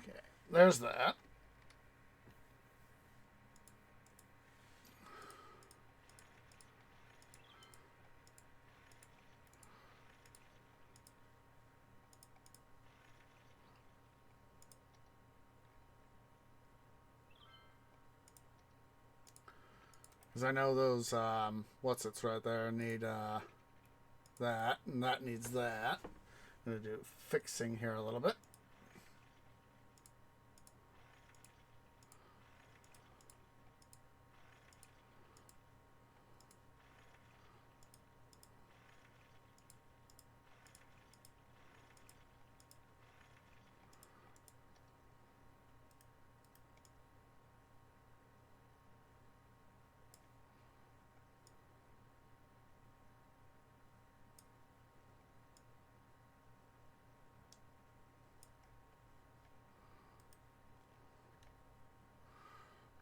S1: Okay, there's that. Because I know those, what's it's right there, need that, and that needs that. I'm going to do fixing here a little bit.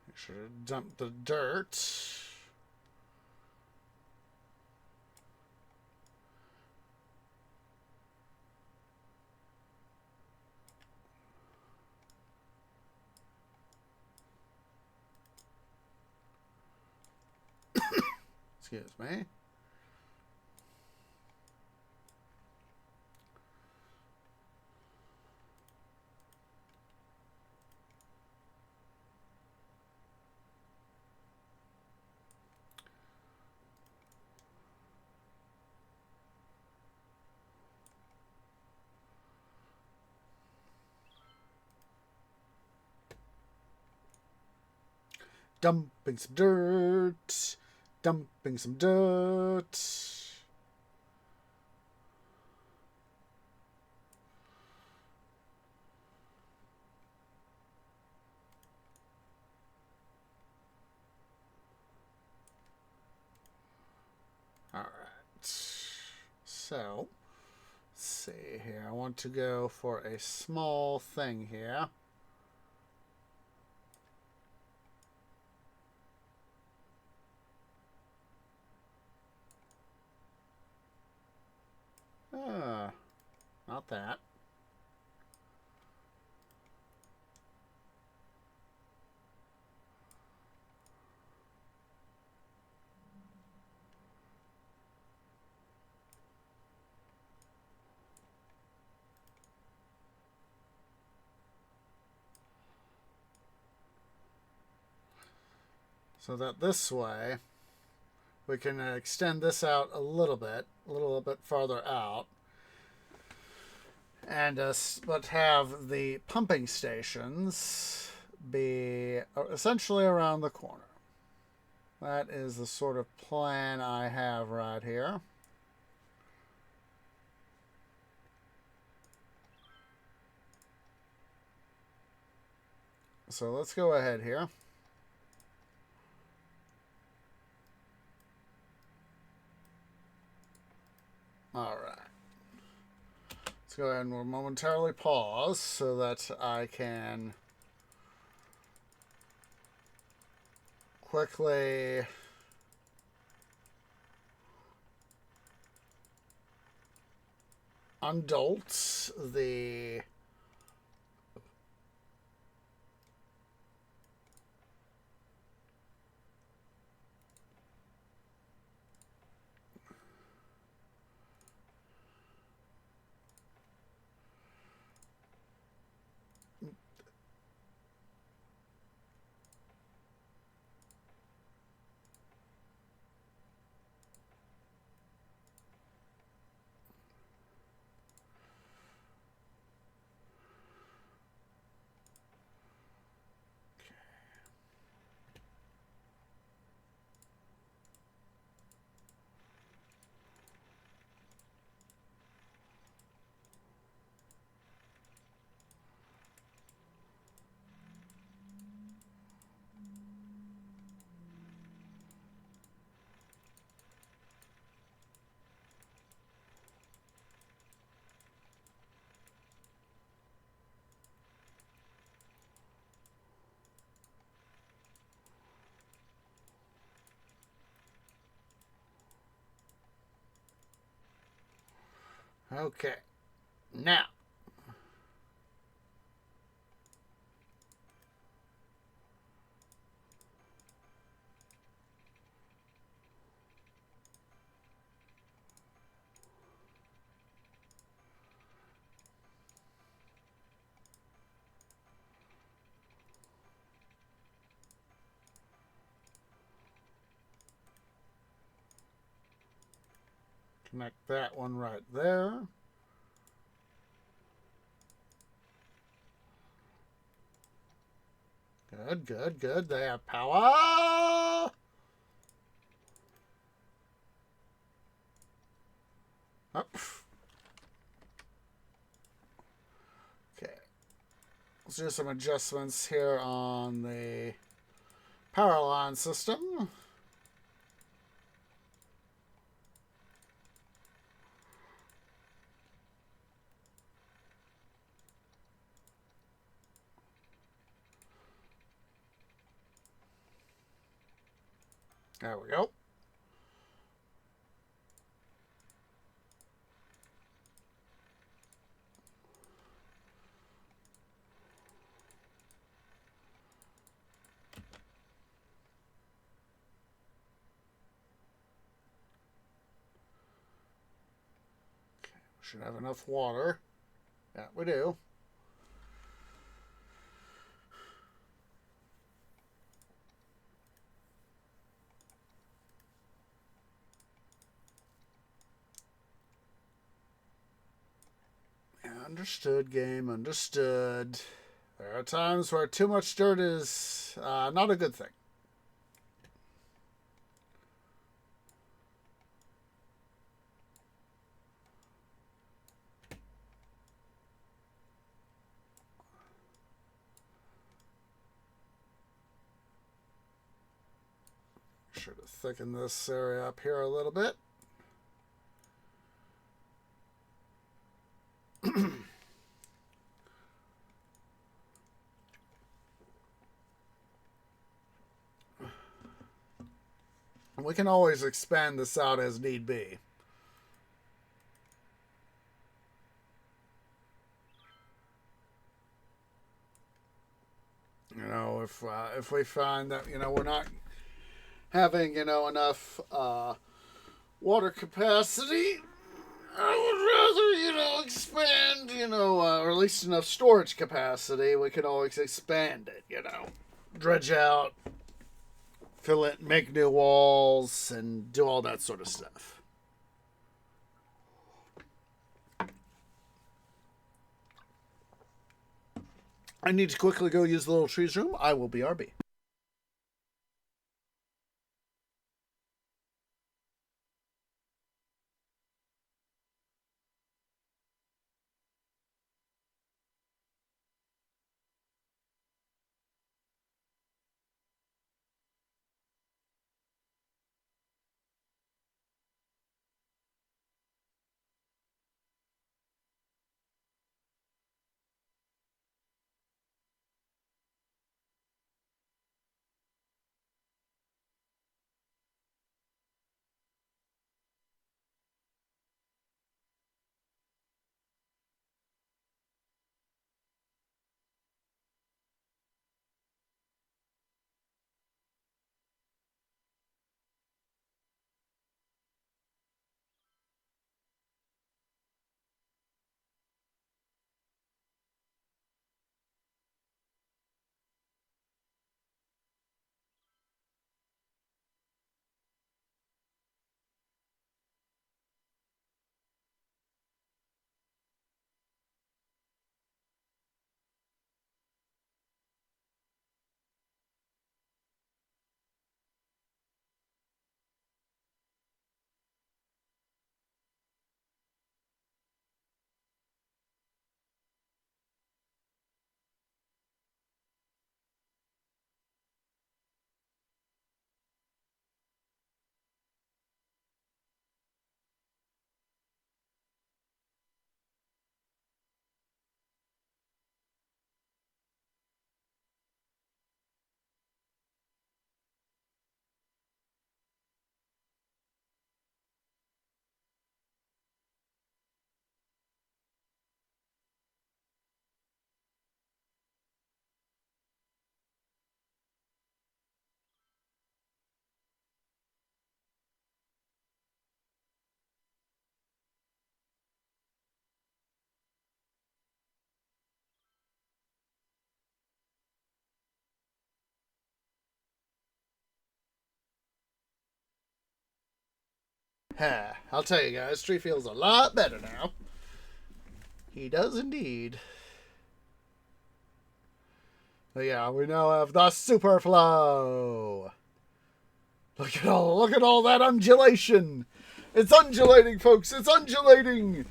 S1: Make sure to dump the dirt. Excuse me. Dumping some dirt. Dumping some dirt. All right. So, let's see here. I want to go for a small thing here. Not that. So that this way, we can extend this out a little bit farther out. And but have the pumping stations be essentially around the corner. That is the sort of plan I have right here. So let's go ahead here. All right. Let's go ahead and we'll momentarily pause so that I can quickly undolt the okay. Now, connect that one right there. Good, good, good. They have power. Oh. Okay. Let's do some adjustments here on the power line system. There we go. Should have enough water. Yeah, we do. Understood, game. Understood. There are times where too much dirt is not a good thing. Should have thickened this area up here a little bit. We can always expand this out as need be. You know, if we find that we're not having enough water capacity, I would rather expand or at least enough storage capacity. We can always expand it. Dredge out, fill it, make new walls, and do all that sort of stuff. I need to quickly go use the little trees room. I will be RB. I'll tell you guys, Tree feels a lot better now. He does indeed. But yeah, we now have the super flow. Look at all that undulation. It's undulating, folks. It's undulating.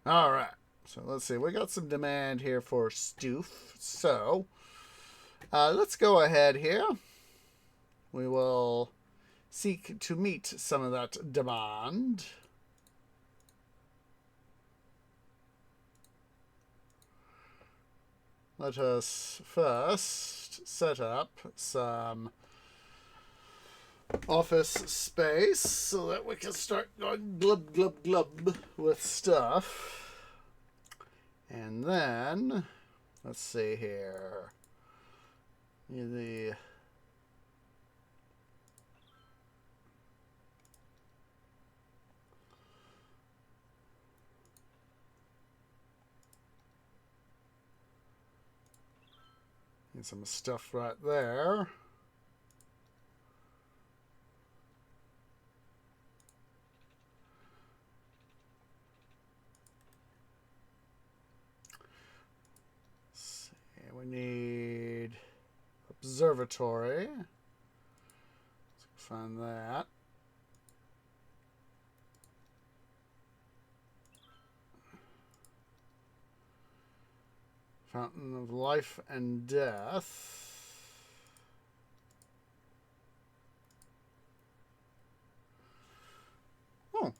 S1: All right. So let's see. We got some demand here for Stoof. So let's go ahead here. We will seek to meet some of that demand. Let us first set up some office space so that we can start going glub glub glub with stuff. And then let's see here. The need some stuff right there. We need observatory. Let's find that. Fountain of life and death. Oh.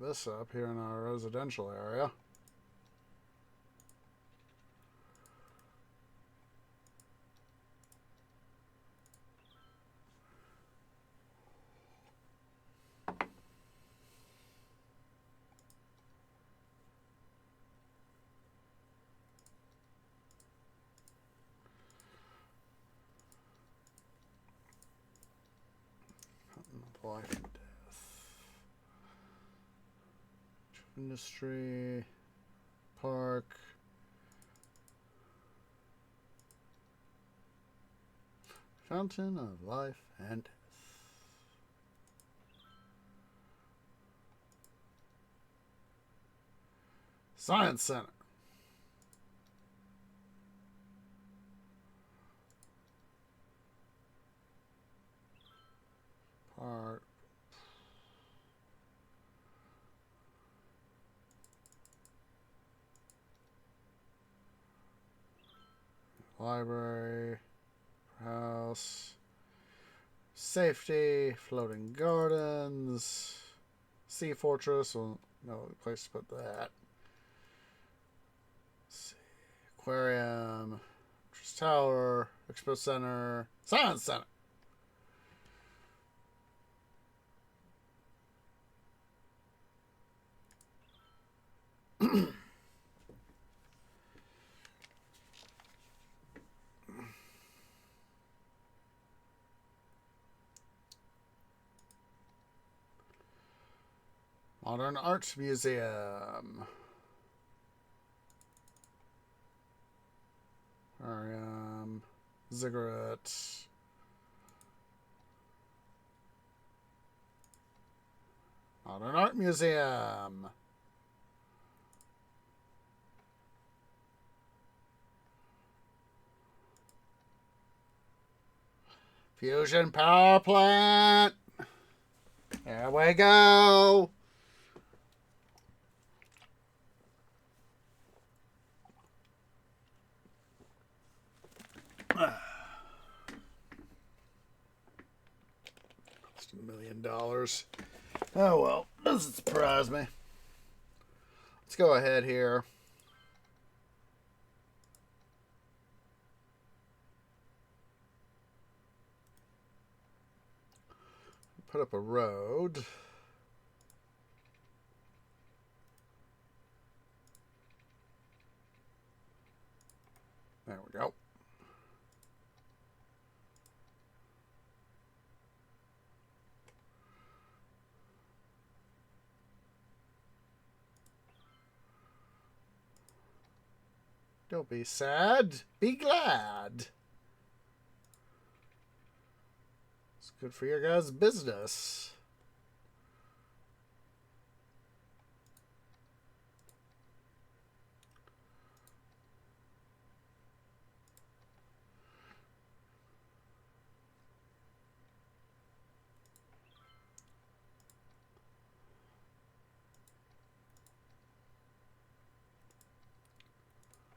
S1: This up here in our residential area. Life and death. Industry. Park. Fountain of life and death. Science Center. Park. Library. House. Safety. Floating gardens. Sea Fortress. Well, no place to put that. Let's see. Aquarium. Fortress Tower. Expo Center. Science Center. Modern Art Museum. Ziggurat. Modern Art Museum. Fusion power plant. There we go. Cost $1 million. Oh well, doesn't surprise me. Let's go ahead here. Put up a road. There we go. Don't be sad. Be glad. It's good for your guys' business.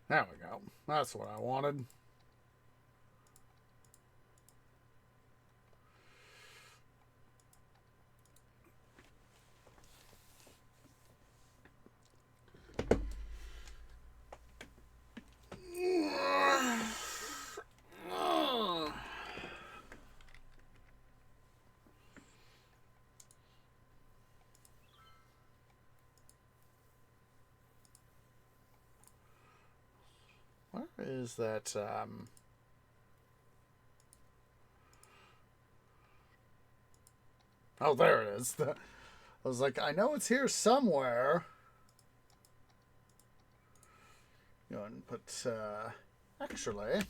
S1: There we go. That's what I wanted. Where is that? Oh, there it is. I was like, I know it's here somewhere. Go ahead and put, actually.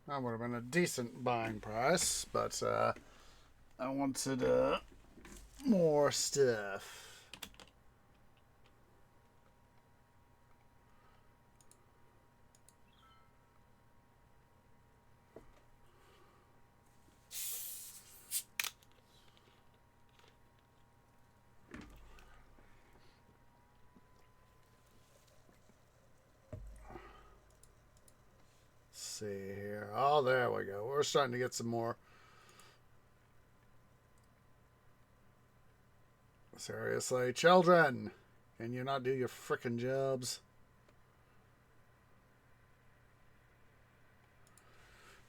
S1: That would have been a decent buying price, but I wanted more stuff. See here. Oh, there we go. We're starting to get some more. Seriously, children, can you not do your frickin' jobs?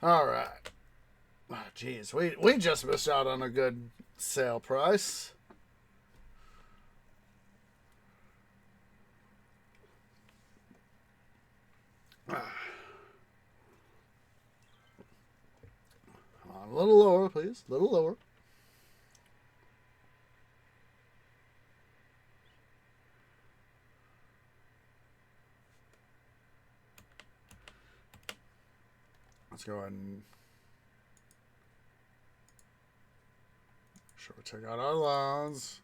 S1: All right. Oh, geez, we just missed out on a good sale price. A little lower, please. A little lower. Let's go ahead and sure we check out our loans.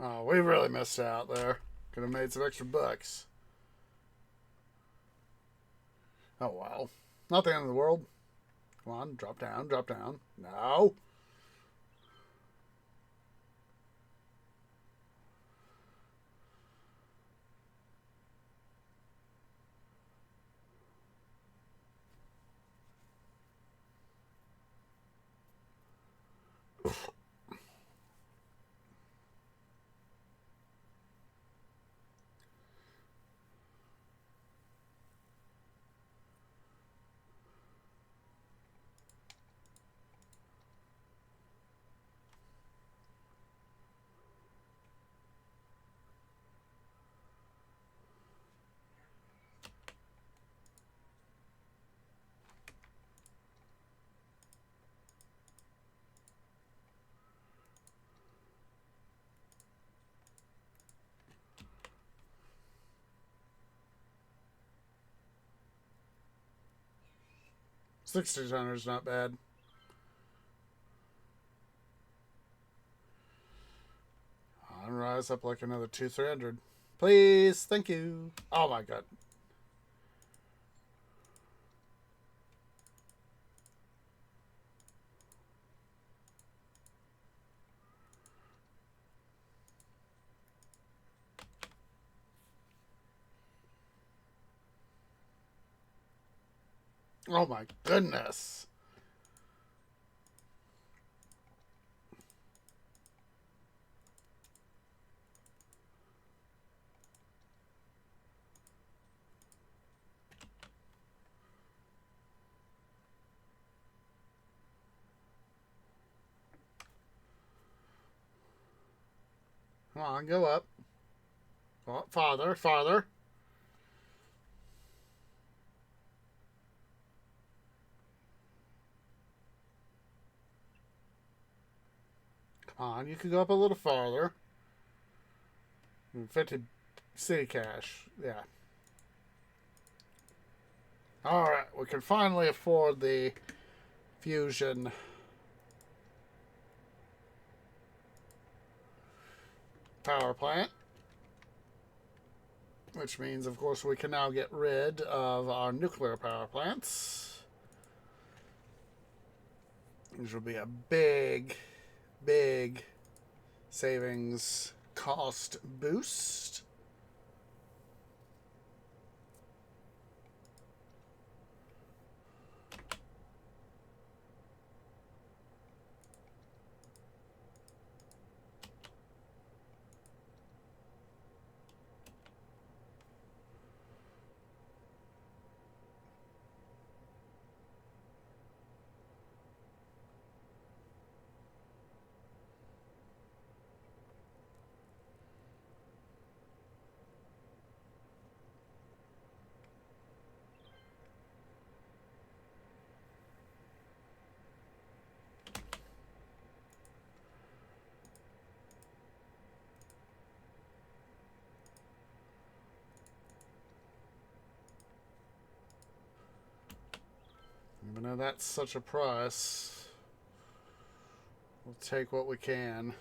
S1: Oh, we really missed out there. Could have made some extra bucks. Oh, well. Not the end of the world. Come on, drop down, drop down. No. $1,600 not bad. I'll rise up like another 200-300. Please, thank you. Oh my god. Oh my goodness. Come on, go up. Oh, farther, farther. Come on, you can go up a little farther. 50 city cash. Yeah. Alright, we can finally afford the fusion power plant. Which means, of course, we can now get rid of our nuclear power plants. Which will be a big, big savings cost boost. Even though that's such a price, we'll take what we can.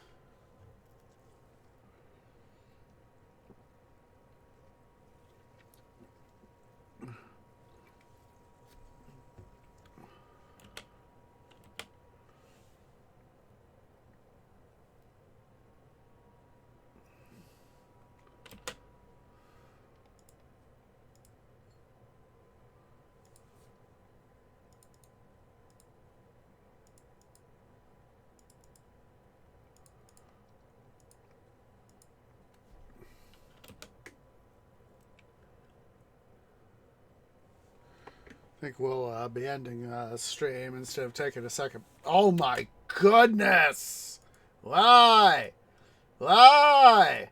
S1: I think we'll be ending stream instead of taking a second. Oh my goodness! Why? Why?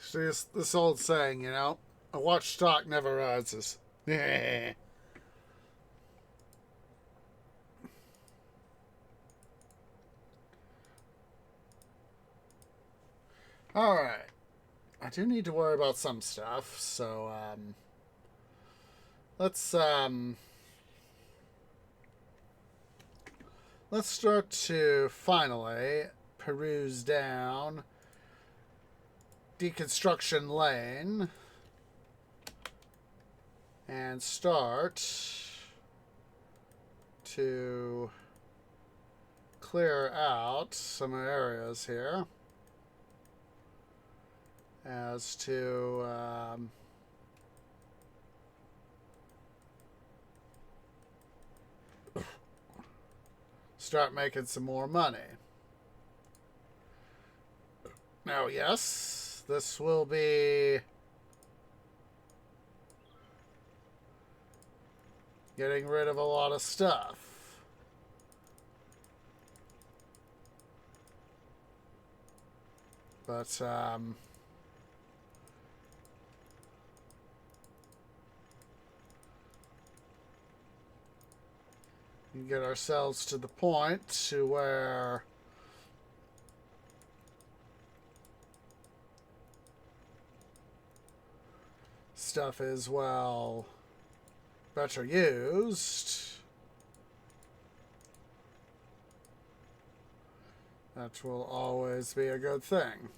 S1: See, this old saying, you know, a watch stock never rises. Alright. I do need to worry about some stuff, so, let's, let's start to finally peruse down Deconstruction Lane and start to clear out some areas here as to start making some more money. Now, yes, this will be getting rid of a lot of stuff. But, get ourselves to the point to where stuff is, well, better used. That will always be a good thing.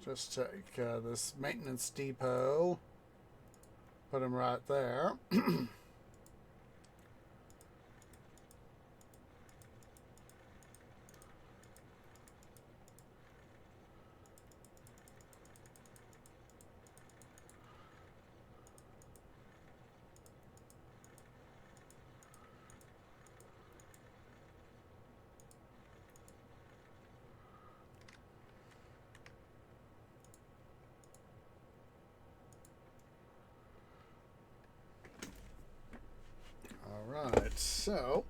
S1: Just take this maintenance depot, put him right there. Alright, so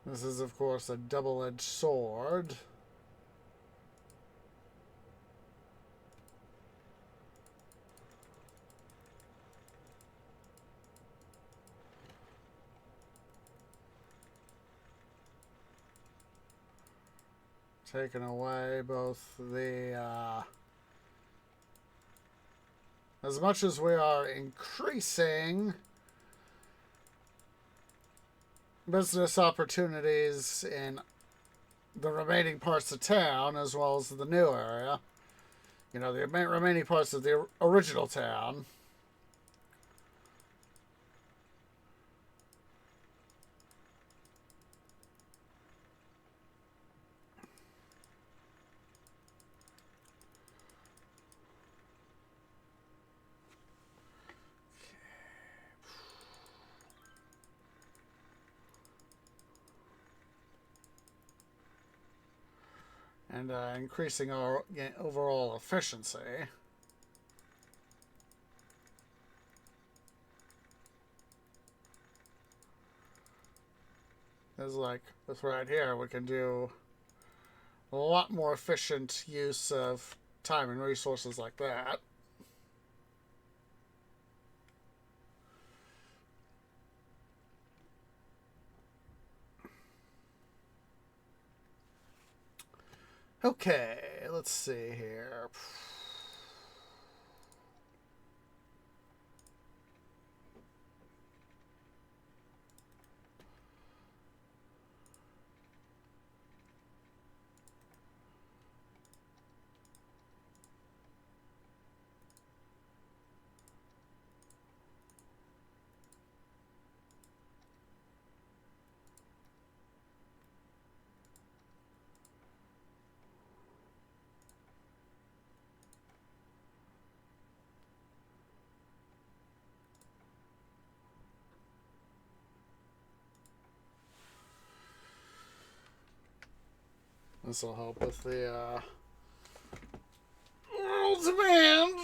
S1: this is, of course, a double-edged sword. Taking away both the, as much as we are increasing business opportunities in the remaining parts of town as well as the new area. You know, the remaining parts of the original town. And increasing our overall efficiency. It's like this right here, we can do a lot more efficient use of time and resources like that. Okay, let's see here. This will help with the world demand.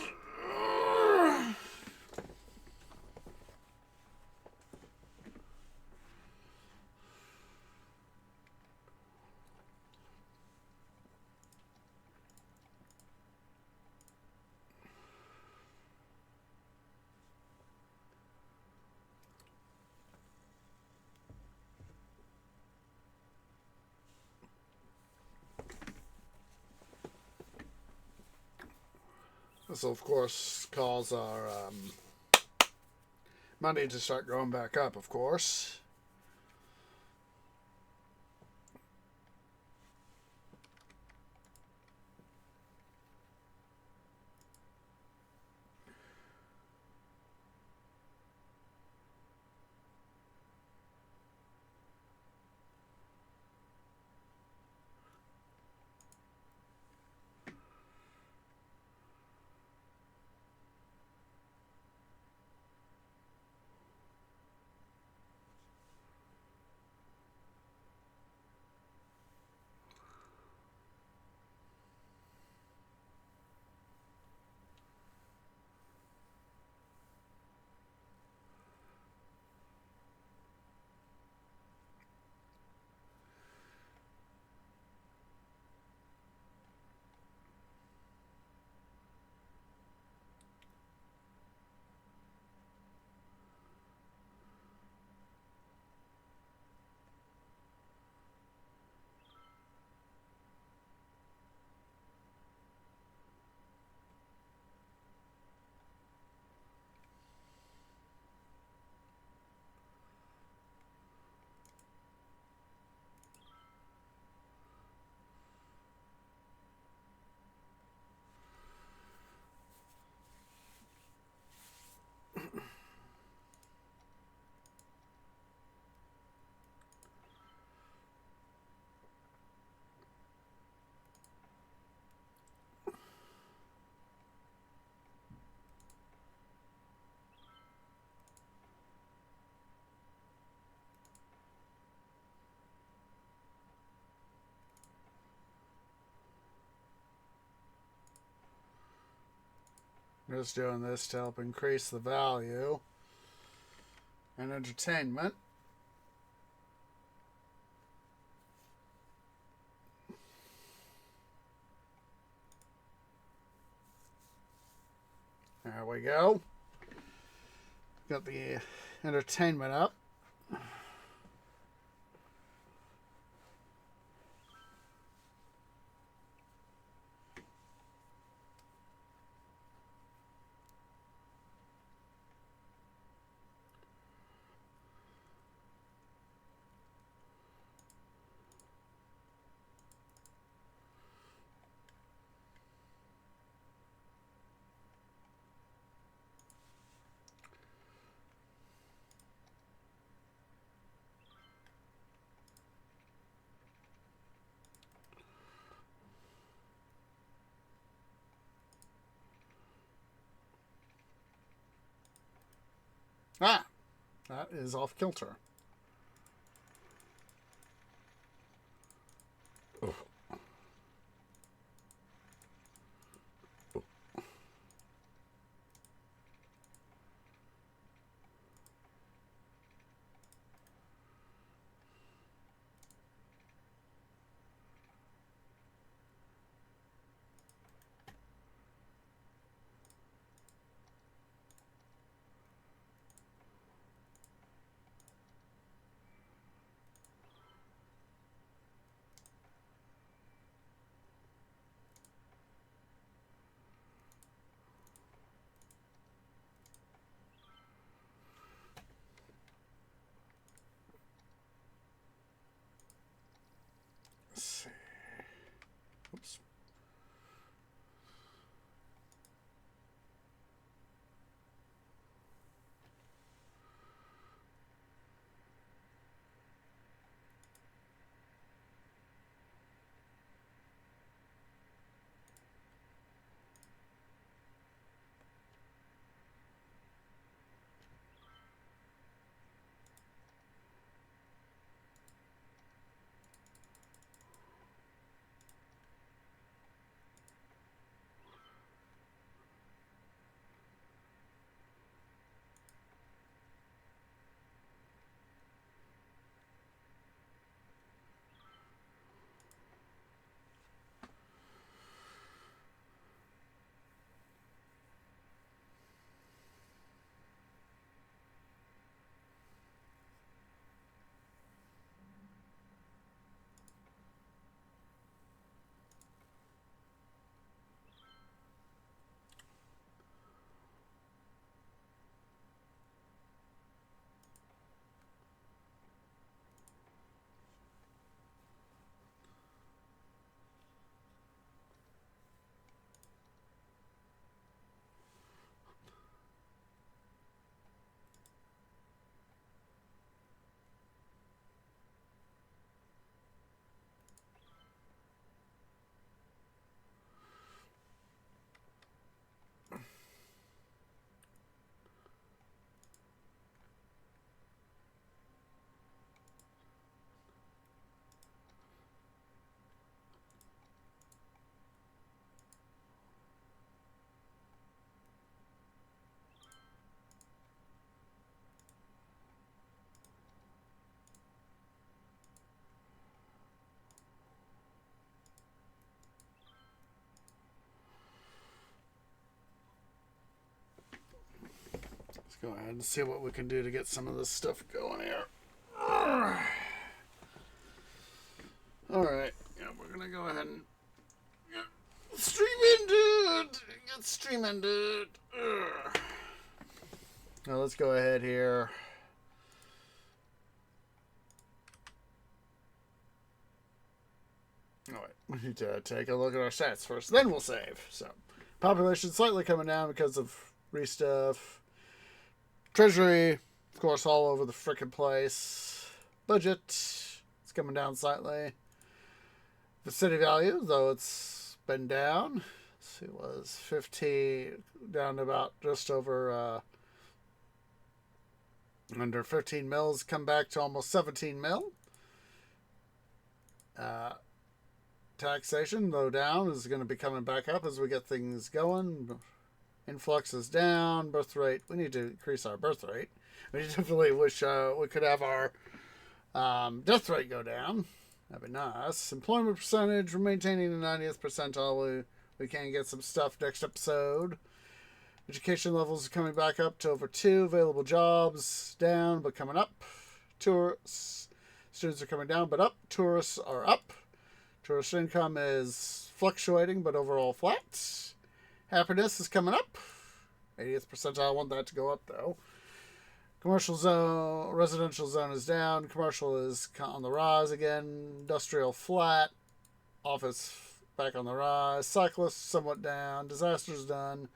S1: This will, of course, cause our money to start going back up, of course. Just doing this to help increase the value and entertainment. There we go. Got the entertainment up. Ah, that is off kilter. Oh. Let's see. Oops. Let's go ahead and see what we can do to get some of this stuff going here. Alright, yeah, we're gonna go ahead and get stream ended. Get stream ended. Now let's go ahead here. Alright, we need to take a look at our stats first, then we'll save. So, population slightly coming down because of restuff. Treasury, of course, all over the frickin' place. Budget, it's coming down slightly. The city value, though it's been down. Let's see, it was 15, down to about just over under 15 mils, come back to almost 17 mil. Taxation, though down, is going to be coming back up as we get things going. Influx is down. Birth rate. We need to increase our birth rate. We definitely wish we could have our death rate go down. That'd be nice. Employment percentage. We're maintaining the 90th percentile. We can get some stuff next episode. Education levels are coming back up to over 2. Available jobs down but coming up. Tourists. Students are coming down but up. Tourists are up. Tourist income is fluctuating but overall flat. Happiness is coming up. 80th percentile. I want that to go up though. Commercial zone, residential zone is down. Commercial is on the rise again. Industrial flat. Office back on the rise. Cyclists somewhat down. Disasters done.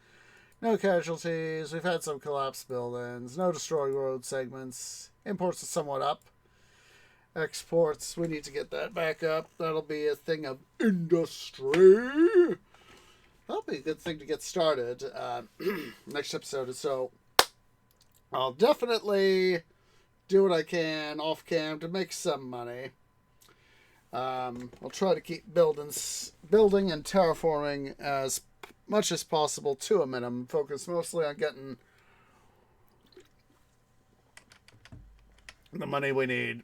S1: No casualties. We've had some collapsed buildings. No destroyed road segments. Imports are somewhat up. Exports, we need to get that back up. That'll be a thing of industry. That'll be a good thing to get started next episode. So I'll definitely do what I can off cam to make some money. I'll try to keep building and terraforming as much as possible to a minimum. Focus mostly on getting the money we need.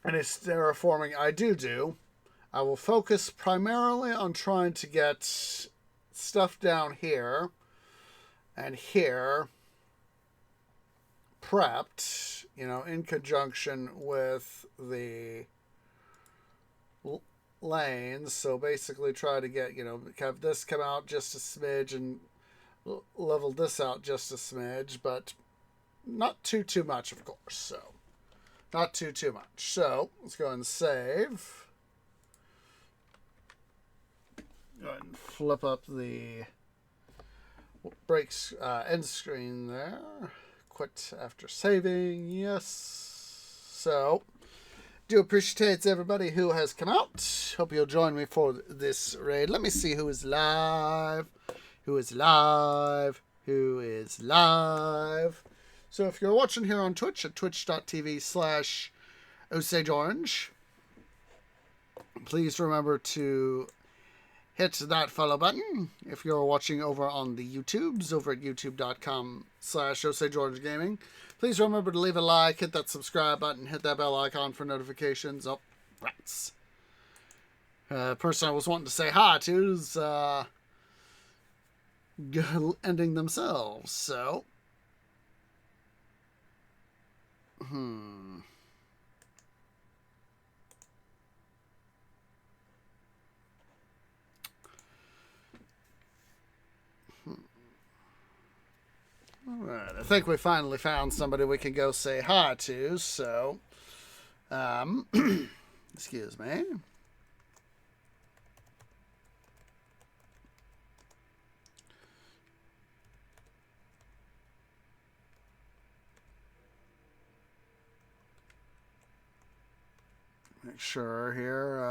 S1: And it's terraforming I do. I will focus primarily on trying to get stuff down here and here prepped, in conjunction with the lanes. So basically try to get, have this come out just a smidge and level this out just a smidge, but not too much, of course. So not too much. So let's go ahead and save. Go ahead and flip up the breaks end screen there. Quit after saving. Yes. So do appreciate everybody who has come out. Hope you'll join me for this raid. Let me see who is live. Who is live? Who is live? So if you're watching here on Twitch at twitch.tv/OsageOrange, please remember to hit that follow button. If you're watching over on the YouTubes, over at youtube.com/OsageOrangeGaming, please remember to leave a like, hit that subscribe button, hit that bell icon for notifications. Oh, rats. Person I was wanting to say hi to is ending themselves, so... Alright, I think we finally found somebody we can go say hi to, so... excuse me. Make sure here.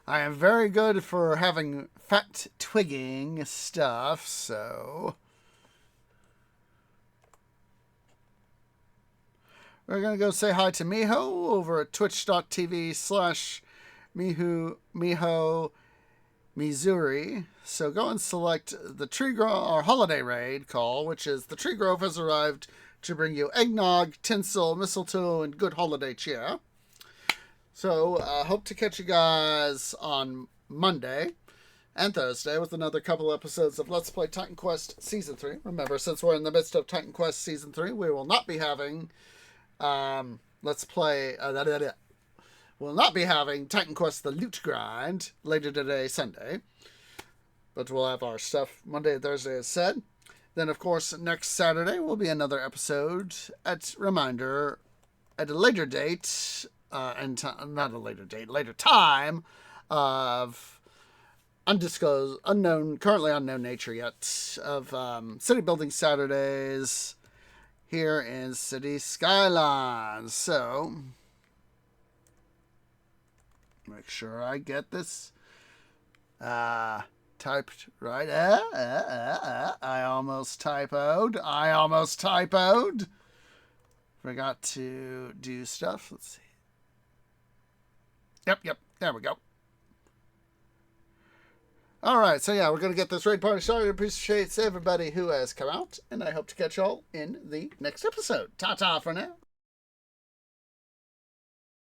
S1: I am very good for having fat twigging stuff, so... We're going to go say hi to Miho over at twitch.tv/Miho Missouri. So go and select the Tree Grove, or Holiday Raid call, which is the Tree Grove has arrived to bring you eggnog, tinsel, mistletoe, and good holiday cheer. So hope to catch you guys on Monday and Thursday with another couple episodes of Let's Play Titan Quest Season 3. Remember, since we're in the midst of Titan Quest Season 3, we will not be having... Let's play. We'll not be having Titan Quest: The Loot Grind later today, Sunday, but we'll have our stuff Monday and Thursday, as said. Then, of course, next Saturday will be another episode. Reminder, at a later date, later time of undisclosed, currently unknown nature yet of City Building Saturdays here in City Skylines. So, make sure I get this typed right. I almost typoed. Forgot to do stuff. Let's see. Yep. There we go. All right, so yeah, we're going to get this raid party started. Appreciate everybody who has come out, and I hope to catch y'all in the next episode. Ta-ta for now.